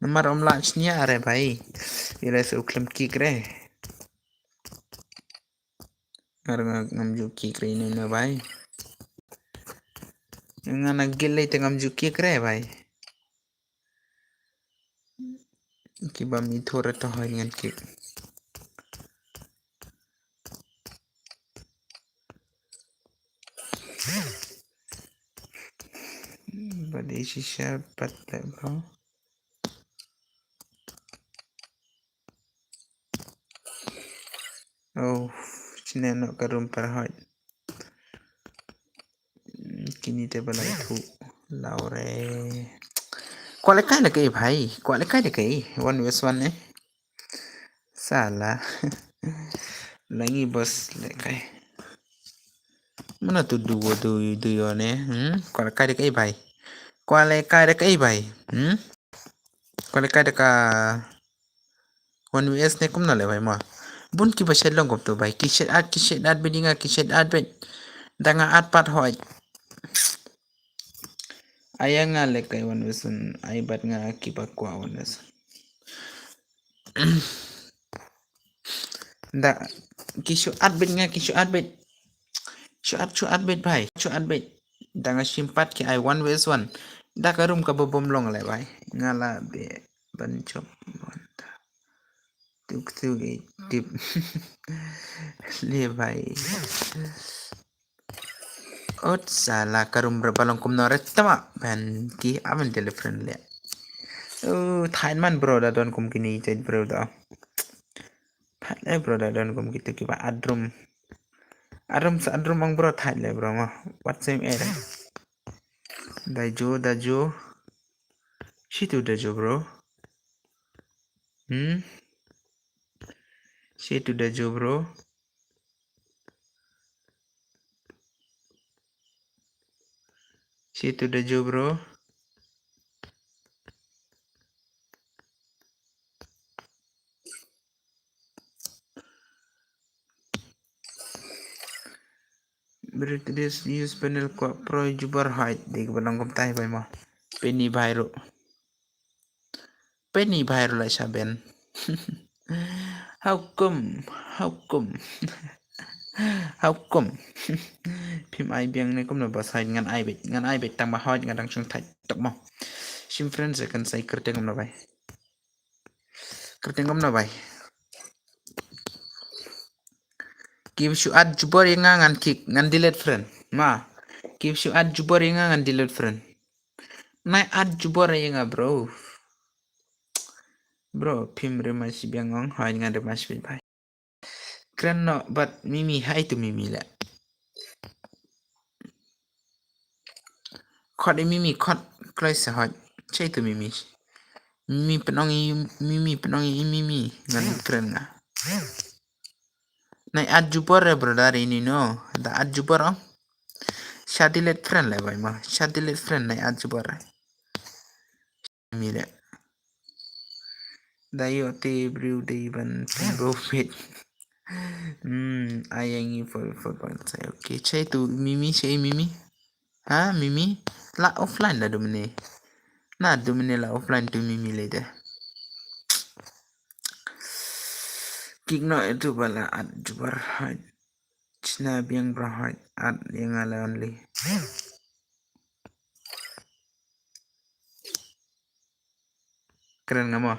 nomor om lunch nya are bhai ila se uklam ki kre ngam ju ki kre ne na bhai ngana gele te ngam ju ki kre bhai kiba mi thor to hoy ngan ki bade shisha pat le bro oh chine no karum par hoy kini te balai thu laure kwale kai le kai bhai kwale kai le kai 1vs1 ne sala langi bos le kai mana tu du yo ne kwale kai le kai bhai kwale kai le kai bhai kwale kai le ka 1vs ne kum na le bhai ma bun ki ba shet long gop to bhai ki shet ad bedinga ki shet ad bed danga ad pat hoy ayanga le kai 1vs1 ai bat nga ki ba kwa 1vs da kishu adbit nga kishu adbit chu adbit bhai chu adbit danga simpat ki I 1vs1 da karum ka bom long le bhai ngala be ban chop tuk tip le bhai ot sala karum balong kum no retama ban ki aman telephone le thain man bro da don kum kini chat bro da bro da don kum gitu ki ba adrum ang bro thai le bro ma whatsapp era dajo shitu dajo bro shitu dajo bro shitu dajo bro British use panel ko pro jubar height dik balong kum tai bai ma penny viral la saben how come phim ai biang ne kum na ba sai ngan ai bet tang ba hot ngan dang chung thai tok mo sim friends kan sai kerteng kum na bai give you add jubor ngan kick ngan delete friend ma give you add jubor ngan delete friend nai add jubor nga bro phim re ma si biang ong hai ngan re ma si bai kren no but mimi hai tu mimi la khot mimi khot klai sa hot chai tu mimi Mimi penongi Mimi ngan keren nga. Nai Adjupor ya brother ini no. Da Adjupor oh. Shadilet friend lah boy mah. Shadilet friend nai Adjupor. Mire. Dayo te brew day ban profit. Ayangi for saya. Okay, cai tu Mimi cai Mimi. Ha Mimi? La offline lah domine. Na domine la offline tu Mimi later. Kikno itu bala at jubar hat. Snap yang berhat at yang ala only. Keren nggak mau?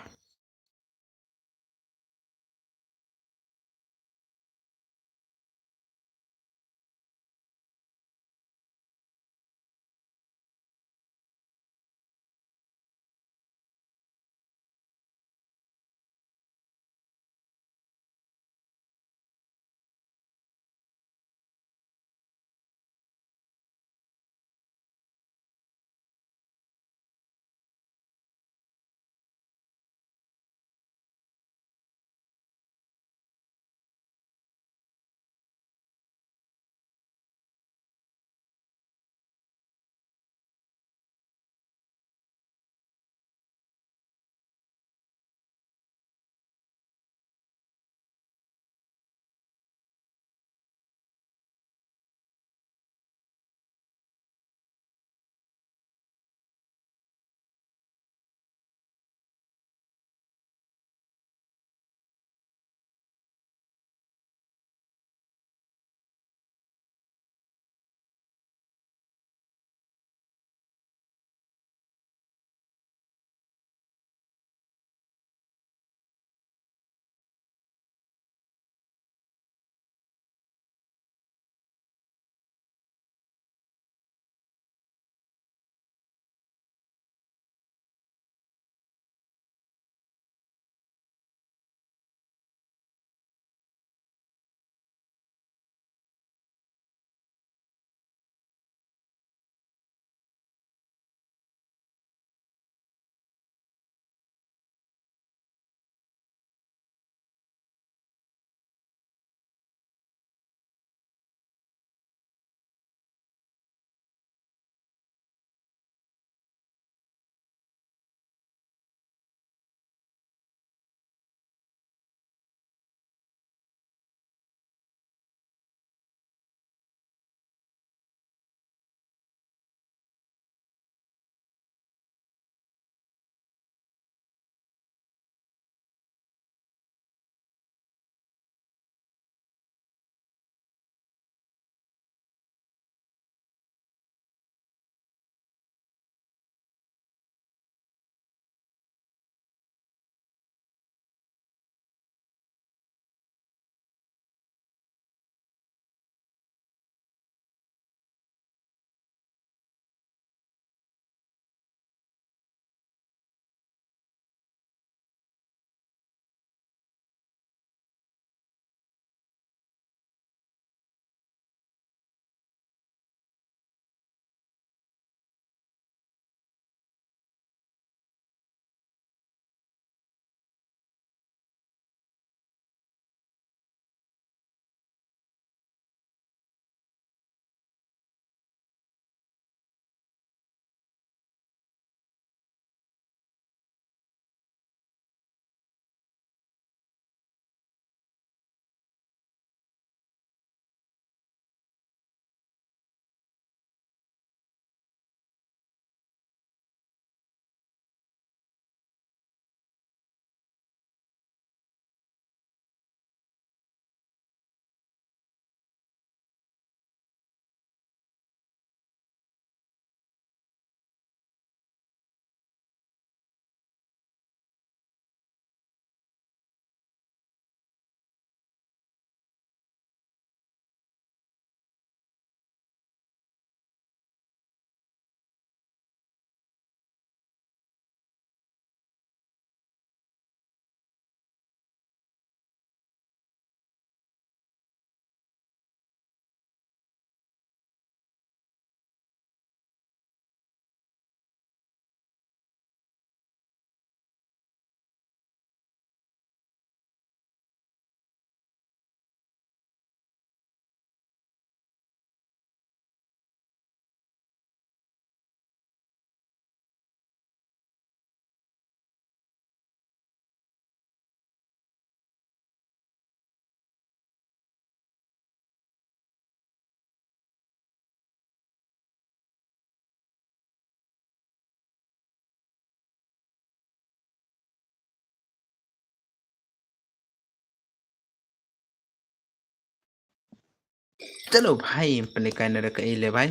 चलो भाई पेलेकाय na ka ile भाई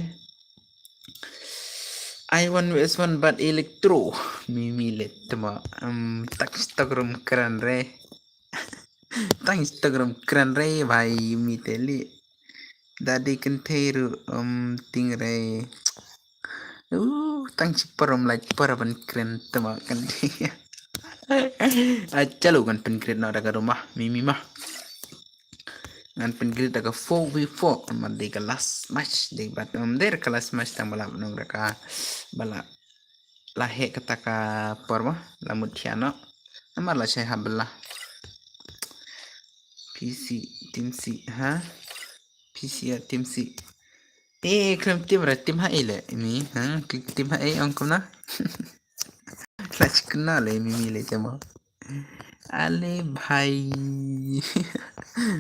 I want vs one but electro mimi letma tak Instagram keren re tak Instagram keren re भाई mi teli dadi kenteru ting re tang ciparom like paraban keren tama kan dia चलो gun pin create ना रखा rumah mimi mah ngan pin create daga 4v4 ma de last match de bat der ka last match tang bala nong raka bala la he kata ka porma la mutiano namar la shay habla PC tim C ha PC ya tim C klem tim ra tim ha ile ini ha klik tim ha angkum na la chikna le mimi le chama ale bhai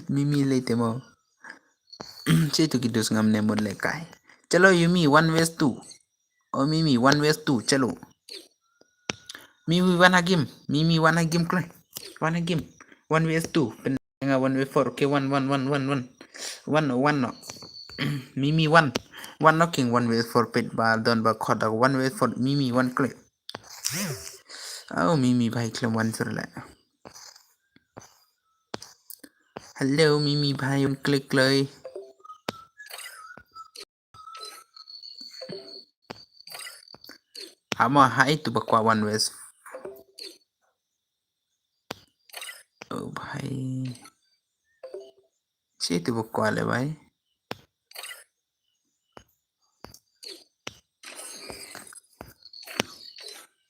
mimi le temo Cito kidus ngam ne mod le kai chalo yumi 1 vs 2 oh mimi 1 vs 2 chalo mimi wana game klay wana game 1 vs 2 penga 1 vs 4 okay 1 1 1 1 1 1 1 no mimi 1 1 knocking 1 vs 4 pit ba don ba khoda 1 vs 4 mimi 1 click oh mimi bhai klem 1 sur la hello mimi bhai 1 click lay ama hai tu bakwa 1 vs oh bhai si tu bakwa le bhai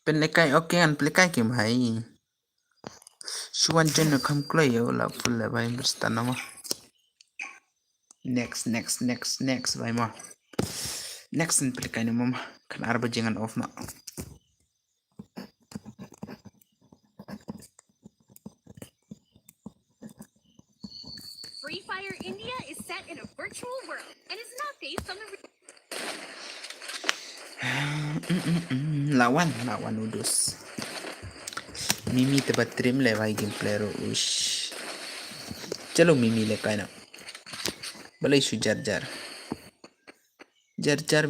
Penlekai oke kan penlekai ke bhai Suwan jen kam klay yo la full la bhai berstana mah next bhai mah next penlekai ni mama kan arba jangan off na Free Fire India is set in a virtual world and is not based on the real lawan udus mimi tebat trim le bhai gameplay ro ush chalo mimi le kaina balai su jar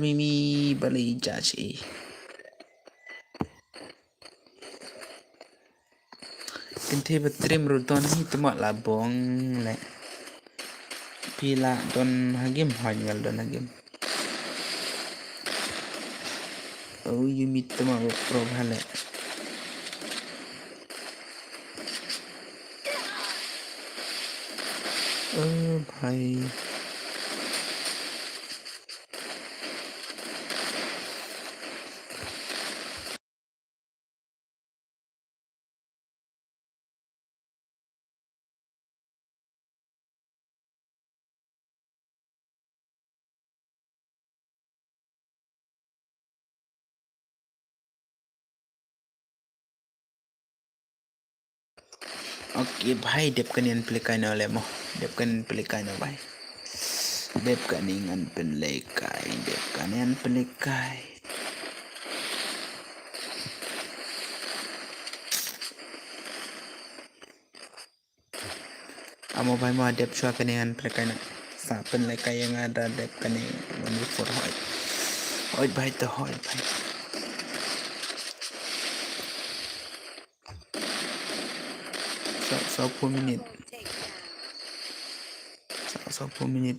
mimi balai jache kente batrim ro don hi tuma la bong le pila don hagim hanyal don hagim oh yumi tuma pro bhale oh bhai Oke bhai dep kanian pelikai na le mo dep kan pelikai na bhai dep kaningan pelikai dep kanian pelikai amo bhai mo dep chua kanian pelikai na sa pelikai yang ada dep kani one before hoy bhai to hoy bhai so 10 minit so 10 minit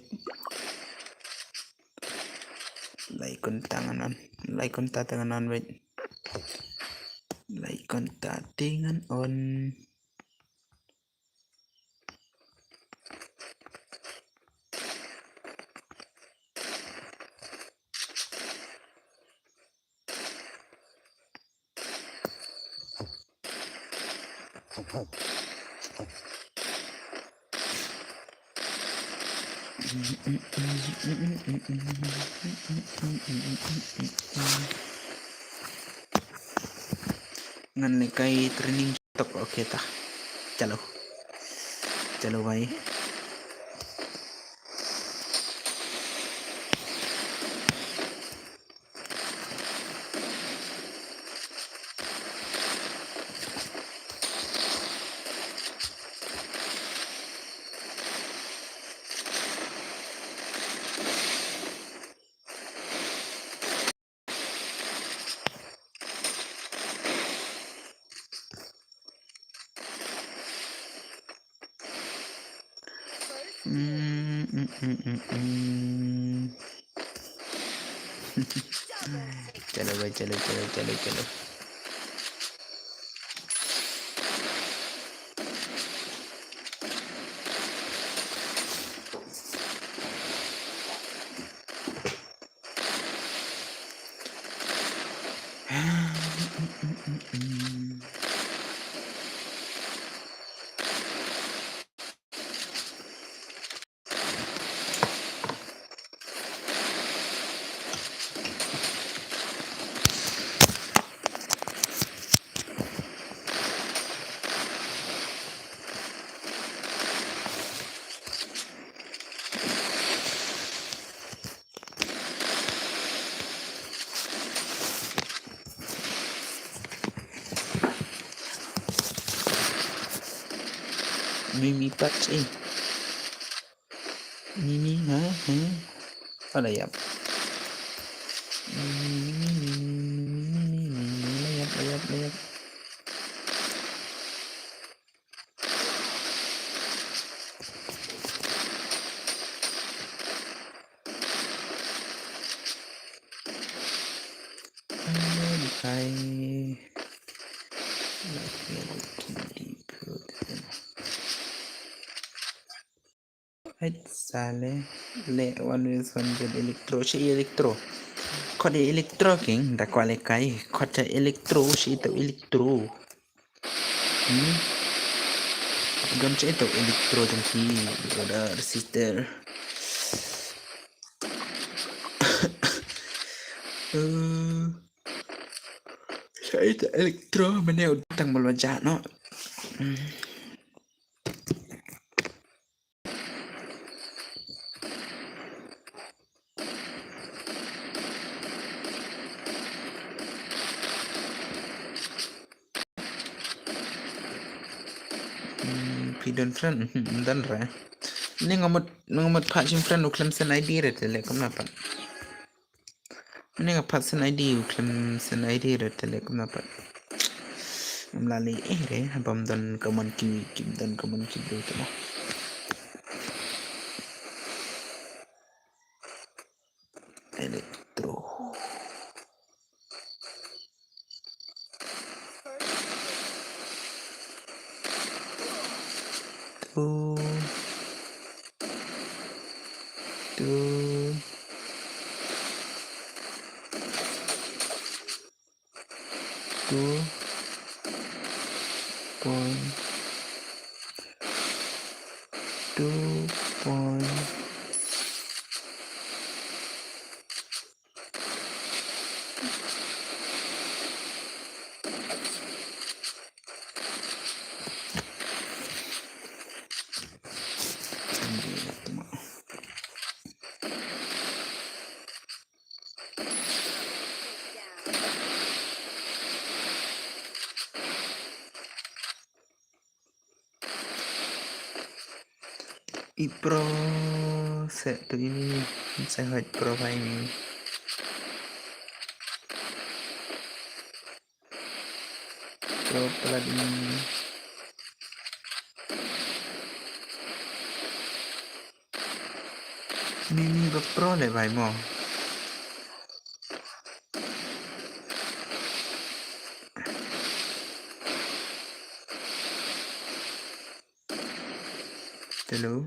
like konta tanganan wait like konta tingan on ngan ne kai training tok oke ta chalo bhai चलो भाई चलो चलो चलो चलो Mimi Patch Mimi Apa ya layap sale le 100 elektro kode elektro king da quale kai kode elektro itu elektro ganche itu elektro jengki brother sister saya itu elektro mana utang melwajah no Pidon friend dan re ini ngomot pak sim friend uklam sen ID re tele kenapa ini ngapak sen ID uklam sen ID re tele kenapa melalui re abam dan kaman kim dan kaman kim itu lah elektro tuh 2 point Ipro set tu ini saya hot pro ini pro plugin Mimi pro le vai mo hello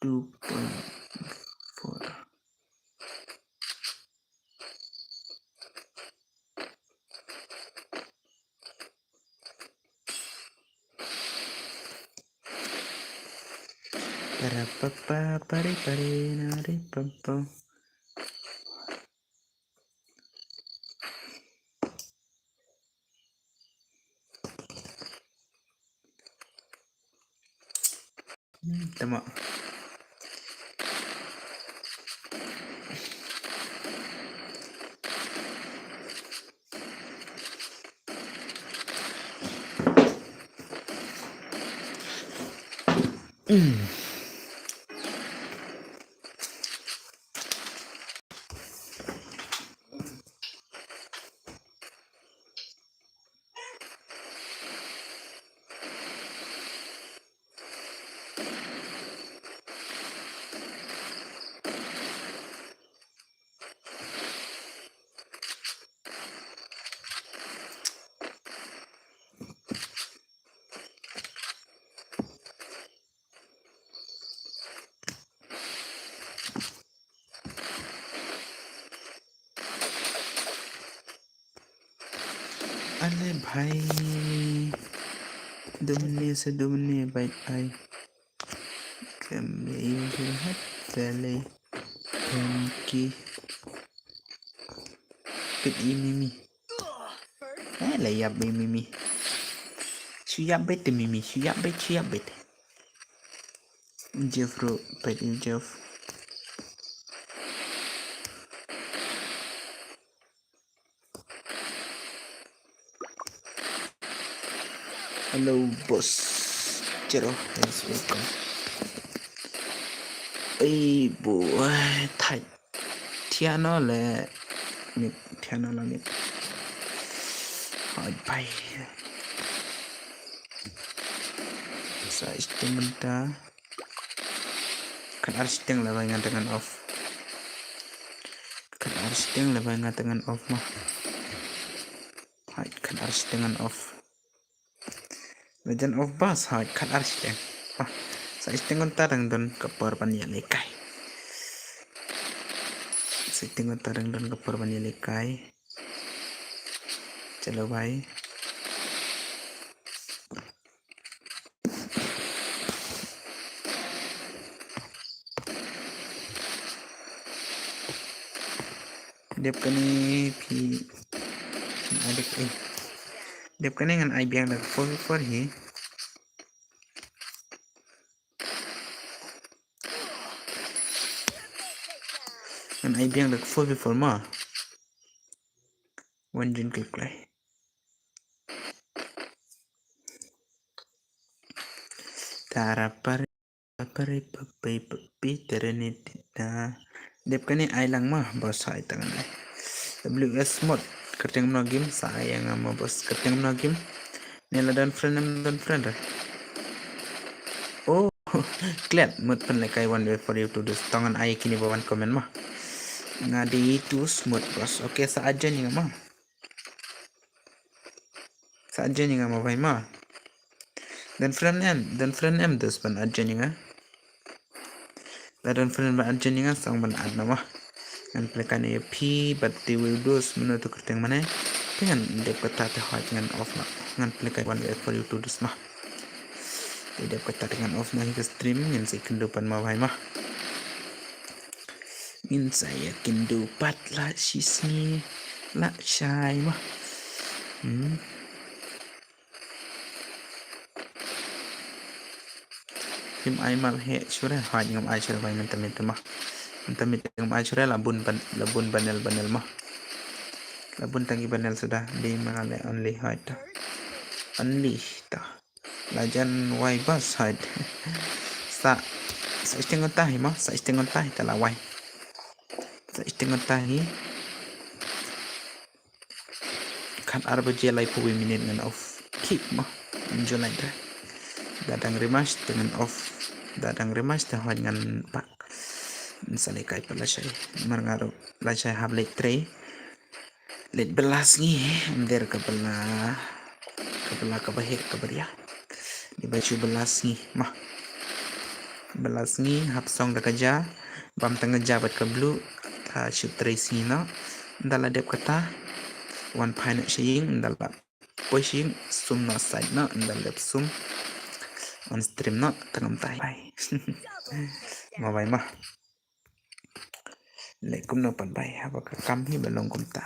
2.4 para papa pare pare nare papa tama अरे भाई दुमने से दुमने बाइक आई पहले की पिट mimi layap mimi siap bet mimi siap bet Jeffro pet Jeff hello boss Jero let's welcome boy thay Tiano là nít Tiano là nít hỏi bay sa istimenta kan arsteng lah bayangan dengan off kan arsteng lah bayangan dengan off mah hai kan arsteng off Legend of Buzz hai kan arsteng sa isting tarang don kapor panyalikai sa isting tarang don kapor panyalikai चलो भाई Dep kani phi adik Dep kani ngan ai biang dak for hi ngan ai biang dak for ma one jin klik lai tara pare papi terenit Dep kani ai lang ma bos hai tangan ai WS mod kerting no game sayang ama bos kerting no game nela dan friend oh glad mut pen like I one way for you to do tangan ai kini bawan komen mah ngadi itu smooth bos oke saja nih mah saja nih mah bhai mah dan friend em dus pan aja nih dan friend ban aja nih sang ban ad mah and plekan ya pi but they will do menutu kerteng mana dengan dep kata teh dengan off mah ngan plekan one way for you to do mah tidak kata dengan off nah ke stream ngin si kendupan mah bhai mah ngin saya kendupat lah sisni lah syai mah Tim Aimal he sure ha ngam ai sure bai mentam mah mentam ngam ai sure labun banel mah labun tangi banel sudah di mangale only hide only ta lajan wai bas hide sa istingon tahi mah sa istingon tahi ta lawai sa istingon tahi kan arba jelai puwi minin ngan off keep mah enjoy dra dadang remas dengan off dadang remas dah dengan pak misalnya kai pala syai marngaro la syai hab late 3 late belas ni der kabela kabahir kabaria di baju belas ni mah belas ni hab song dah kerja bam tengah jabat ke blue ta shoot tracing na ndala dep kata one pine shing ndala pushing sum na side na ndala sum on stream no tengam tai ma bai mah le kum no pan bai apa ka kam hi belong kum ta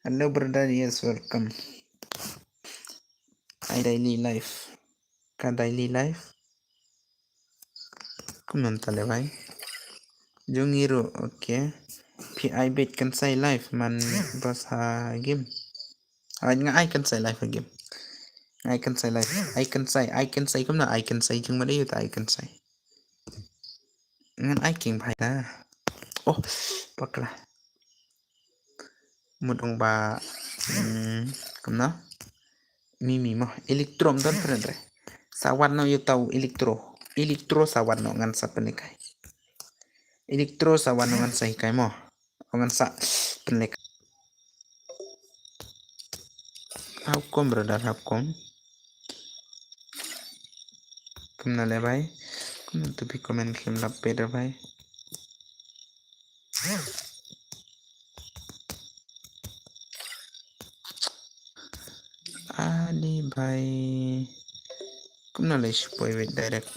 hello brother yes welcome I daily life ka daily life kum non tale bai jungiro okay pi I bet kan say life man bas ha game nga I kan say life game I can say life I can say cũng là I can say nhưng mà đấy là I can say ngan I king phải ta oh bak lah một ông bà cũng nó mimi mah elektrom don friend re sawan no yo tau elektro sawan no ngan sa penikai elektro sawan no ngan sa hikai mo ngan sa penikai how come brother how come kumnale bhai kumna tupi comment klim lap peder bhai Ali bhai kumnale shupoi wait direct